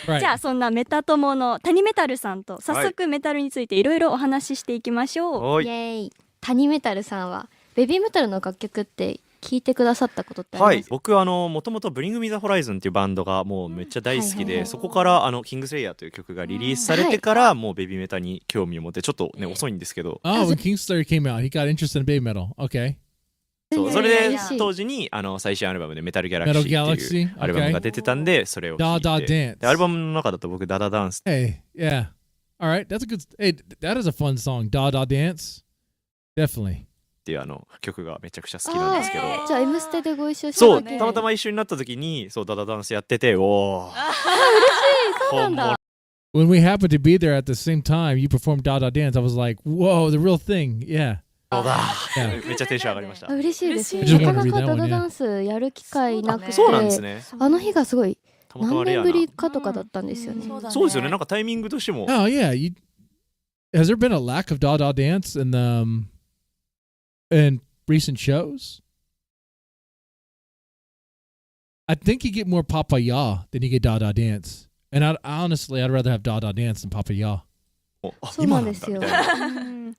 ます。じゃあそんなメタ友の谷メタルさんと早速メタルについていろいろお話ししていきましょう。イエーイ。谷メタルさんはベビーメタルの楽曲って聞いてくださったことってありますか？はい、僕はもともとブリングミザホライズンっていうバンドがもうめっちゃ大好きで、そこからキングスレイヤーという曲がリリースされてから、もうベビーメタに興味を持って、ちょっとね遅いんですけど。Oh, when Kingslayer came out, he got interested in baby metal. Okay. そうそれで当時に最新アルバムでメタルギャラクシーっていうアルバムが出てたんで、それを聴いて、でアルバムの中だと僕ダダダンス。Hey, yeah. All right, that's a good. Hey, that is a fun song. Da Da Dance. Definitely.っていう曲がめちゃくちゃ好きなんですけど、じゃあ M ステでご一緒したそう時にたまたま一緒になった時にダダダンスやってて、おお嬉しい。そうなんだ。 When we happened to be there at the same time, you performed Da Da Dance. I was like, whoa, the real thing. Yeah. そうだ。めっちゃテンション上がりました。嬉しいですね。 Just な wanted か to な read か that ダ one, ダ yeah. ダンスやる機会なくて、そうなんですね。あの日がすごいたまたまレアな何年ぶりかとかだったんですよね。そうですよね。なんかタイミングとしても。Oh yeah. Has there been a lack of Da Da Dance in recent shows? I think you get more Papaya than you get Da Da Dance. And honestly, I'd rather have Da Da Dance than Papaya. そうなんですよ。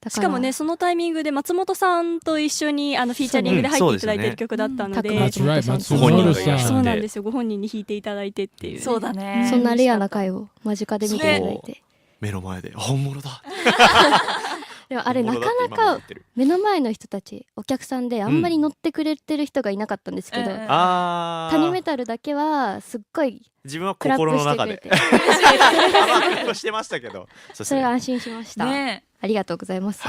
しかもね、そのタイミングで松本さんと一緒にフィーチャリングで入っていただいてる曲だったので、That's right, 松本本さん。そうなんですよ。ご本人に弾いていただいてっていう。そうだね。そんなレアな回を間近で見ていただいて。目の前で本物だ。でもあれなかなか目の前の人たちお客さんであんまり乗ってくれてる人がいなかったんですけど、谷メタルだけはすっごい自分は心の中でしてましたけど、それが安心しました。ありがとうございます。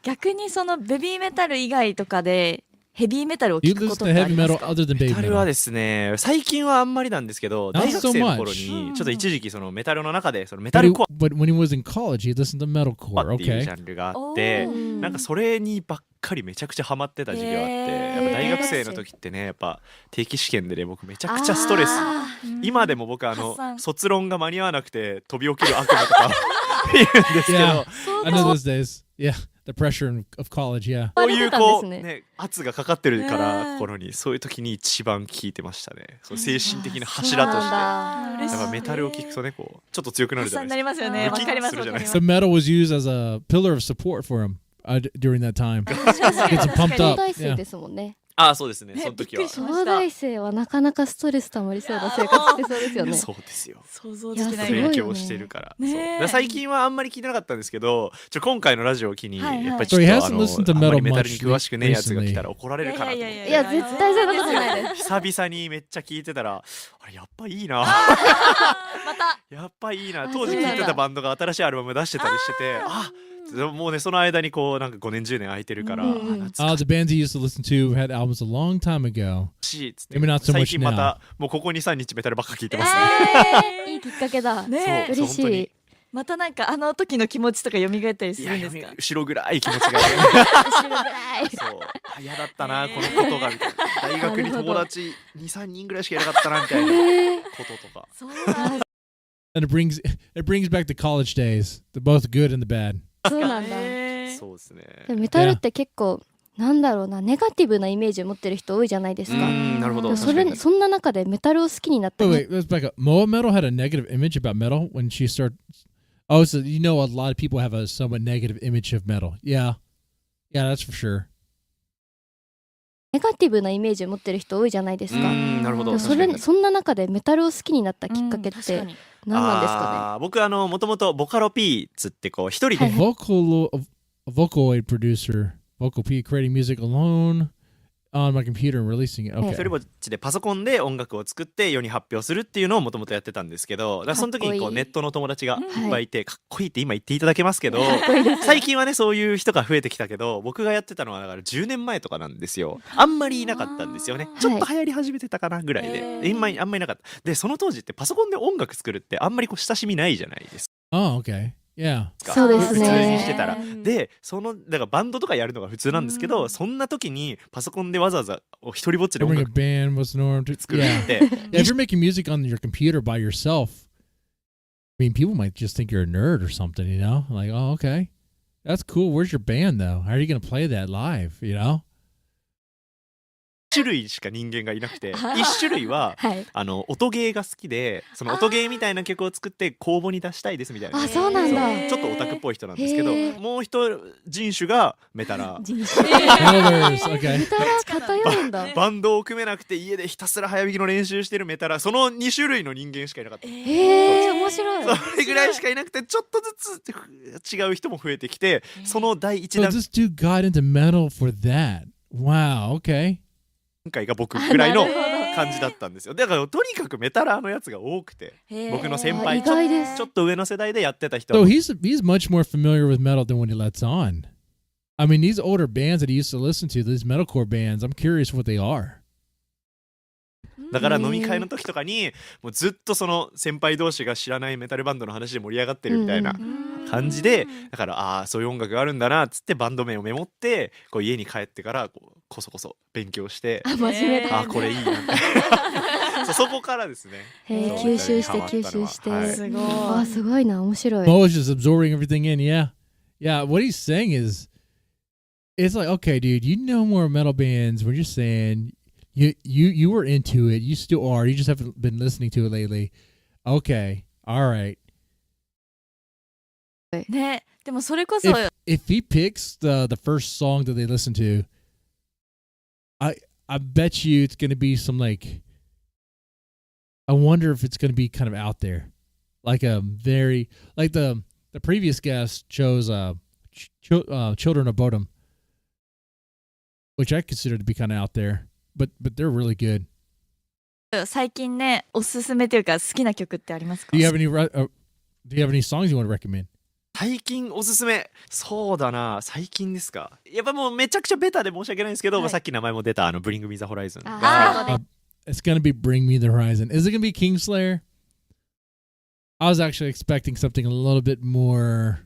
逆にそのベビーメタル以外とかでヘビーメタルを聞くことってありますか？メタルはですね、最近はあんまりなんですけど、大学生の頃にちょっと一時期そのメタルの中でそのメタルコア But when he was in college, he listened to metalcore. っていうジャンルがあって、なんかそれにばっかりめちゃくちゃハマってた時期があって、やっぱ大学生の時ってね、やっぱ定期試験でね、僕めちゃくちゃストレス。今でも僕卒論が間に合わなくて飛び起きる悪夢とか言うんですけど、 I know those days. Yeah.The pressure of college, yeah. そういうね、圧がかかってるから心に、そういう時に一番聞いてましたね。そう精神的な柱として。やっぱメタルを聞くとね、こうちょっと強くなるじゃないですか。なりますよね。わかります。 The metal was used as a pillar of support for him during that time. Gets him pumped up. 大生ですもんね。ああ、そうですね。その時は。東大生はなかなかストレスたまりそうな生活してそうですよね。そうですよ。想像できない。勉強してるから。最近はあんまり聞いてなかったんですけど、今回のラジオを機にやっぱりちょっとあんまりメタルに詳しくねえやつが来たら怒られるかなと思って。いや絶対そんなことないです。久々にめっちゃ聞いてたら、あれやっぱいいな。やっぱいいな。当時聞いてたバンドが新しいアルバム出してたりしてて、あ、もうねその間にこうなんか5年10年空いてるから、the bands you used to listen to had albums a long time ago. Maybe not so 最 much 近ま now. たもうここ 2,3 日メタルばっか聞いてますね。いいきっかけだ。ね嬉しそう本当にい。またなんかあの時の気持ちとか蘇ったりすいやるんですか？後ろ暗い気持ちが後ろ暗い。そう嫌だったなこのことがみたいな大学に友達 2,3 人ぐらいしかいなかったなみたいなこととか。And it brings back the college days, the both good and the bad. そうなんだ。そうですね。でもメタルって結構なんだろうな、ネガティブなイメージを持ってる人多いじゃないですか。なるほど。そんな中でメタルを好きになった。Wait, let's back up. Moa Metal had a negative image about metal when she started. Oh, so you know a lot of people have a somewhat negative image of metal. Yeah, that's for sure. ネガティブなイメージを持ってる人多いじゃないですか。なるほど。そんな中でメタルを好きになったきっかけって何なんですかね。僕もともとボカロ P つってこう一人でvocaloid producer, vocal P creating music alone on my computer and releasing it. Okay. 一人ぼっちでパソコンで音楽を作って世に発表するっていうのをもともとやってたんですけど、だからその時にこうネットの友達がいっぱいいてかっこいいって今言っていただけますけど、最近はねそういう人が増えてきたけど、僕がやってたのはだから10年前とかなんですよ。あんまりいなかったんですよね。ちょっと流行り始めてたかなぐらいで、今あんまりいなかった。でその当時ってパソコンで音楽作るってあんまりこう親しみないじゃないですか。Oh, okay. Yeah. そうですね。普通にしてたら。で、だからバンドとかやるのが普通なんですけど、そんな時にパソコンでわざわざ一人ぼっちで音楽作るって。Yeah, if you're making music on your computer by yourself, I mean, people might just think you're a nerd or something, you know? Like, oh, okay. That's cool. Where's your band, though? How are you going to play that live, you know?種類しか人間がいなくて、一種類は、音ゲーが好きで、その音ゲーみたいな曲を作って公募に出したいですみたいな。そうなんだ。ちょっとオタクっぽい人なんですけど、もう一人種がメタラ。メタラ偏るんだ。バンドを組めなくて家でひたすら早弾きの練習してるメタラ、その2種類の人間しかいなかった。面白い。それぐらいしかいなくて、ちょっとずつ違う人も増えてきて、その第一弾。So this dude got into metal for that. Wow, okay.今回が僕ぐらいの感じだったんですよ。だからとにかくメタラーのやつが多くて、僕の先輩ちょっと上の世代でやってた人。So he's much more familiar with metal than when he lets on. I mean, these older bands that he used to listen to, these metalcore bands, I'm curious what they are. だから飲み会の時とかにもうずっとその先輩同士が知らないメタルバンドの話で盛り上がってるみたいな感じで、だからそういう音楽があるんだなっつってバンド名をメモってこう家に帰ってからこそこそ勉強して、真面目だ。これいいなみたいな。そこからですね。吸収して、すごい。すごいな、面白い。Mo is just absorbing everything in, yeah. Yeah, what he's saying is, it's like, okay, dude, you know more metal bands. We're just saying, you were into it. You still are. You just haven't been listening to it lately. Okay, all right. ね、でもそれこそ if he picks the first song that they listen to, I bet you it's going to be some like, I wonder if it's going to be kind of out there, like a very like the previous guest chose Children of Bodom, which I consider to be kind of out there, but they're really good. 最近ね、おすすめというか好きな曲ってありますか？ Do you have any songs you want to recommend? 最近おすすめ、そうだな、最近ですか。やっぱもうめちゃくちゃベタで申し訳ないんですけど、さっき名前も出たBring Me the Horizon。It's gonna be Bring Me the Horizon. Is it gonna be Kingslayer? I was actually expecting something a little bit more.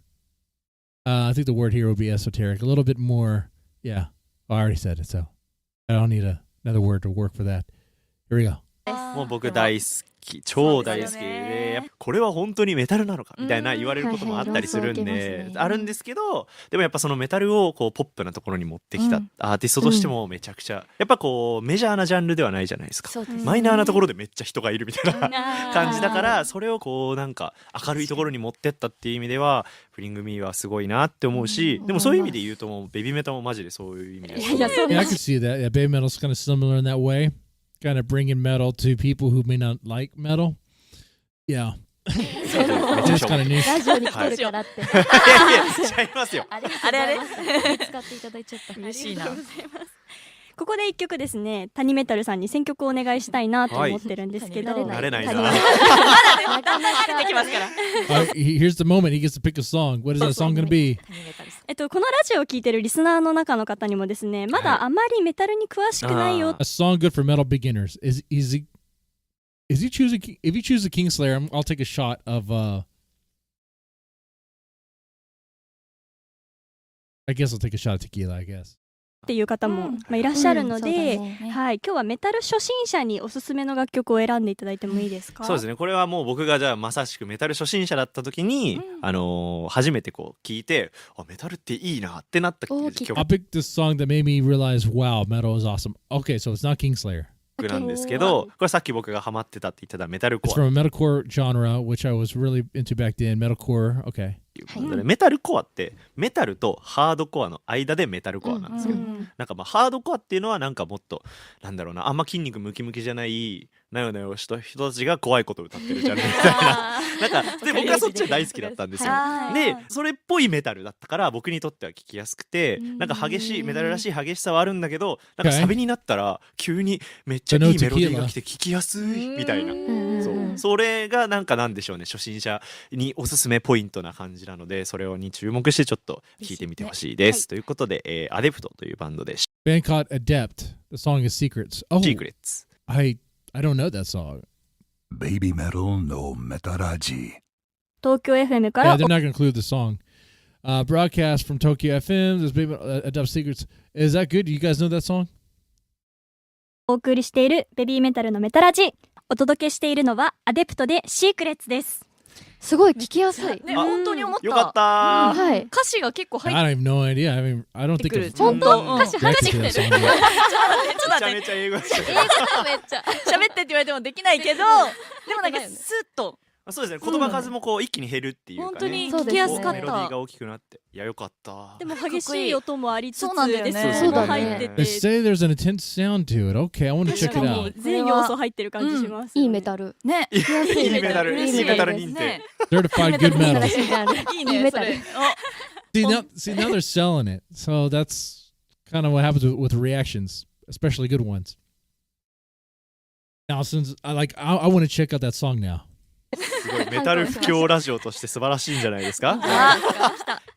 I think the word here would be esoteric. A little bit more. Yeah, I already said it, so I don't need another word to work for that. Here we go. もう僕大好き、超大好きで、これは本当にメタルなのかみたいな言われることもあったりするんで、あるんですけど、でもやっぱそのメタルをこうポップなところに持ってきたアーティストとしてもめちゃくちゃやっぱこうメジャーなジャンルではないじゃないですか。マイナーなところでめっちゃ人がいるみたいな感じだから、それをこうなんか明るいところに持ってったっていう意味ではフリングミーはすごいなって思うし、でもそういう意味で言うともうベビーメタもマジでそういう意味で。Yeah, I can see that. Yeah, baby metal's kind of similar in that way. Kind of bringing metal to people who may not like metal. Yeah. It's kind of neat. ラジオに来てるからって。いやいや、ちゃいますよ。あれ使っていただいちゃった。嬉しいな。ここで一曲ですね、タニメタルさんに選曲をお願いしたいなと思ってるんですけど、慣れないな。まだね出てきますから。Here's the moment. He gets to pick a song. What is that song going to be? このラジオを聞いてるリスナーの中の方にもですね、まだあまりメタルに詳しくないよ。A song good for metal beginners. Is you choose if you choose a Kingslayer, I'll take a shot of I guess I'll take a shot of tequila, I guess. っていう方もいらっしゃるので、はい、今日はメタル初心者におすすめの楽曲を選んでいただいてもいいですか？そうですね。これはもう僕がじゃあまさしくメタル初心者だった時に、初めてこう聞いて、あ、メタルっていいなってなった曲。I'll pick this song that made me realize, wow, metal is awesome. Okay, so it's not Kingslayer. なんですけど、これさっき僕がハマってたって言ってたメタルコ It's ア。 from a metalcore genre, which I was really into back then. Metalcore, okay. メタルコアってメタルとハードコアの間でメタルコアなんですけど、なんかまあハードコアっていうのはなんかもっとなんだろうな、あんま筋肉ムキムキじゃないなよなよした人たちが怖いことを歌ってるじゃんみたいな。なんかで僕はそっちが大好きだったんですよ。でそれっぽいメタルだったから僕にとっては聞きやすくて、なんか激しいメタルらしい激しさはあるんだけど、なんかサビになったら急にめっちゃいいメロディーが来て聞きやすいみたいな。それがなんかなんでしょうね、初心者におすすめポイントな感じなので、それに注目してちょっと聞いてみてほしいです。ということで、アデプトというバンドで。Band called Adept. The song is Secrets. Oh, Secrets. I don't know that song. Baby metal no metaraji. 東京 FM から。Yeah, they're not going to include the song. Broadcast from Tokyo FM. This Baby Adept Secrets. Is that good? Do you guys know that song? お送りしているベビーメタルのメタラジ。お届けしているのはアデプトでシークレッツです。すごい聞きやすい。ね、本当に思った。よかったー。はい。歌詞が結構入 I って don't have no idea. I mean, I don't think of 本当歌詞入ってきてる。Reacted to that ちょ song っと yet. 待ってちょっと待って。めちゃめちゃ英語でした。英語がめっちゃ喋ってって言われてもできないけど、でもなんかスッと。そうですね。言葉数もこう一気に減るっていうかね。本当に聞きやすかった。メロディーが大きくなって、いやよかった。でも激しい音もありつつ、そうなんだよね。そうだね。They say there's an intense sound to it. Okay, I want to check it out. 全要素入ってる感じします。いいメタル。ね。いいメタル。いいメタル認定。Certified good metal. いいねそれ。See now they're selling it. So that's kind of what happens with reactions, especially good ones. Now since I want to check out that song now. すごいメタル不況ラジオとして素晴らしいんじゃないですか。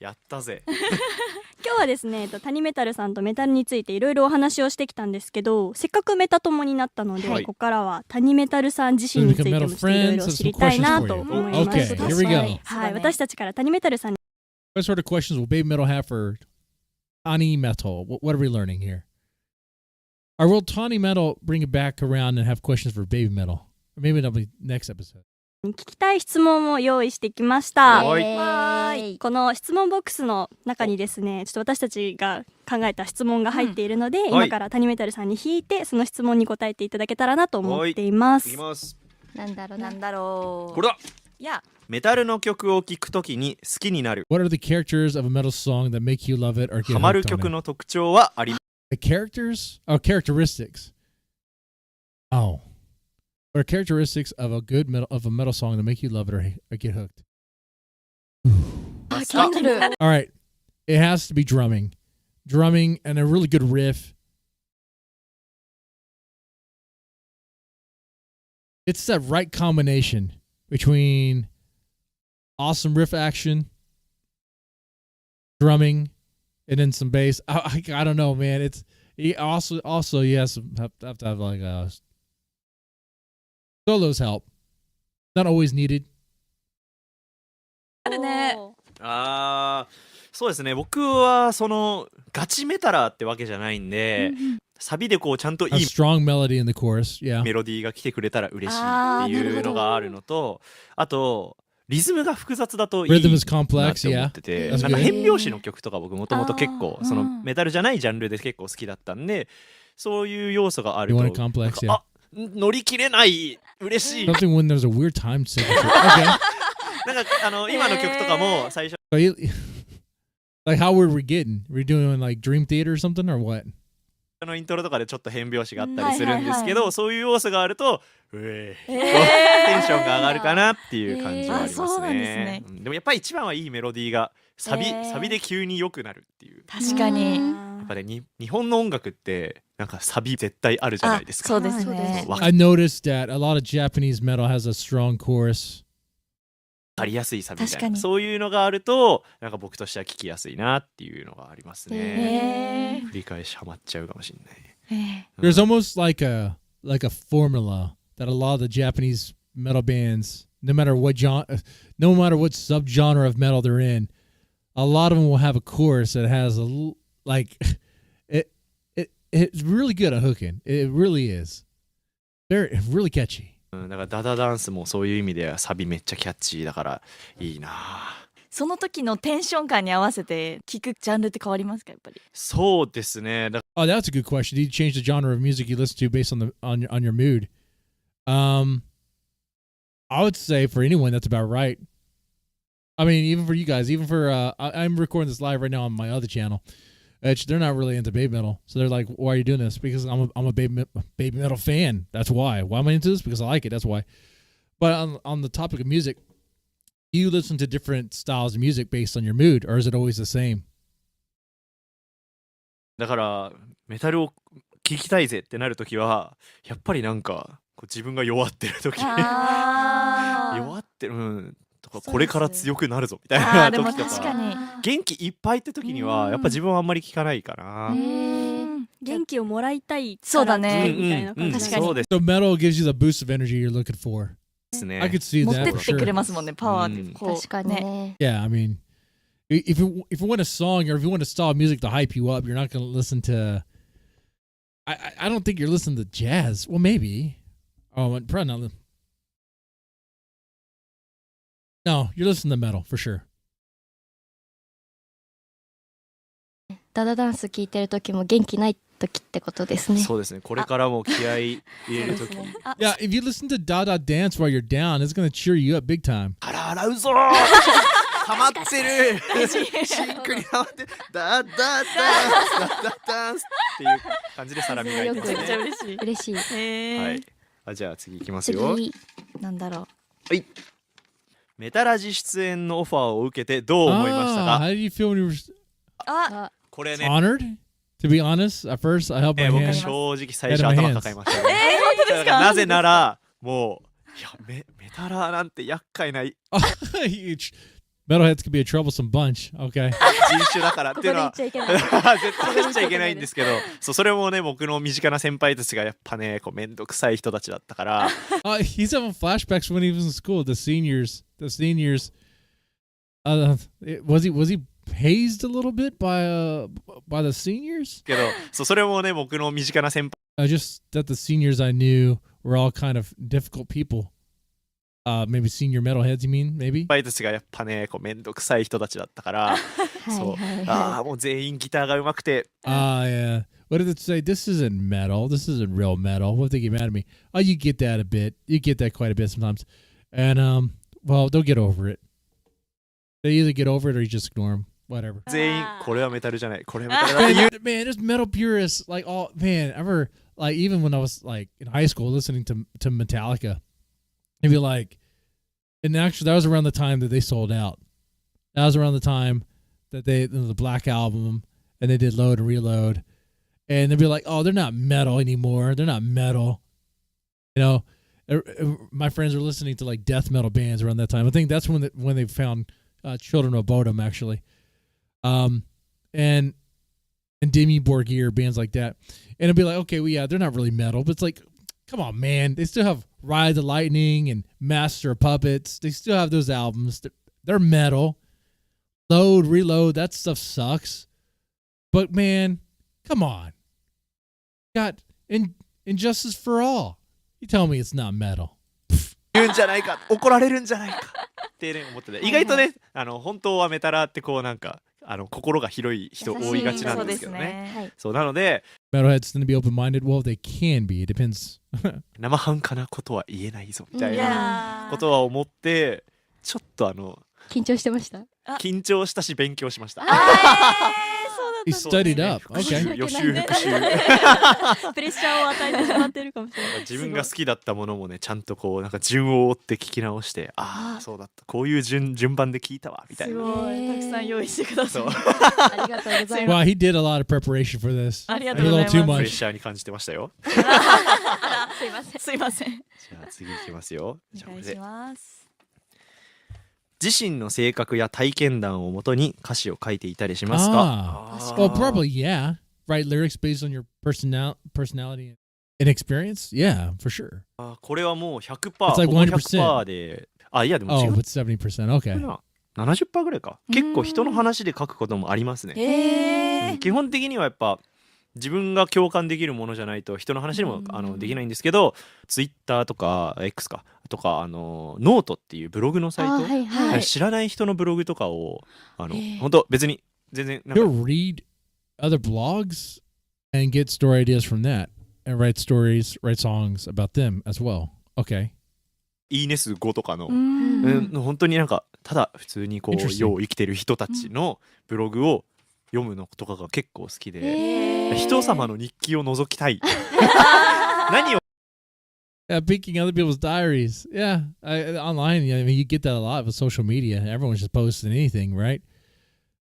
やったぜ。今日はですね、タニメタルさんとメタルについていろいろお話をしてきたんですけど、せっかくメタ友になったので、ここからはタニメタルさん自身についてもいろいろ知りたいなと思います。Okay, here we go. はい、私たちからタニメタルさんに。What sort of questions will Baby Metal have for Tani Metal? What are we learning here? Or will Tani Metal bring it back around and have questions for Baby Metal? Or maybe that'll be next episode. 聞きたい質問を用意してきました。はい。この質問ボックスの中にですね、ちょっと私たちが考えた質問が入っているので、今からタニメタルさんに引いてその質問に答えていただけたらなと思っています。いきます。なんだろうなんだろう。これだ。いや。メタルの曲を聴くときに好きになる。What are the characters of a metal song that make you love it or get hooked on it? ハマる曲の特徴はあります。The characters? Oh, characteristics. Oh. What are characteristics of a metal song that make you love it or get hooked? All right. It has to be drumming. Drumming and a really good riff. It's that right combination between awesome riff action, drumming, and then some bass. I don't know, man. It's also yes, have to have like solos help. Not always needed. あるね。そうですね。僕はそのガチメタラーってわけじゃないんで、サビでこうちゃんといい strong melody in the chorus, yeah. メロディーが来てくれたら嬉しいっていうのがあるのと、あとリズムが複雑だといいなって思ってて、なんか変拍子の曲とか僕もともと結構そのメタルじゃないジャンルで結構好きだったんで、そういう要素があると、あ、乗り切れない嬉しい。Something when there's a weird time signature. Okay. なんか今の曲とかも最初。Like how were we getting? We're doing like Dream Theater or something or what? イントロとかでちょっと変拍子があったりするんですけど、そういう要素があるとテンションが上がるかなっていう感じはありますね。でもやっぱり一番はいいメロディーがサビで急に良くなるっていう。確かに。やっぱね、日本の音楽ってなんかサビ絶対あるじゃないですか。そうですね。I noticed that a lot of Japanese metal has a strong chorus. わかりやすいサビみたいな、そういうのがあるとなんか僕としては聞きやすいなっていうのがありますね。繰り返しハマっちゃうかもしれない。There's almost like a formula that a lot of the Japanese metal bands, no matter what subgenre of metal they're in, a lot of them will have a chorus that has it's really good at hooking. It really is. They're really catchy. だからダダダンスもそういう意味ではサビめっちゃキャッチーだからいいな。その時のテンション感に合わせて聞くジャンルって変わりますか、やっぱり。そうですね。Oh, that's a good question. Do you change the genre of music you listen to based on your mood? I would say for anyone that's about right. I mean, even for you guys, even for I'm recording this live right now on my other channel. They're not really into baby metal, so they're like, "Why are you doing this?" Because I'm a baby metal fan. That's why. Why am I into this? Because I like it. That's why. But on the topic of music, do you listen to different styles of music based on your mood, or is it always the same? だからメタルを聴きたいぜってなるときはやっぱりなんかこう自分が弱ってる時弱ってる、とかこれから強くなるぞみたいな時とか、元気いっぱいって時にはやっぱ自分はあんまり聞かないかな。元気をもらいたい。そうだね。みたいな感じ。確かに。So metal gives you the boost of energy you're looking for. I could see that. 持ってってくれますもんね、パワーで。確かにね。Yeah, I mean, if you want a song or if you want a style of music to hype you up, you're not going to listen to. I don't think you're listening to jazz. Well, maybe. Oh, probably not. No, you're listening to metal for sure. ダダダンス聞いてる時も元気ない時ってことですね。そうですね。これからも気合い入れる時。Yeah, if you listen to Dada Dance while you're down, it's going to cheer you up big time. 腹洗うぞー。ハマってる。しんくりハマってる。ダダダンスダダダンスっていう感じで皿磨いてますね。めっちゃ嬉しい。嬉しい。はい。じゃあ次いきますよ。次なんだろう。はい。メタラジ出演のオファーを受けてどう思いましたか？ How did you feel when you were これね。honored? To be honest, at first I held my hand. 僕正直最初頭抱えましたね。本当ですか？なぜならもういやメタラなんて厄介なMetalheads could be a troublesome bunch. Okay. 人種だからっていうのは絶対言っちゃいけないんですけど、それもね僕の身近な先輩たちがやっぱねこうめんどくさい人たちだったから。He's having flashbacks when he was in school. The seniors. Was he hazed a little bit by the seniors? けどそれもね僕の身近な先輩。Just that the seniors I knew were all kind of difficult people. Maybe senior metalheads, you mean? Maybe? 先輩たちがやっぱねこうめんどくさい人たちだったから、そうもう全員ギターが上手くて。Yeah. What did it say? This isn't metal. This isn't real metal. What if they get mad at me? Oh, you get that a bit. You get that quite a bit sometimes. And well, they'll get over it. They either get over it or you just ignore them. Whatever. 全員これはメタルじゃない。これはメタルだって言う。Man, there's metal purists like all man. I remember like even when I was like in high school listening to Metallica, it'd be like, and actually that was around the time that they sold out. That was around the time that the Black Album and they did Load and Reload, and they'd be like, oh, they're not metal anymore. They're not metal. You know, my friends were listening to like death metal bands around that time. I think that's when they found Children of Bodom actually. And Demi Borgir, bands like that. And it'd be like, okay, well, yeah, they're not really metal, but it's like, come on, man. They still have Ride the Lightning and Master of Puppets. They still have those albums. They're metal. Load, Reload, that stuff sucks. But, man, come on. Got Injustice for All. You tell me it's not metal. 言うんじゃないか、怒られるんじゃないかってね思ってて、意外とね本当はメタラってこうなんか心が広い人多いがちなんですけどね。そうなので Metalheads tend to be open-minded. Well, they can be. It depends. 生半可なことは言えないぞみたいなことは思ってちょっと緊張してました。緊張したし勉強しました。そうだっ He studied up. Okay. 予習復習。プレッシャーを与えてしまってるかもしれない。自分が好きだったものもね、ちゃんとこうなんか順を追って聞き直して、ああそうだった、こういう順番で聞いたわみたいな。すごい、たくさん用意してください。ありがとうございます。 Wow, he did a lot of preparation for this. ありが A とうござい little ます。 too プレッ much. シャーに感じてましたよ。すいません。すいません。じゃあ次いきますよ。じゃあお願いしこれでます。自身の性格や体験談をもとに歌詞を書いていたりしますか？ Well, probably yeah. Write lyrics based on your personality and experience. Yeah, for sure. これはもう 100%、 It's like ほぼ 100%. 100%で、いやでも違 Oh, う。it's 70%. Okay. 70%ぐらいか。結構人の話で書くこともありますね。基本的にはやっぱ自分が共感できるものじゃないと人の話でもできないんですけど、ツイッターとか X かとかノートっていうブログのサイト、はいはい、知らない人のブログとかを本当別に全然なんか You'll read other blogs and get story ideas from that and write stories, write songs about them as well. Okay. いいね数5とかの、本当になんかただ普通にこう世を生きてる人たちのブログを読むのとかが結構好きで、人様の日記を覗きたい。何をPicking other people's diaries. Yeah. Online, I mean, you get that a lot with social media. Everyone's just posting anything, right?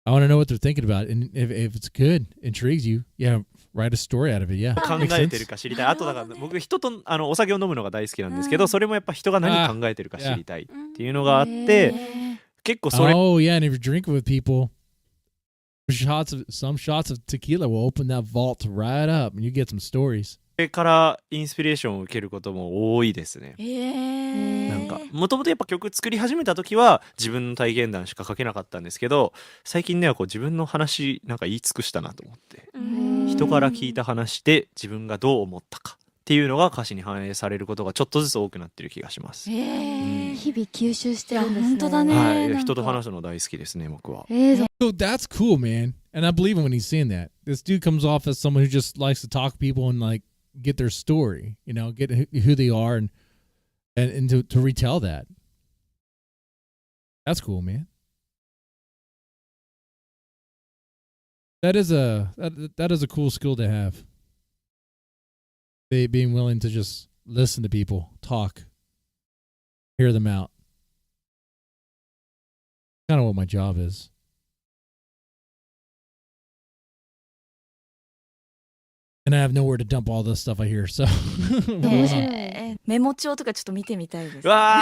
I want to know what they're thinking about. And if it's good, intrigues you, yeah, write a story out of it. Yeah. 考えてるか知りたい。あとだから僕人とお酒を飲むのが大好きなんですけど、それもやっぱ人が何考えてるか知りたいっていうのがあって、結構それ。Oh yeah, and if you're drinking with people, some shots of tequila will open that vault right up, and you get some stories. それからインスピレーションを受けることも多いですね。なんかもともとやっぱ曲作り始めた時は自分の体験談しか書けなかったんですけど、最近ではこう自分の話なんか言い尽くしたなと思って、人から聞いた話で自分がどう思ったかっていうのが歌詞に反映されることがちょっとずつ多くなってる気がします。日々吸収してるんですね。本当だね。はい、人と話すの大好きですね、僕は。So that's cool, man. And I believe him when he's saying that. This dude comes off as someone who just likes to talk to people and like get their story, you know, get who they are and to retell that. That's cool, man. That is a cool skill to have. They being willing to just listen to people talk, hear them out. Kind of what my job is. And I have nowhere to dump all this stuff I hear, so. メモ帳とかちょっと見てみたいです。わあ、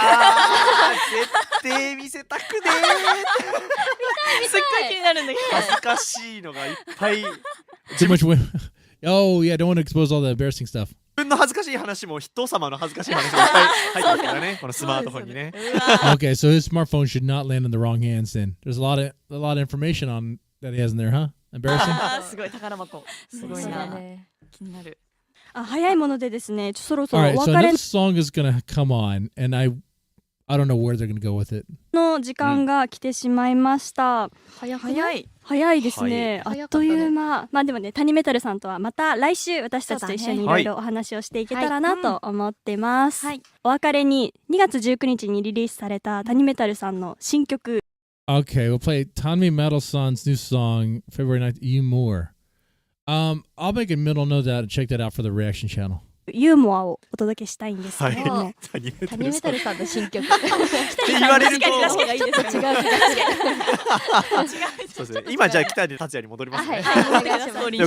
絶対見せたくねー。すっごい気になるんだけど。恥ずかしいのがいっぱい。Too much women. Oh yeah, don't want to expose all the embarrassing stuff. 自分の恥ずかしい話も人様の恥ずかしい話もいっぱい入ってますからね。このスマートフォンにね。Okay, so his smartphone should not land in the wrong hands. Then there's a lot of information on that he has in there, huh? Embarrassing. すごい宝箱。すごいな。気になる。早いものでですね、そろそろ All right, お so 別れ another song is gonna come on, and I don't know where they're gonna go with it. の時間が来てしまいました。早いですね。あっという間。まあでもね、タニメタルさんとはまた来週私たちと一緒にいろいろお話をしていけたらなと思ってます。お別れに2月19日にリリースされたタニメタルさんの新曲。Okay, we'll play Tanmi Metal-san's new song, February 9th, You More. I'll make a middle note that check that out for the reaction channel. ユーモアをお届けしたいんですけども、タニメタルさんの新曲って言われるとちょっと違う気がする。そうですね。今じゃあ北で達也に戻りますね。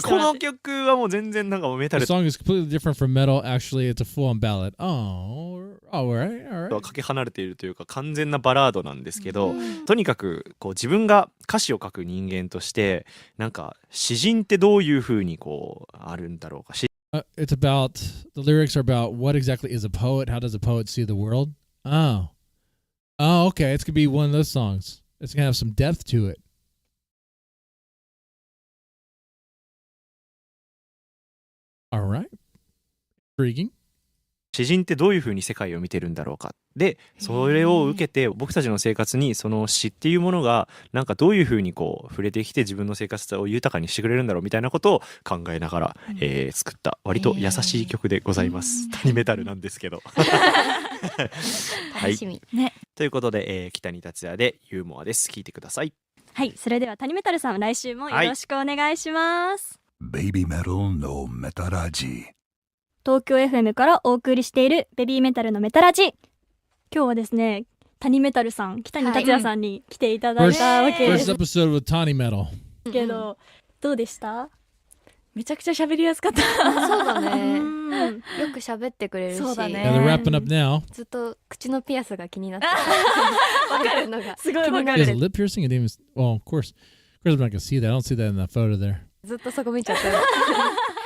この曲はもう全然なんかもうメタル。The song is completely different from metal. Actually, it's a full-on ballad. Oh, all right. かけ離れているというか完全なバラードなんですけど、とにかくこう自分が歌詞を書く人間としてなんか詩人ってどういう風にこうあるんだろうか。It's about the lyrics are about what exactly is a poet? How does a poet see the world? Oh, okay. It's gonna be one of those songs. It's gonna have some depth to it. All right. Intriguing. 詩人ってどういう風に世界を見てるんだろうか。で、それを受けて僕たちの生活にその詩っていうものがなんかどういう風にこう触れてきて自分の生活を豊かにしてくれるんだろうみたいなことを考えながら、作った割と優しい曲でございます。タニメタルなんですけど。楽しみ。ということで、北に達也でユーモアです。聞いてください。はい、それでは谷メタルさん、来週もよろしくお願いします。Baby Metal no Metaraji。東京 FM からお送りしているベビーメタルのメタラジ。今日はですね、谷メタルさん、北谷達也さんに来ていただいたわけです。First episode with Tani Metal。けど、どうでした？めちゃくちゃ喋りやすかった。そうだね。よく喋ってくれるし。そうだね。They're wrapping up now. ずっと口のピアスが気になってた。わかるのが。すごいわかる。Is it lip piercing? It even, well, of course I'm not gonna see that. I don't see that in that photo there. ずっとそこ見ちゃった。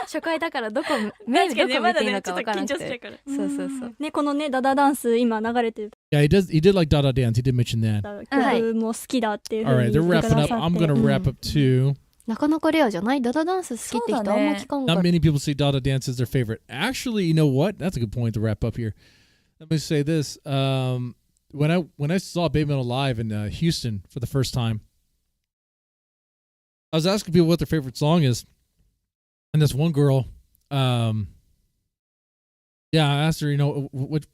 初回だからどこ目どこ見ていいのかわからなくて。そうそうそう。ね、このねダダダンス今流れてる。Yeah, he did like Dada Dance. He did mention that. 曲も好きだっていうふうに Alright, they're wrapping up. I'm gonna wrap up too. なかなかレアじゃない？ダダダンス好きって人あんま聞かんかった。Not many people say Dada Dance is their favorite. Actually, you know what? That's a good point to wrap up here. Let me say this. When I saw Baby Metal live in Houston for the first time, I was asking people what their favorite song is. And this one girl, I asked her, you know, what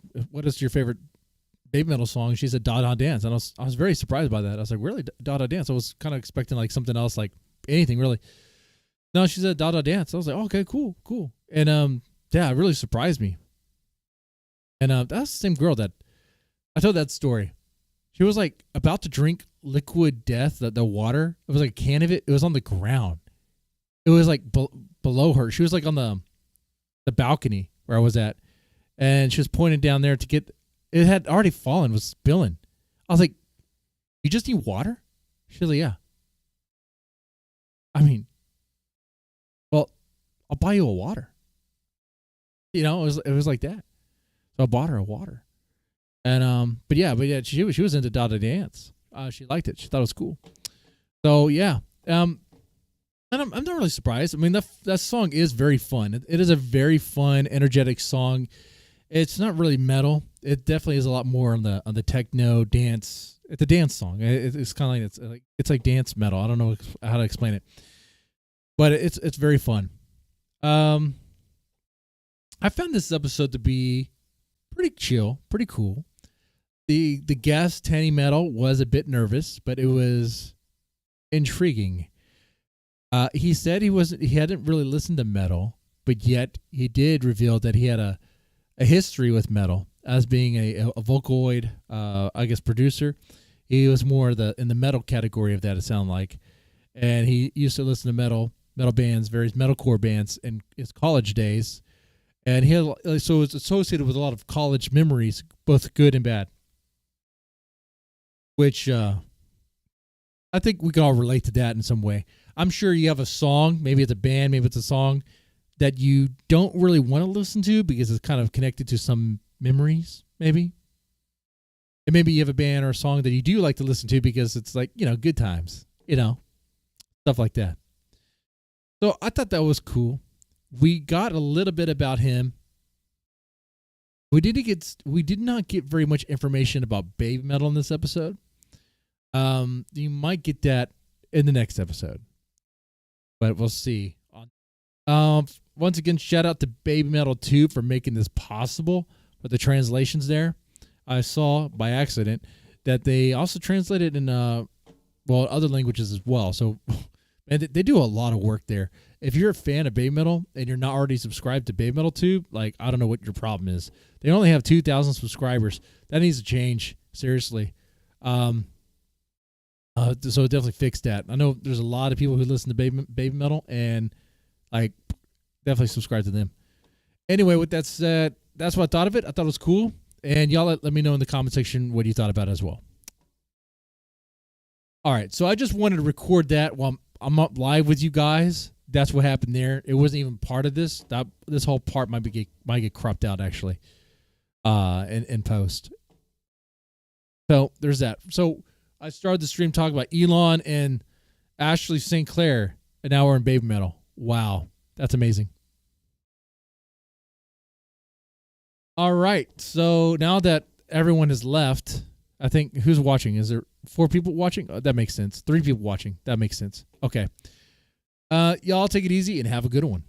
is your favorite Baby Metal song? She said Dada Dance. And I was very surprised by that. I was like, really? Dada Dance? I was kind of expecting like something else, like anything really. No, she said Dada Dance. I was like, oh, okay, cool. And yeah, it really surprised me. And that's the same girl that I told that story. She was like about to drink liquid death, the water. It was like a can of it. It was on the ground. It was like below her. She was like on the balcony where I was at. And she was pointing down there to get, it had already fallen, was spilling. I was like, you just need water? She was like, yeah. I mean, well, I'll buy you a water. You know, it was like that. So I bought her a water. And but yeah, she was into Dada Dance. She liked it. She thought it was cool. So yeah. And I'm not really surprised. I mean, that song is very fun. It is a very fun, energetic song. It's not really metal. It definitely is a lot more on the techno dance. It's a dance song. It's kind of like it's like dance metal. I don't know how to explain it, but it's very fun. I found this episode to be pretty chill, pretty cool. The guest Tani Metal was a bit nervous, but it was intriguing. He said he hadn't really listened to metal, but yet he did reveal that he had a history with metal as being a Vocaloid, I guess, producer. He was more in the metal category of that, it sounded like. And he used to listen to metal bands, various metalcore bands in his college days. And so it's associated with a lot of college memories, both good and bad. Which I think we can all relate to that in some way. I'm sure you have a song, maybe it's a band, maybe it's a song that you don't really want to listen to because it's kind of connected to some memories, maybe. And maybe you have a band or a song that you do like to listen to because it's like, you know, good times, you know, stuff like that. So I thought that was cool. We got a little bit about him. We did not get very much information about Baby Metal in this episode. You might get that in the next episode, but we'll see. Once again, shout out to Baby Metal 2 for making this possible with the translations there. I saw by accident that they also translated in other languages as well. So, and they do a lot of work there. If you're a fan of Baby Metal and you're not already subscribed to Baby Metal 2, like, I don't know what your problem is. They only have 2,000 subscribers. That needs to change, seriously. So definitely fix that. I know there's a lot of people who listen to Baby Metal, and like, definitely subscribe to them. Anyway, with that said, that's what I thought of it. I thought it was cool. And y'all let me know in the comment section what you thought about it as well. All right, so I just wanted to record that while I'm up live with you guys. That's what happened there. It wasn't even part of this. This whole part might get cropped out actually, in post. So there's that. So I started the stream talking about Elon and Ashley St. Clair, and now we're in Baby Metal. Wow, that's amazing. All right, so now that everyone has left, I think, who's watching? Is there 4 people watching? Oh, that makes sense. 3 people watching. That makes sense. Okay. Y'all take it easy and have a good one.